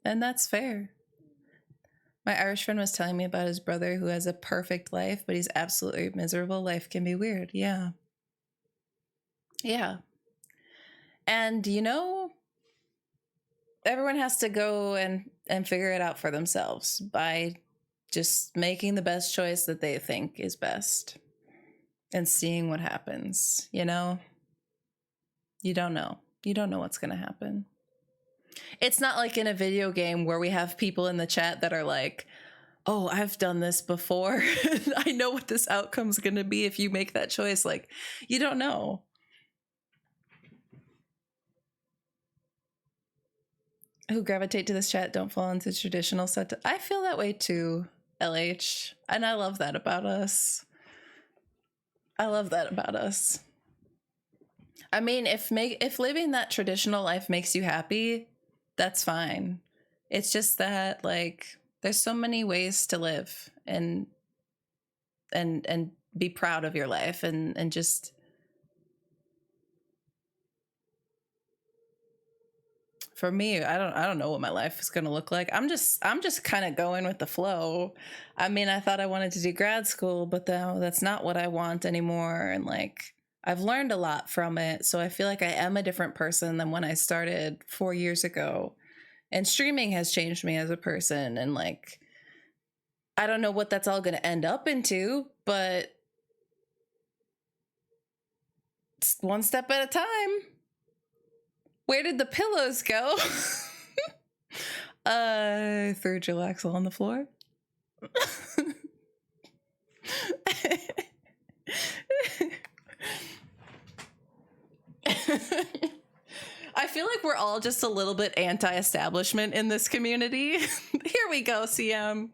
and that's fair. My Irish friend was telling me about his brother who has a perfect life, but he's absolutely miserable. Life can be weird. Yeah. Yeah. And, you know, everyone has to go and figure it out for themselves by just making the best choice that they think is best and seeing what happens, you know? You don't know. You don't know what's going to happen. It's not like in a video game where we have people in the chat that are like, oh, I've done this before. I know what this outcome's going to be if you make that choice. Like, you don't know. Who gravitate to this chat don't fall into traditional set. I feel that way too, LH. And I love that about us. I love that about us. I mean, if living that traditional life makes you happy, that's fine. It's just that, like, there's so many ways to live and be proud of your life and just for me, I don't know what my life is going to look like. I'm just kind of going with the flow. I mean, I thought I wanted to do grad school, but that's not what I want anymore. And like, I've learned a lot from it. So I feel like I am a different person than when I started 4 years ago. And streaming has changed me as a person. And like, I don't know what that's all going to end up into, but it's one step at a time. Where did the pillows go? Threw Jarlaxle on the floor. I feel like we're all just a little bit anti-establishment in this community. Here we go, CM.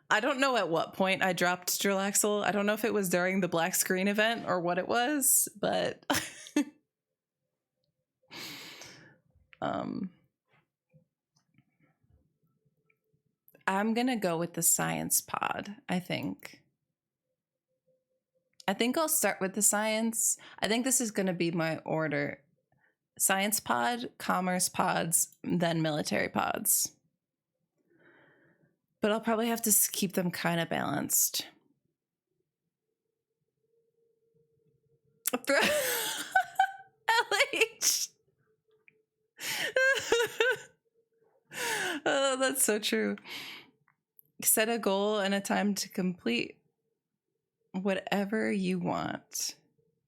I don't know at what point I dropped Jarlaxle. I don't know if it was during the black screen event or what it was, but I'm gonna go with the science pod, I think. I'll start with the science. I think this is gonna be my order. Science pod, commerce pods, then military pods. But I'll probably have to keep them kind of balanced. LH. Oh, that's so true. Set a goal and a time to complete whatever you want.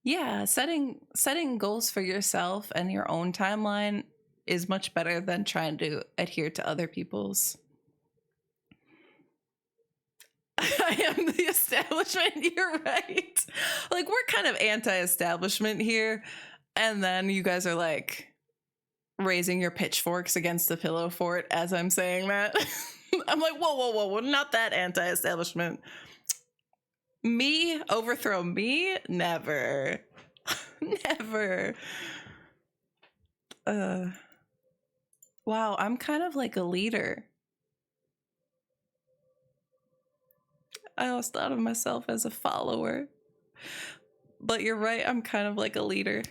Yeah, setting goals for yourself and your own timeline is much better than trying to adhere to other people's. I am the establishment. You're right. Like, we're kind of anti-establishment here. And then you guys are like raising your pitchforks against the pillow fort as I'm saying that. I'm like, whoa, not that anti-establishment. Me? Overthrow me? Never. Never. Wow, I'm kind of like a leader. I always thought of myself as a follower. But you're right, I'm kind of like a leader.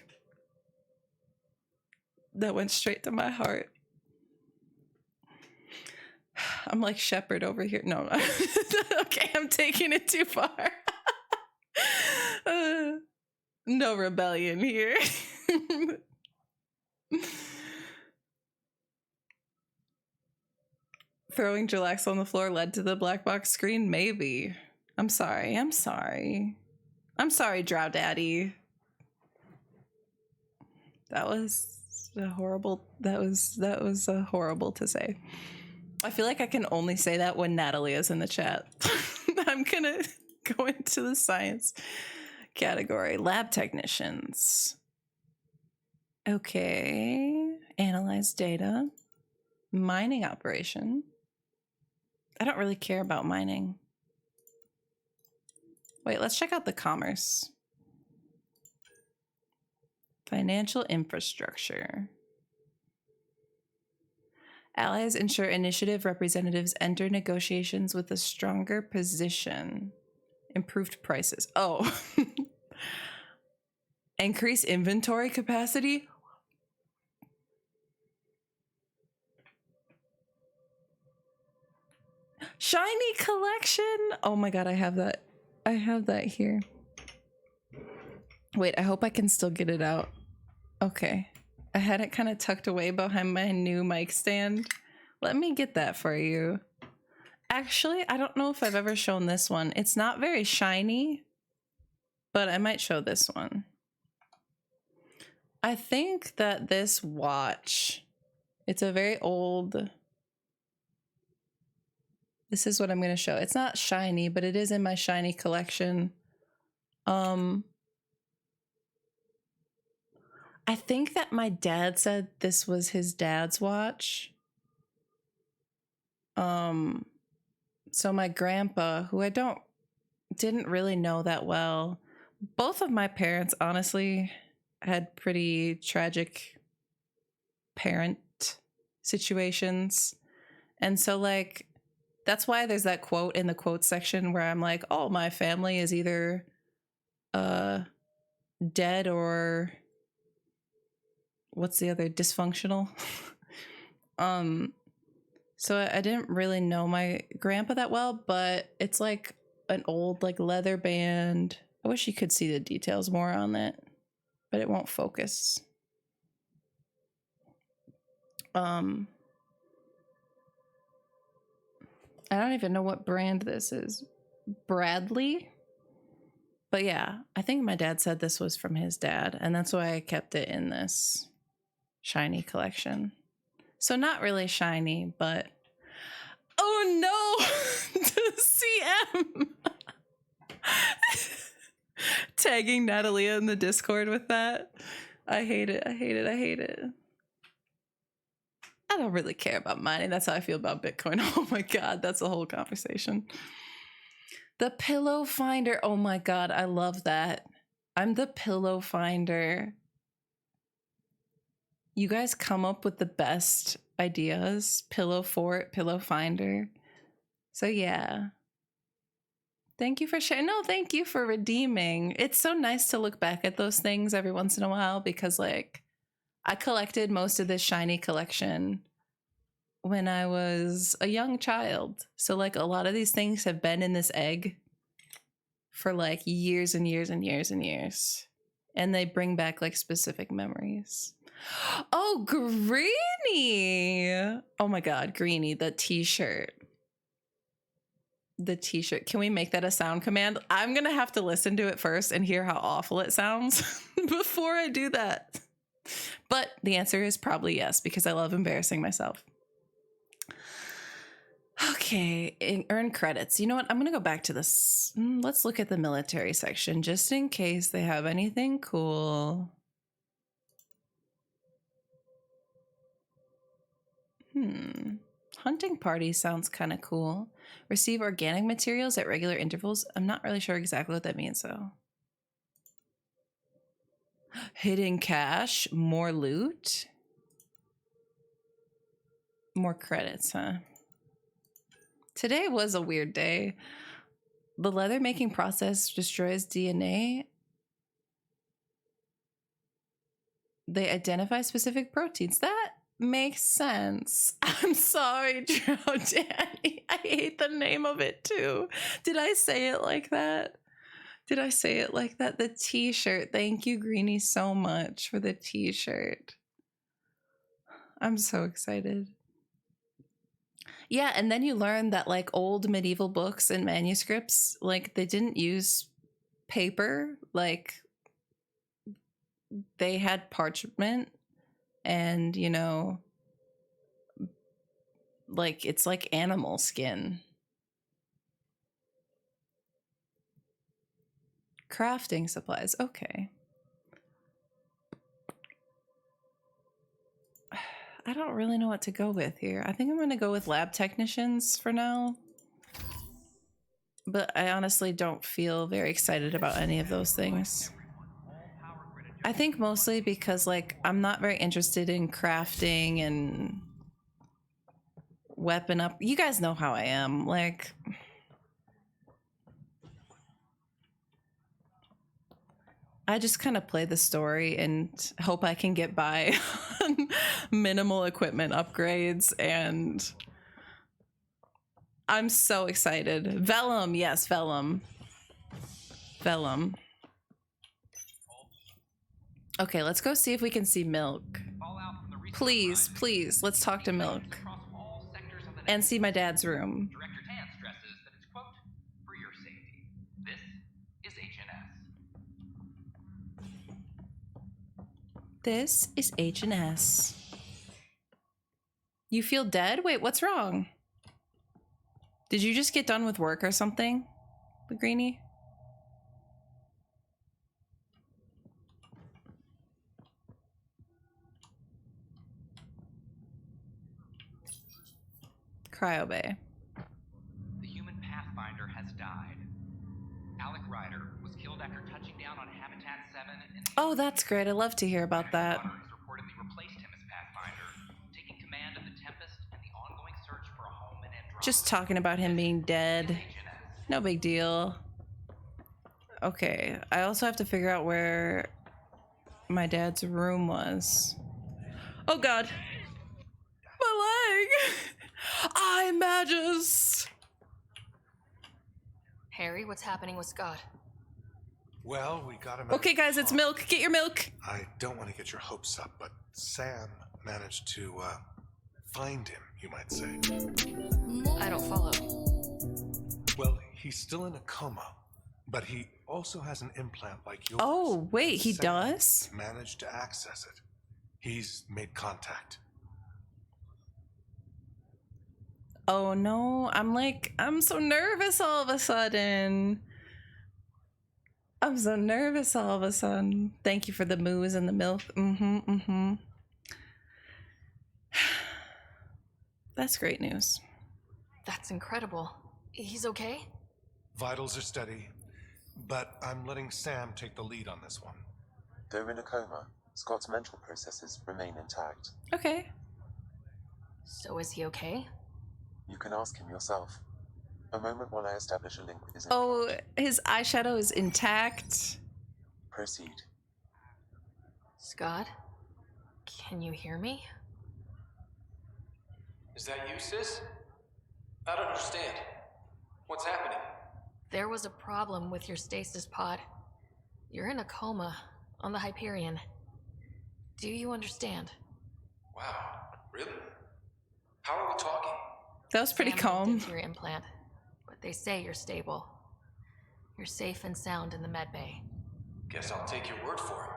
That went straight to my heart. I'm like Shepard over here. No. Okay, I'm taking it too far. No rebellion here. Throwing Jarlaxle on the floor led to the black box screen? Maybe. I'm sorry. I'm sorry, Drow Daddy. That was horrible to say. I feel like I can only say that when Natalie is in the chat. I'm gonna go into the science category. Lab technicians. Okay. Analyze data. Mining operation. I don't really care about mining. Wait, let's check out the commerce. Financial infrastructure. Allies ensure initiative representatives enter negotiations with a stronger position. Improved prices. Oh. Increase inventory capacity. Shiny collection. Oh my god, I have that. I have that here. Wait, I hope I can still get it out. Okay. I had it kind of tucked away behind my new mic stand. Let me get that for you. Actually, I don't know if I've ever shown this one. It's not very shiny, but I might show this one. I think that this watch, it's a very old. This is what I'm going to show. It's not shiny, but it is in my shiny collection. I think that my dad said this was his dad's watch. So my grandpa, who I didn't really know that well, both of my parents honestly had pretty tragic parent situations. And so like that's why there's that quote in the quote section where I'm like, oh, my family is either dead or what's the other, dysfunctional. So I didn't really know my grandpa that well, but it's like an old like leather band. I wish you could see the details more on that, but it won't focus. I don't even know what brand this is. Bradley? But yeah, I think my dad said this was from his dad, and that's why I kept it in this shiny collection. So not really shiny, but oh no! To CM! Tagging Natalia in the Discord with that. I hate it. I hate it. I hate it. I don't really care about mining. That's how I feel about Bitcoin. Oh my God, that's a whole conversation. The pillow finder. Oh my God, I love that. I'm the pillow finder. You guys come up with the best ideas. Pillow fort, pillow finder. So yeah. Thank you for sharing. No, thank you for redeeming. It's so nice to look back at those things every once in a while because like I collected most of this shiny collection when I was a young child. So like a lot of these things have been in this egg for like years and years and years and years. And they bring back like specific memories. Oh, Greenie. Oh my God, Greenie, the t-shirt. The t-shirt. Can we make that a sound command? I'm going to have to listen to it first and hear how awful it sounds before I do that. But the answer is probably yes, because I love embarrassing myself. Okay, earn credits. You know what? I'm going to go back to this. Let's look at the military section just in case they have anything cool. Hunting party sounds kind of cool. Receive organic materials at regular intervals. I'm not really sure exactly what that means, though. Hidden cash. More loot. More credits, huh? Today was a weird day. The leather making process destroys DNA. They identify specific proteins. That makes sense. I'm sorry, Drow Danny. I hate the name of it too. Did I say it like that? Did I say it like that? The t-shirt. Thank you, Greenie, so much for the t-shirt. I'm so excited. Yeah, and then you learn that like old medieval books and manuscripts, like they didn't use paper, like they had parchment and, you know, like it's like animal skin. Crafting supplies. Okay. I don't really know what to go with here. I think I'm going to go with lab technicians for now. But I honestly don't feel very excited about any of those things. I think mostly because like I'm not very interested in crafting and weapon up. You guys know how I am. Like I just kind of play the story and hope I can get by on minimal equipment upgrades, and I'm so excited. Vellum, yes, Vellum. Vellum. Okay, let's go see if we can see Milk. Please, please, let's talk to Milk. And see my dad's room. Director Tan stresses that it's, quote, for your safety. This is HNS. This is H&S. You feel dead? Wait, what's wrong? Did you just get done with work or something, Greenie? Cryo Bay. The human Pathfinder has died. Melaxle Ryder was killed after touching down on Habitat 7 and Oh, that's great. I love to hear about that. has reportedly replaced him as Pathfinder, taking command of the Tempest and the ongoing search for a home in Andromeda. Just talking about him being dead. No big deal. Okay, I also have to figure out where my dad's room was. Oh god. My leg! I Magus! Harry, what's happening with Scott? Well, we got him. Okay, guys, it's milk. Get your milk. I don't want to get your hopes up, but Sam managed to find him, you might say. I don't follow. Well, he's still in a coma, but he also has an implant like yours. Oh, wait, he Sam does? managed to access it. He's made contact. Oh no, I'm so nervous all of a sudden. I'm so nervous all of a sudden. Thank you for the moos and the milk. That's great news. That's incredible. He's okay? Vitals are steady, but I'm letting Sam take the lead on this one. Though in a coma, Scott's mental processes remain intact. Okay. So is he okay? You can ask him yourself. A moment while I establish a link with his Oh, his eyeshadow is intact. Proceed. Scott? Can you hear me? Is that you, sis? I don't understand. What's happening? There was a problem with your stasis pod. You're in a coma on the Hyperion. Do you understand? Wow, really? How are we talking? That was pretty Sam calm. looked into your implant, but they say you're stable. You're safe and sound in the med bay. Guess I'll take your word for it.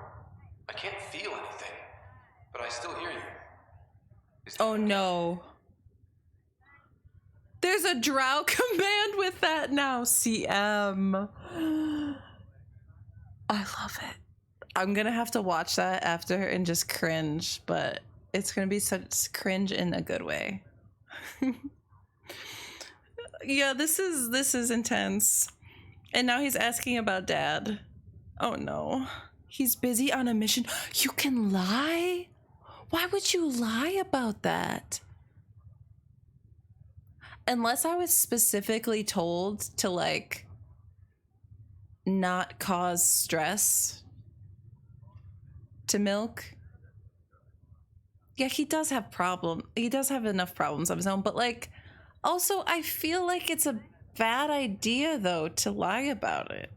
I can't feel anything, but I still hear you. Oh no. There's a drow command with that now, CM. I love it. I'm gonna have to watch that after and just cringe, but it's gonna be such cringe in a good way. Yeah, this is intense. And now he's asking about dad. Oh no. He's busy on a mission. You can lie? Why would you lie about that? Unless I was specifically told to like not cause stress to Milk. Yeah, he does have enough problems of his own, but like also I feel like it's a bad idea though to lie about it.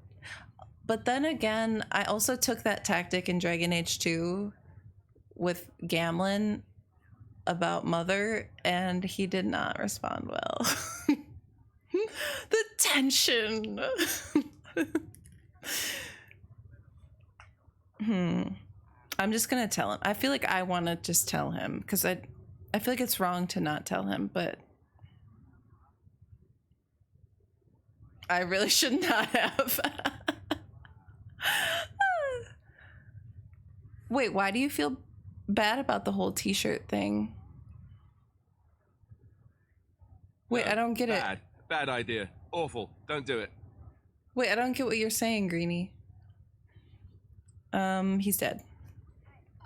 But then again, I also took that tactic in Dragon Age 2 with Gamlen about Mother, and he did not respond well. The tension. I'm just gonna tell him. I feel like I want to just tell him because I feel like it's wrong to not tell him, but I really should not have. Wait, why do you feel bad about the whole t-shirt thing? Wait, I don't get it. Bad idea. Awful. Don't do it. Wait, I don't get what you're saying, Greenie. He's dead.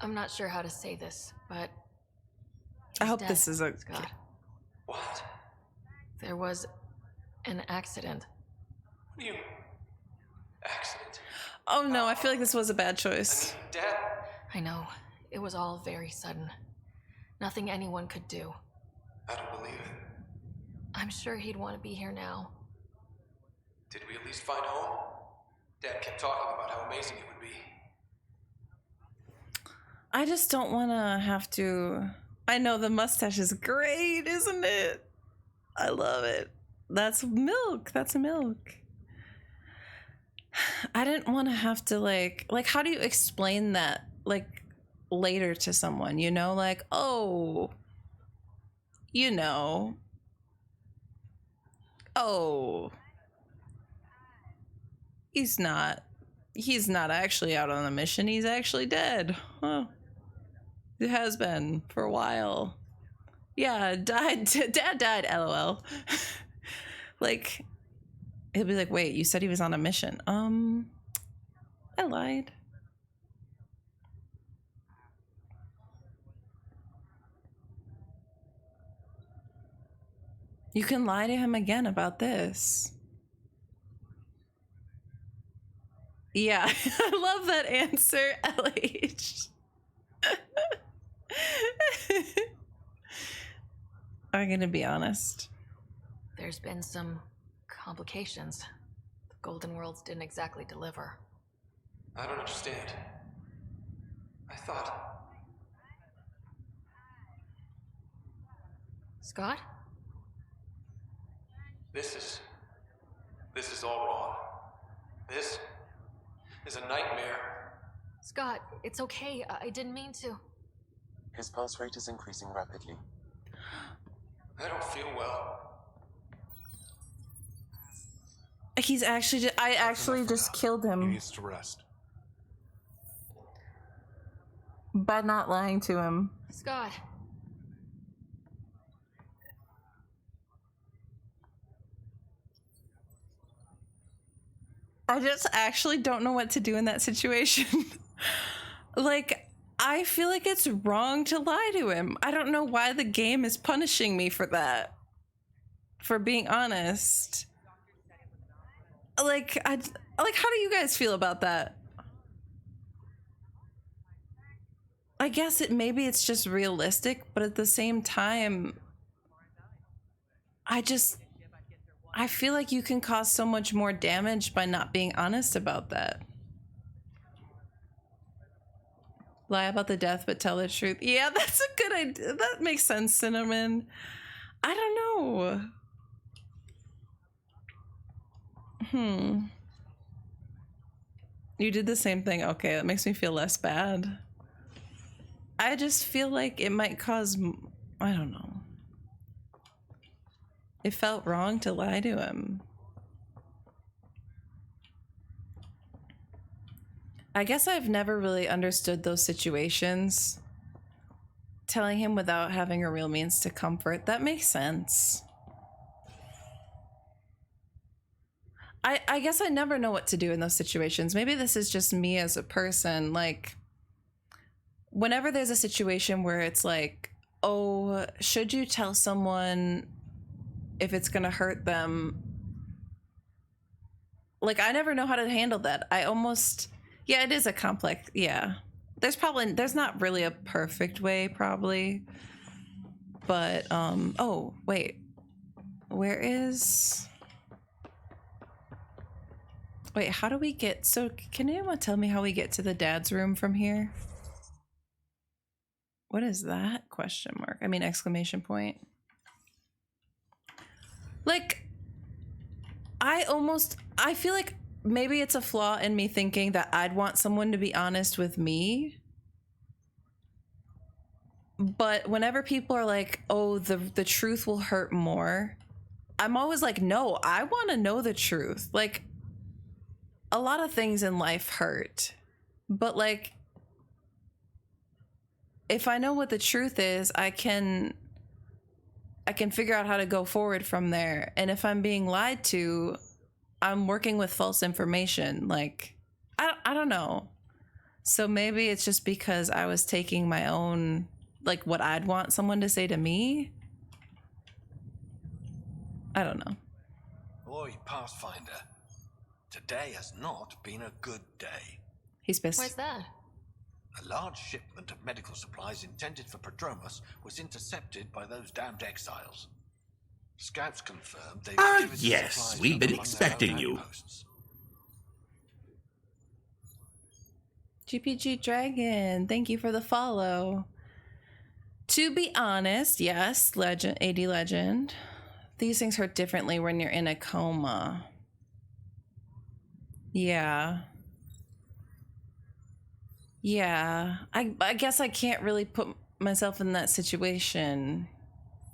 I'm not sure how to say this, but I hope dead, this is a Scott. What? There was an accident. What do you... Accident? Oh no, I feel like this was a bad choice. Dad? I know. It was all very sudden. Nothing anyone could do. I don't believe it. I'm sure he'd want to be here now. Did we at least find home? Dad kept talking about how amazing it would be. I just don't want to have to... I know the mustache is great, isn't it? I love it. That's Milk. That's Milk. I didn't want to have to like how do you explain that? Like later to someone, you know, like, oh, you know, oh, he's not actually out on a mission, he's actually dead. Well, it has been for a while. Yeah, dad died, lol. Like, he'll be like, wait, you said he was on a mission. I lied. You can lie to him again about this. Yeah, I love that answer, LH. I'm gonna be honest. There's been some complications. The Golden Worlds didn't exactly deliver. I don't understand. I thought... Scott? This is all wrong. This is a nightmare. Scott, it's okay. I didn't mean to. His pulse rate is increasing rapidly. I don't feel well. He's actually I actually just killed him. He needs to rest. By not lying to him. Scott. I just actually don't know what to do in that situation. Like, I feel like it's wrong to lie to him. I don't know why the game is punishing me for that. For being honest. Like, how do you guys feel about that? I guess maybe it's just realistic, but at the same time, I feel like you can cause so much more damage by not being honest about that. Lie about the death, but tell the truth. Yeah, that's a good idea. That makes sense, Cinnamon. I don't know. You did the same thing. Okay, that makes me feel less bad. I just feel like it might cause... I don't know. It felt wrong to lie to him. I guess I've never really understood those situations. Telling him without having a real means to comfort. That makes sense. I guess I never know what to do in those situations. Maybe this is just me as a person. Like, whenever there's a situation where it's like, oh, should you tell someone if it's gonna hurt them? Like, I never know how to handle that. Yeah, it is a complex, yeah. There's not really a perfect way, probably. But, oh, wait. Where is... Wait, how do we get... So, can anyone tell me how we get to the dad's room from here? What is that? Question mark. I mean, exclamation point. Like, I feel like maybe it's a flaw in me thinking that I'd want someone to be honest with me. But whenever people are like, oh, the truth will hurt more, I'm always like, no, I want to know the truth. Like, a lot of things in life hurt. But, like, if I know what the truth is, I can figure out how to go forward from there. And if I'm being lied to, I'm working with false information. Like, I don't know. So maybe it's just because I was taking my own, like, what I'd want someone to say to me. I don't know. Oi, Pathfinder. Today has not been a good day. He's pissed. Why's that? A large shipment of medical supplies intended for Prodromos was intercepted by those damned exiles. Scouts confirmed they were yes, we've been expecting you. GPG Dragon, thank you for the follow. To be honest, yes, legend, AD Legend. These things hurt differently when you're in a coma. Yeah. Yeah, I guess I can't really put myself in that situation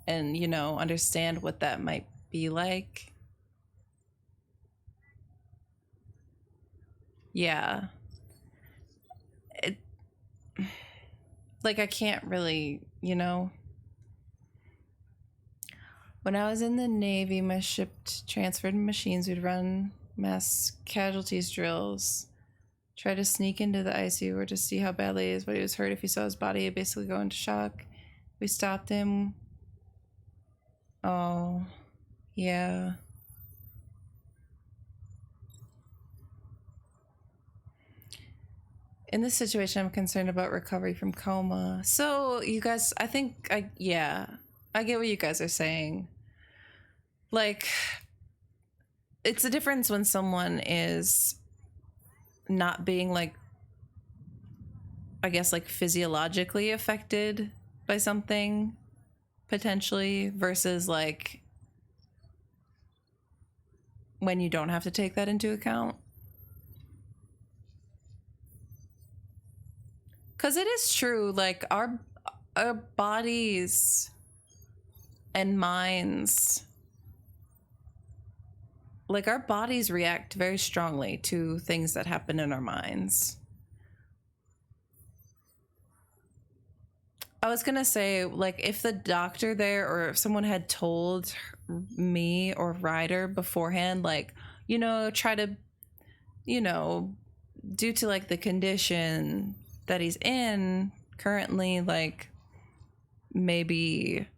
and, you know, understand what that might be like. Yeah. Like, I can't really, you know. When I was in the Navy, my ship transferred machines would run mass casualties drills. Try to sneak into the ICU or to see how badly he is, but he was hurt. If he saw his body, he'd basically go into shock. We stopped him. Oh, yeah. In this situation, I'm concerned about recovery from coma. So, you guys, I think, I get what you guys are saying. Like, it's a difference when someone is not being, like, I guess, like, physiologically affected by something, potentially, versus, like, when you don't have to take that into account. Because it is true, like, our bodies and minds, like, our bodies react very strongly to things that happen in our minds. I was gonna say, like, if the doctor there or if someone had told me or Ryder beforehand, like, you know, try to, you know, due to, like, the condition that he's in currently, like, maybe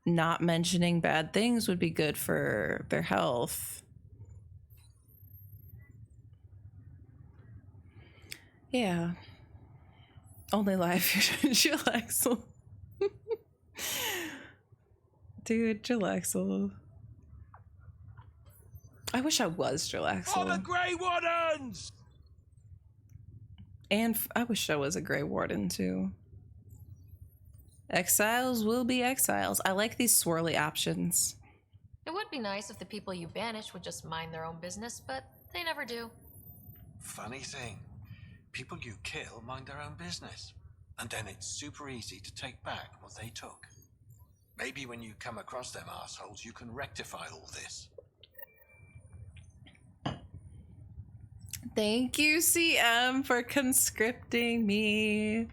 not mentioning bad things would be good for their health. Yeah. Only lie if you're Jarlaxle. Dude, Jarlaxle. I wish I was Jarlaxle. For the Grey Wardens! And I wish I was a Grey Warden too. Exiles will be exiles. I like these swirly options. It would be nice if the people you banish would just mind their own business, but they never do. Funny thing, people you kill mind their own business, and then it's super easy to take back what they took. Maybe when you come across them assholes, you can rectify all this. Thank you, CM, for conscripting me.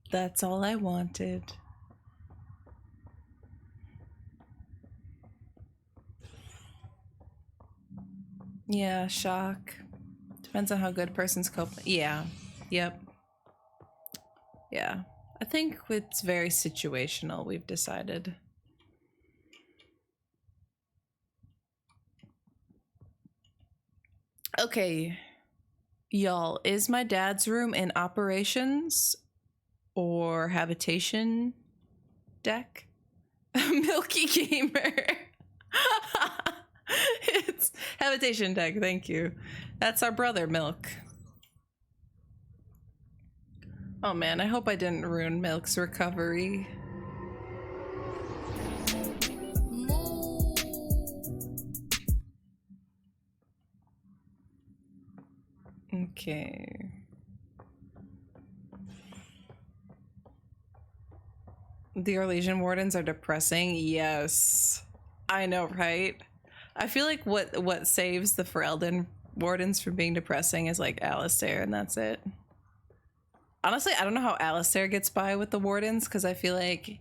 That's all I wanted. Yeah, shock. Depends on how good a person's coping. Yeah. Yep. Yeah. I think it's very situational, we've decided. Okay. Y'all, is my dad's room in operations or habitation deck? Milky Gamer. It's habitation deck, thank you. That's our brother, Milk. Oh man, I hope I didn't ruin Milk's recovery. Okay. The Orlesian Wardens are depressing. Yes. I know, right? I feel like what saves the Ferelden Wardens from being depressing is like Alistair, and that's it. Honestly, I don't know how Alistair gets by with the Wardens, because I feel like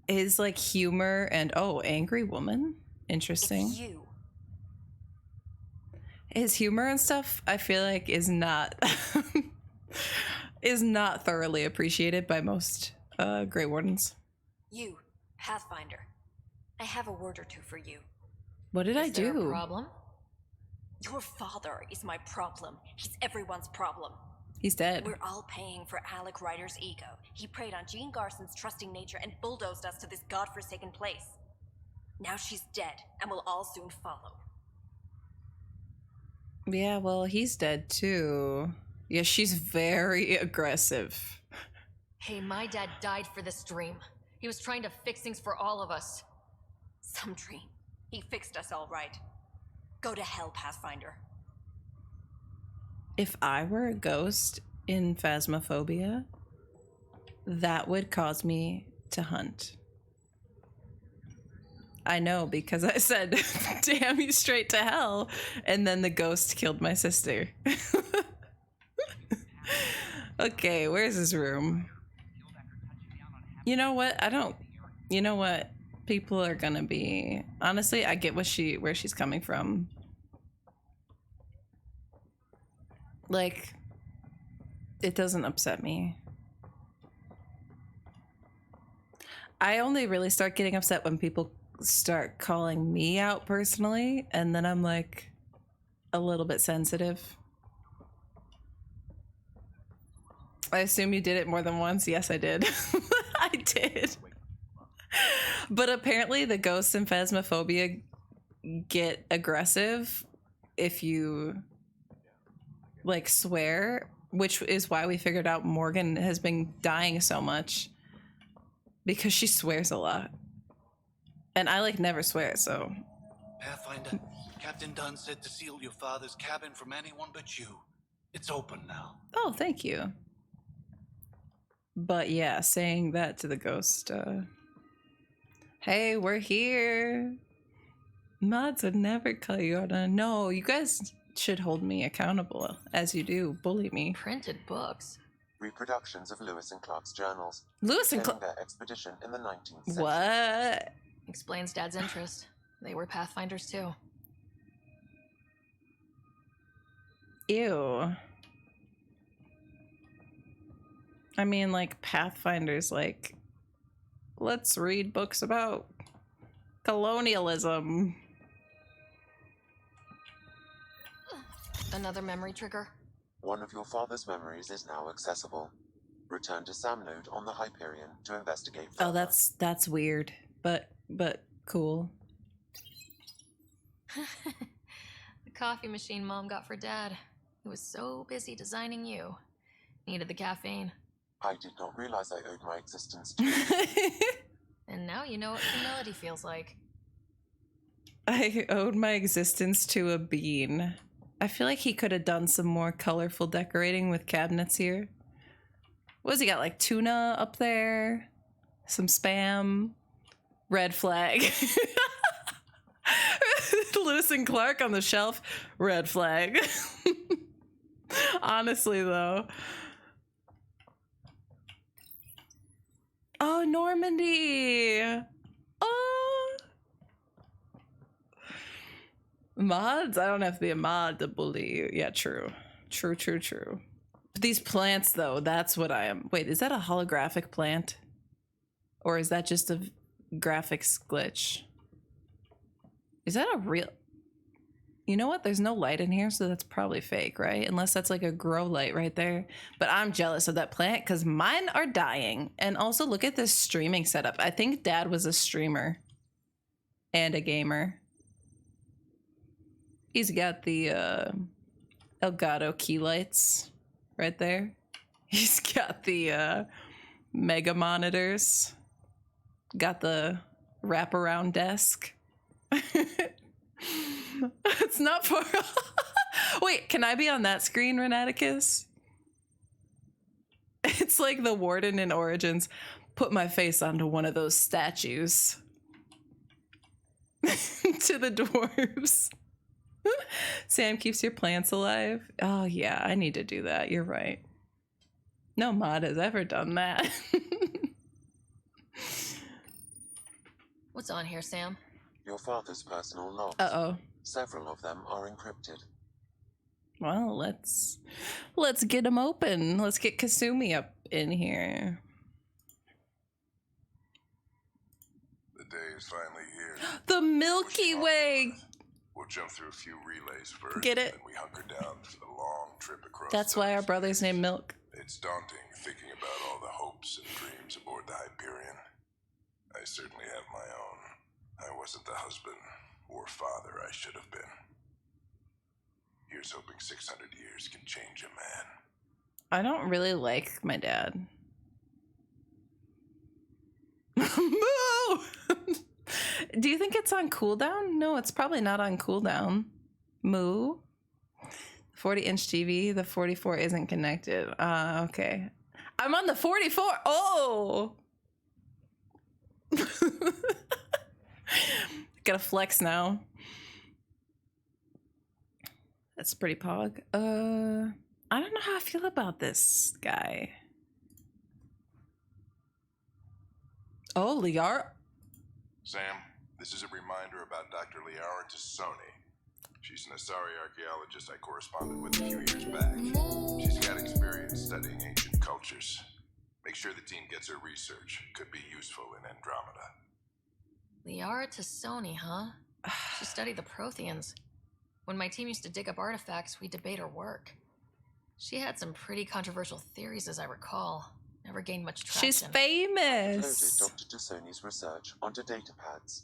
his like humor and angry woman. Interesting. It's you. His humor and stuff, I feel like is not thoroughly appreciated by most Grey Wardens. You, Pathfinder. I have a word or two for you. What did I do? Is there a problem? Your father is my problem. He's everyone's problem. He's dead. We're all paying for Alec Ryder's ego. He preyed on Jean Garson's trusting nature and bulldozed us to this godforsaken place. Now she's dead, and we'll all soon follow. Yeah, well, he's dead too. Yeah, she's very aggressive. Hey, my dad died for this dream. He was trying to fix things for all of us. Some dream. He fixed us all right. Go to hell, Pathfinder. If I were a ghost in Phasmophobia, that would cause me to hunt. I know, because I said, damn you straight to hell, and then the ghost killed my sister. Okay, where's his room? You know what? You know what? People are gonna be... Honestly, I get where she's coming from. Like, it doesn't upset me. I only really start getting upset when people start calling me out personally, and then I'm like a little bit sensitive. I assume you did it more than once. Yes, I did. I did. But apparently the ghosts in Phasmophobia get aggressive if you like swear, which is why we figured out Morgan has been dying so much, because she swears a lot. And I like never swear, so. Pathfinder, Captain Dunn said to seal your father's cabin from anyone but you. It's open now. Oh, thank you. But yeah, saying that to the ghost, hey, we're here. Mods would never call you out on. No, you guys should hold me accountable, as you do bully me. Printed books. Reproductions of Lewis and Clark's journals. Lewis and Clark. Their expedition in the 19th century. What? Explains Dad's interest. They were Pathfinders too. Ew. I mean, like, Pathfinder's like, let's read books about colonialism. Another memory trigger. One of your father's memories is now accessible. Return to Sam Node on the Hyperion to investigate further. Oh, that's weird, but cool. The coffee machine Mom got for Dad. He was so busy designing you. Needed the caffeine. I did not realize I owed my existence to you. And now you know what humility feels like. I owed my existence to a bean. I feel like he could have done some more colorful decorating with cabinets here. What's he got, like tuna up there? Some Spam? Red flag. Lewis and Clark on the shelf. Red flag. Honestly, though. Oh, Normandy. Oh. Mods? I don't have to be a mod to bully you. Yeah, true. True. But these plants, though, that's what I am. Wait, is that a holographic plant? Or is that just a graphics glitch? Is that a real... You know what? There's no light in here, so that's probably fake, right? Unless that's like a grow light right there. But I'm jealous of that plant because mine are dying. And also look at this streaming setup. I think Dad was a streamer and a gamer. He's got the Elgato key lights right there. He's got the mega monitors. Got the wraparound desk. It's not far. Wait, can I be on that screen, Renaticus? It's like the warden in Origins. Put my face onto one of those statues. To the dwarves. Sam keeps your plants alive. Oh yeah, I need to do that. You're right. No mod has ever done that. What's on here, Sam? Your father's personal logs. Uh-oh. Several of them are encrypted. Well, let's get them open. Let's get Kasumi up in here. The day is finally here. The Milky Way. We'll jump through a few relays first. Get it? And we hunker down for the long trip across. That's why our brother's named Milk. It's daunting thinking about all the hopes and dreams aboard the Hyperion. I certainly have my own. I wasn't the husband or father I should have been. Here's hoping 600 years can change a man. I don't really like my dad. Moo! Do you think it's on cooldown? No, it's probably not on cooldown. Moo? 40-inch TV. The 44 isn't connected. Okay. I'm on the 44. Oh! Gotta flex now. That's pretty pog. I don't know how I feel about this guy. Oh, Liara. Sam, this is a reminder about Dr. Liara Tassoni. She's an Asari archaeologist I corresponded with a few years back. She's got experience studying ancient cultures. Make sure the team gets her research. Could be useful in Andromeda. Liara Tassoni, huh? She studied the Protheans. When my team used to dig up artifacts, we'd debate her work. She had some pretty controversial theories, as I recall. Never gained much traction. She's famous. Uploaded Dr. Tassoni's research onto datapads.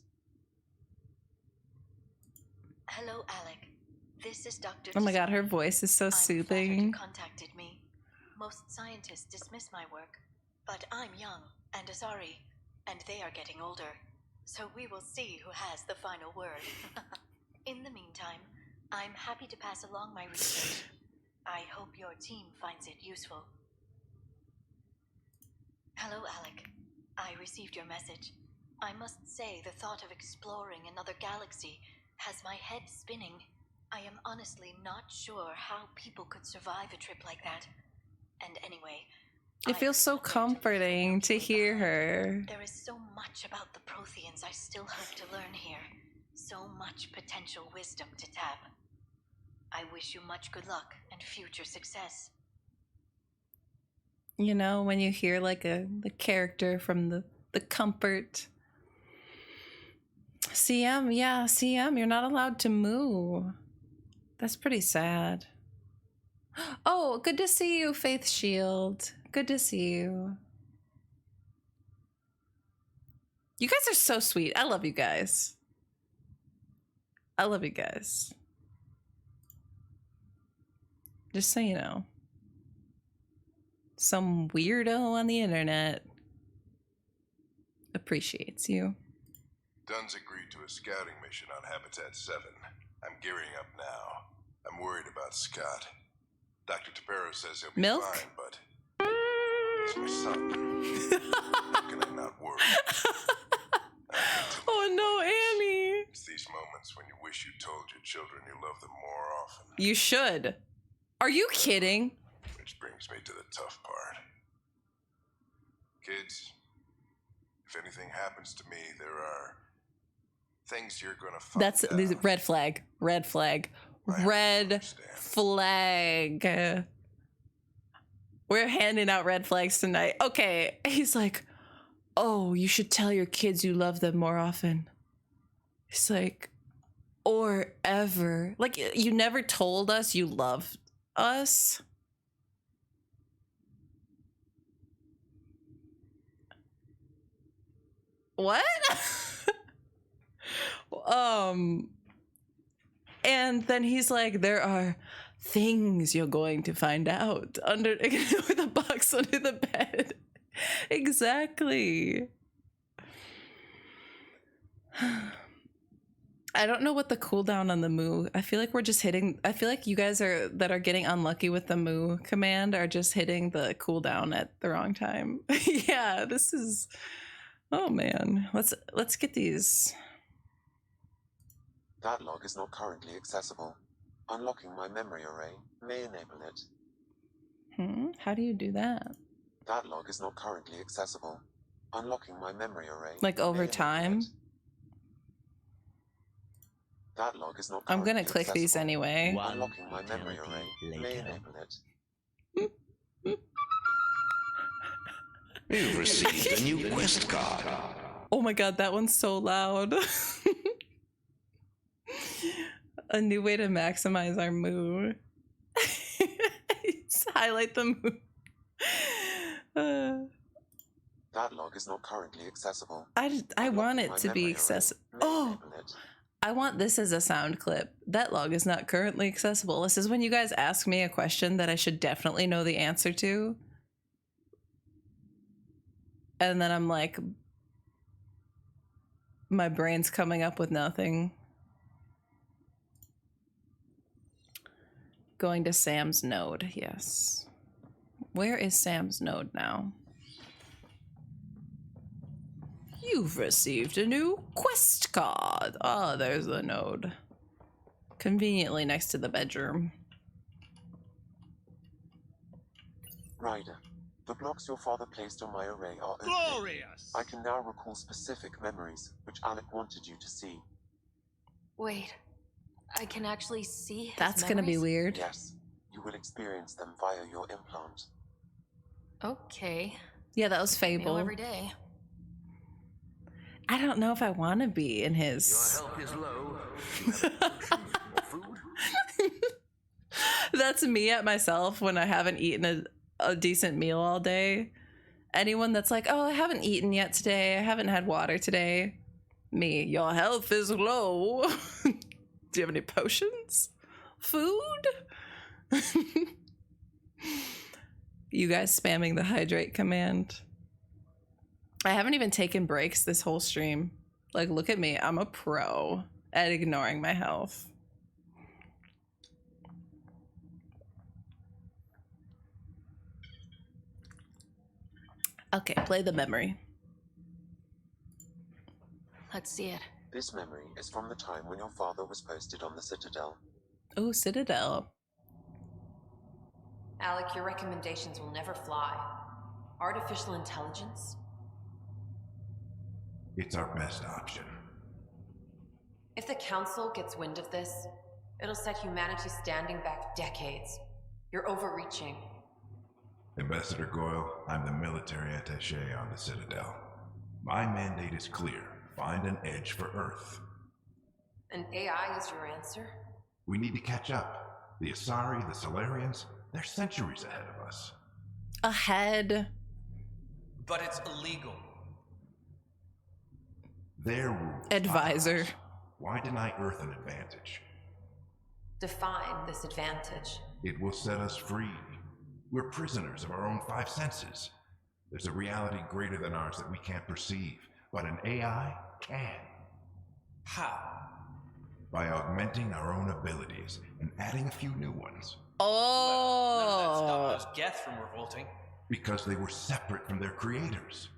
Hello, Alec. This is Dr. Oh my god, her voice is so soothing. You contacted me. Most scientists dismiss my work, but I'm young and Asari, and they are getting older. So we will see who has the final word. In the meantime, I'm happy to pass along my research. I hope your team finds it useful. Hello, Alec. I received your message. I must say the thought of exploring another galaxy has my head spinning. I am honestly not sure how people could survive a trip like that. And anyway, It feels so comforting to hear her. there is so much about the Protheans I still hope to learn here. So much potential wisdom to tap. I wish you much good luck and future success. You know, when you hear like the character from the comfort. CM, yeah, CM, you're not allowed to moo. That's pretty sad. Oh, good to see you, Faith Shield. Good to see you. You guys are so sweet. I love you guys. I love you guys. Just so you know. Some weirdo on the internet appreciates you. Dunn's agreed to a scouting mission on Habitat 7. I'm gearing up now. I'm worried about Scott. Dr. Tapero says he'll be Milk? fine, but he's my son. How can I not worry? Oh no, Annie! It's these moments when you wish you told your children you love them more often. You should. Are you kidding? Which brings me to the tough part. Kids, if anything happens to me, there are things you're gonna find That's out. red flag. Red flag. Red flag. We're handing out red flags tonight. Okay. He's like, oh, you should tell your kids you love them more often. He's like, or ever. Like, you never told us you loved us. What? And then he's like, there are things you're going to find out under with a box under the bed. Exactly. I don't know what the cooldown on the moo. I feel like we're just hitting. I feel like you guys that are getting unlucky with the moo command are just hitting the cooldown at the wrong time. Yeah, this is. Oh man, let's get these. That log is not currently accessible. Unlocking my memory array may enable it. How do you do that? That log is not currently accessible. Unlocking my memory array. Like over time? That log is not I'm currently gonna click accessible. these anyway. Unlocking my memory array may enable it. You've received a new quest card. Oh my god, that one's so loud. A new way to maximize our moo. Just highlight the moo. That log is not currently accessible. I want it to be accessible. Oh, I want this as a sound clip. That log is not currently accessible. This is when you guys ask me a question that I should definitely know the answer to. And then I'm like, my brain's coming up with nothing. Going to Sam's node, yes. Where is Sam's node now? You've received a new quest card. Oh, there's the node. Conveniently next to the bedroom. Ryder, the blocks your father placed on my array are open. Glorious! I can now recall specific memories, which Alec wanted you to see. Wait, I can actually see his That's gonna be memories? weird. Yes, you will experience them via your implant. Okay. Yeah, that was Fable. Every day. I don't know if I want to be in his. Your health is low. Do you have potions or food? That's me at myself when I haven't eaten a decent meal all day. Anyone that's like, oh, I haven't eaten yet today. I haven't had water today. Me, your health is low. Do you have any potions? Food? You guys spamming the hydrate command. I haven't even taken breaks this whole stream. Like, look at me. I'm a pro at ignoring my health. Okay, play the memory. Let's see it. This memory is from the time when your father was posted on the Citadel. Oh, Citadel. Alec, your recommendations will never fly. Artificial intelligence? It's our best option. If the Council gets wind of this, it'll set humanity standing back decades. You're overreaching. Ambassador Goyle, I'm the military attaché on the Citadel. My mandate is clear. Find an edge for Earth. And AI is your answer? We need to catch up. The Asari, the Solarians, they're centuries ahead of us. Ahead. But it's illegal. Their rules. Advisor. Why deny Earth an advantage? Define this advantage. It will set us free. We're prisoners of our own five senses. There's a reality greater than ours that we can't perceive, but an AI can. How? By augmenting our own abilities and adding a few new ones. Oh. Well, none of that stopped those Geth from revolting. Because they were separate from their creators.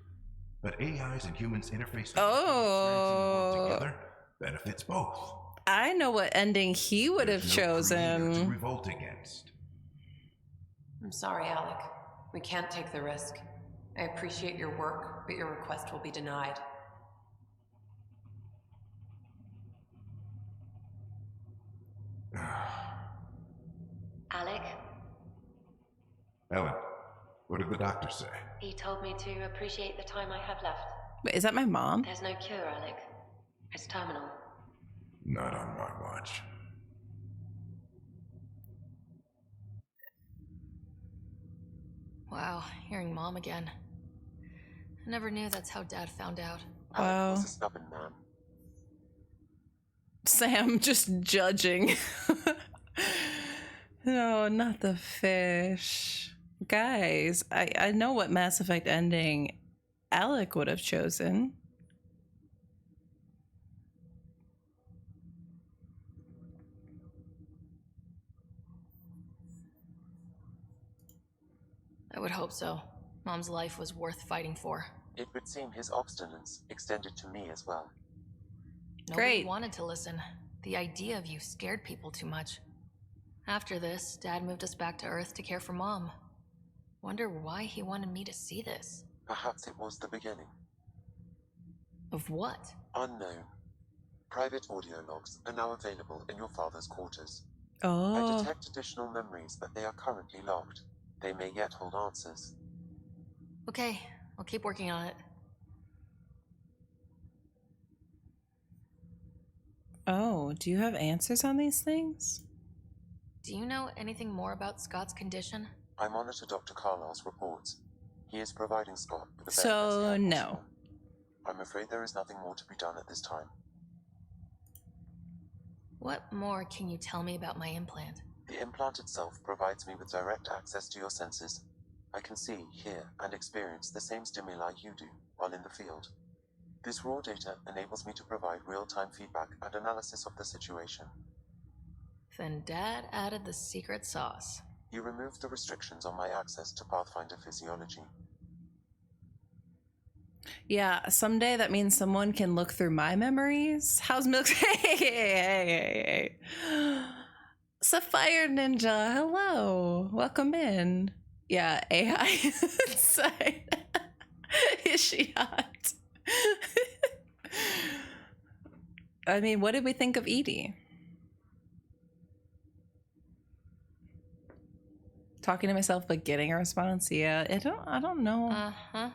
But AIs and humans interfacing together benefits both. I know what ending he would have chosen. To revolt against. I'm sorry, Alec. We can't take the risk. I appreciate your work, but your request will be denied. Alec, Ellen, what did the doctor say? he told me to appreciate the time I have left. Wait, is that my mom? There's no cure, Alec. It's terminal. Not on my watch. Wow, hearing Mom again. I never knew that's how Dad found out. Wow. Was a stubborn man. Sam just judging. No, not the fish. Guys, I know what Mass Effect ending Alec would have chosen. I would hope so. Mom's life was worth fighting for. It would seem his obstinance extended to me as well. Nobody wanted to listen. The idea of you scared people too much. After this, Dad moved us back to Earth to care for Mom. Wonder why he wanted me to see this. Perhaps it was the beginning. Of what? Unknown. Private audio logs are now available in your father's quarters. Oh. I detect additional memories, but they are currently logged. They may yet hold answers. Okay, I'll keep working on it. Oh, do you have answers on these things? Do you know anything more about Scott's condition? I monitor Dr. Carlisle's reports. He is providing Scott with the So, no. I'm afraid there is nothing more to be done at this time. What more can you tell me about my implant? The implant itself provides me with direct access to your senses. I can see, hear, and experience the same stimuli you do while in the field. This raw data enables me to provide real-time feedback and analysis of the situation. Then Dad added the secret sauce. You removed the restrictions on my access to Pathfinder physiology. Yeah, someday that means someone can look through my memories. How's Milky? Hey. Sapphire Ninja, hello. Welcome in. Yeah, AI inside. Is she hot? I mean, what did we think of Edie? Talking to myself but getting a response? Yeah, I don't know. Uh-huh.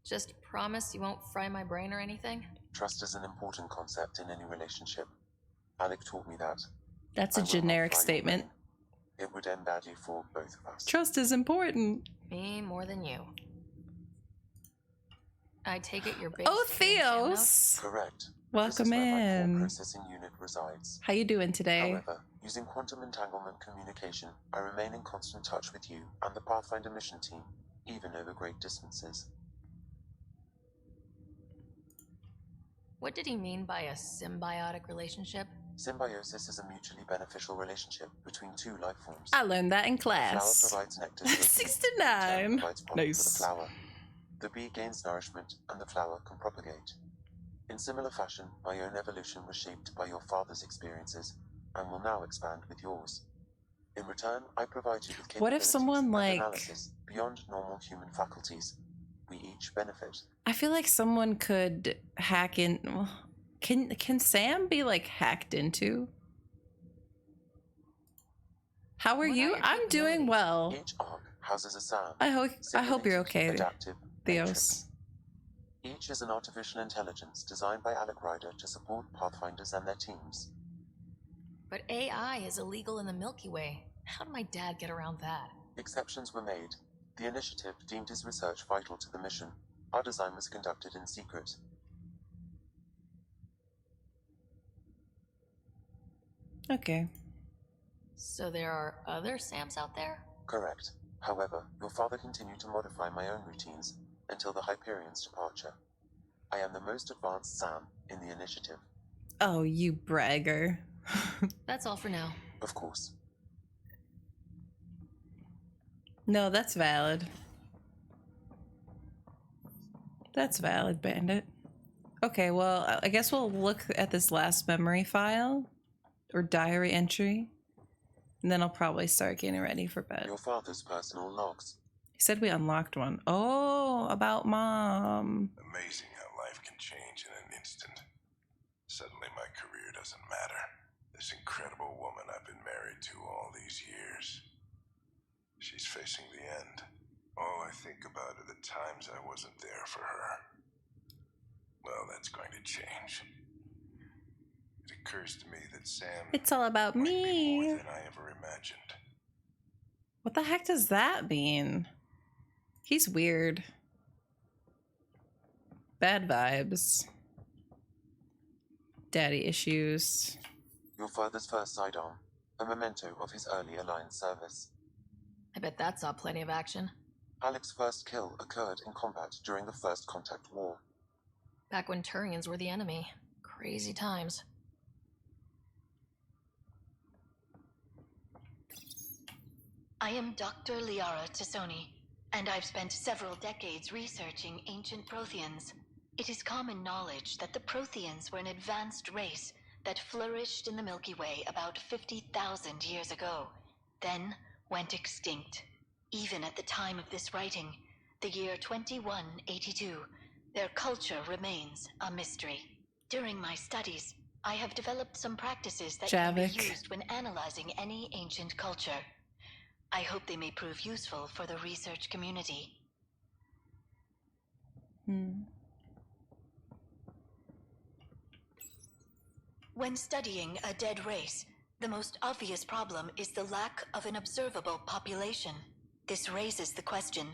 Just promise you won't fry my brain or anything? Trust is an important concept in any relationship. Alec taught me that. That's a generic statement. It would end badly for both of us. Trust is important. Me more than you. I take it your base. Oh, Theos! Correct. Welcome in. My processing unit resides. How you doing today? However, using quantum entanglement communication, I remain in constant touch with you and the Pathfinder mission team, even over great distances. What did he mean by a symbiotic relationship? Symbiosis is a mutually beneficial relationship between two life forms. I learned that in The flower class. provides nectar to the bee, 69. provides pollen to Nice. the flower. The bee gains nourishment and the flower can propagate. In similar fashion, my own evolution was shaped by your father's experiences and will now expand with yours. In return, I provide you with What if capabilities someone, and like- analysis beyond normal human faculties. We each benefit. I feel like someone could hack in. Well, can Sam be like hacked into? How are you? I'm doing well. Each arc houses a SAM. I hope you're okay, adaptive Theos. Each is an artificial intelligence designed by Alec Ryder to support Pathfinders and their teams. But AI is illegal in the Milky Way. How did my dad get around that? Exceptions were made. The initiative deemed his research vital to the mission. Our design was conducted in secret. Okay. So there are other Sams out there? Correct. However, your father continued to modify my own routines until the Hyperion's departure. I am the most advanced Sam in the initiative. Oh, you bragger. That's all for now. Of course. No, that's valid. That's valid, Bandit. Okay, well, I guess we'll look at this last memory file or diary entry, and then I'll probably start getting ready for bed. Your father's personal logs. He said we unlocked one. Oh, about Mom. Amazing how life can change in an instant. Suddenly my career doesn't matter. This incredible woman I've been married to all these years. She's facing the end. All I think about are the times I wasn't there for her. Well, that's going to change. It occurs to me that Sam It's all about me. more than I ever imagined. What the heck does that mean? He's weird. Bad vibes. Daddy issues. Your father's first sidearm, a memento of his early Alliance service. I bet that saw plenty of action. Alec's first kill occurred in combat during the First Contact War. Back when Turians were the enemy. Crazy times. I am Dr. Liara Tassoni, and I've spent several decades researching ancient Protheans. It is common knowledge that the Protheans were an advanced race that flourished in the Milky Way about 50,000 years ago, then went extinct. Even at the time of this writing, the year 2182, their culture remains a mystery. During my studies, I have developed some practices that can be used when analyzing any ancient culture. I hope they may prove useful for the research community. When studying a dead race, the most obvious problem is the lack of an observable population. This raises the question,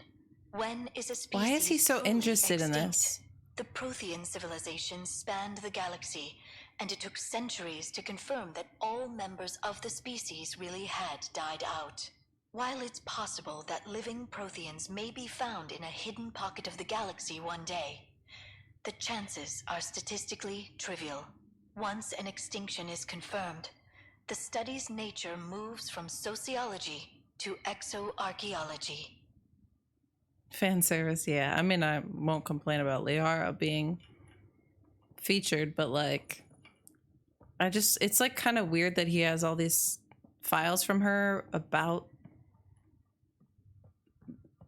when is a species Why is he so truly interested in extinct? this? The Prothean civilization spanned the galaxy, and it took centuries to confirm that all members of the species really had died out. While it's possible that living Protheans may be found in a hidden pocket of the galaxy one day, the chances are statistically trivial. Once an extinction is confirmed, The study's nature moves from sociology to exoarchaeology. Fan service, yeah. I mean, I won't complain about Liara being featured, but like, it's like kind of weird that he has all these files from her about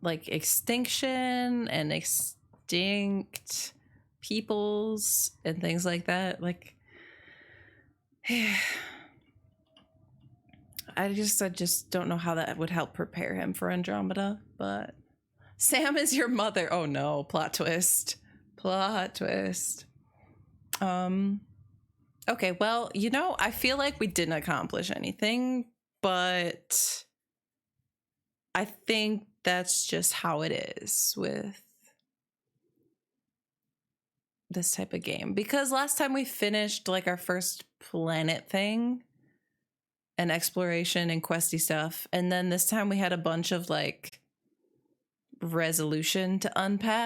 like extinction and extinct peoples and things like that. Like, I just don't know how that would help prepare him for Andromeda, but Sam is your mother. Oh no, plot twist. Plot twist. Okay, well, you know, I feel like we didn't accomplish anything, but I think that's just how it is with this type of game. Because last time we finished like our first planet thing and exploration and questy stuff, and then this time we had a bunch of like resolution to unpack.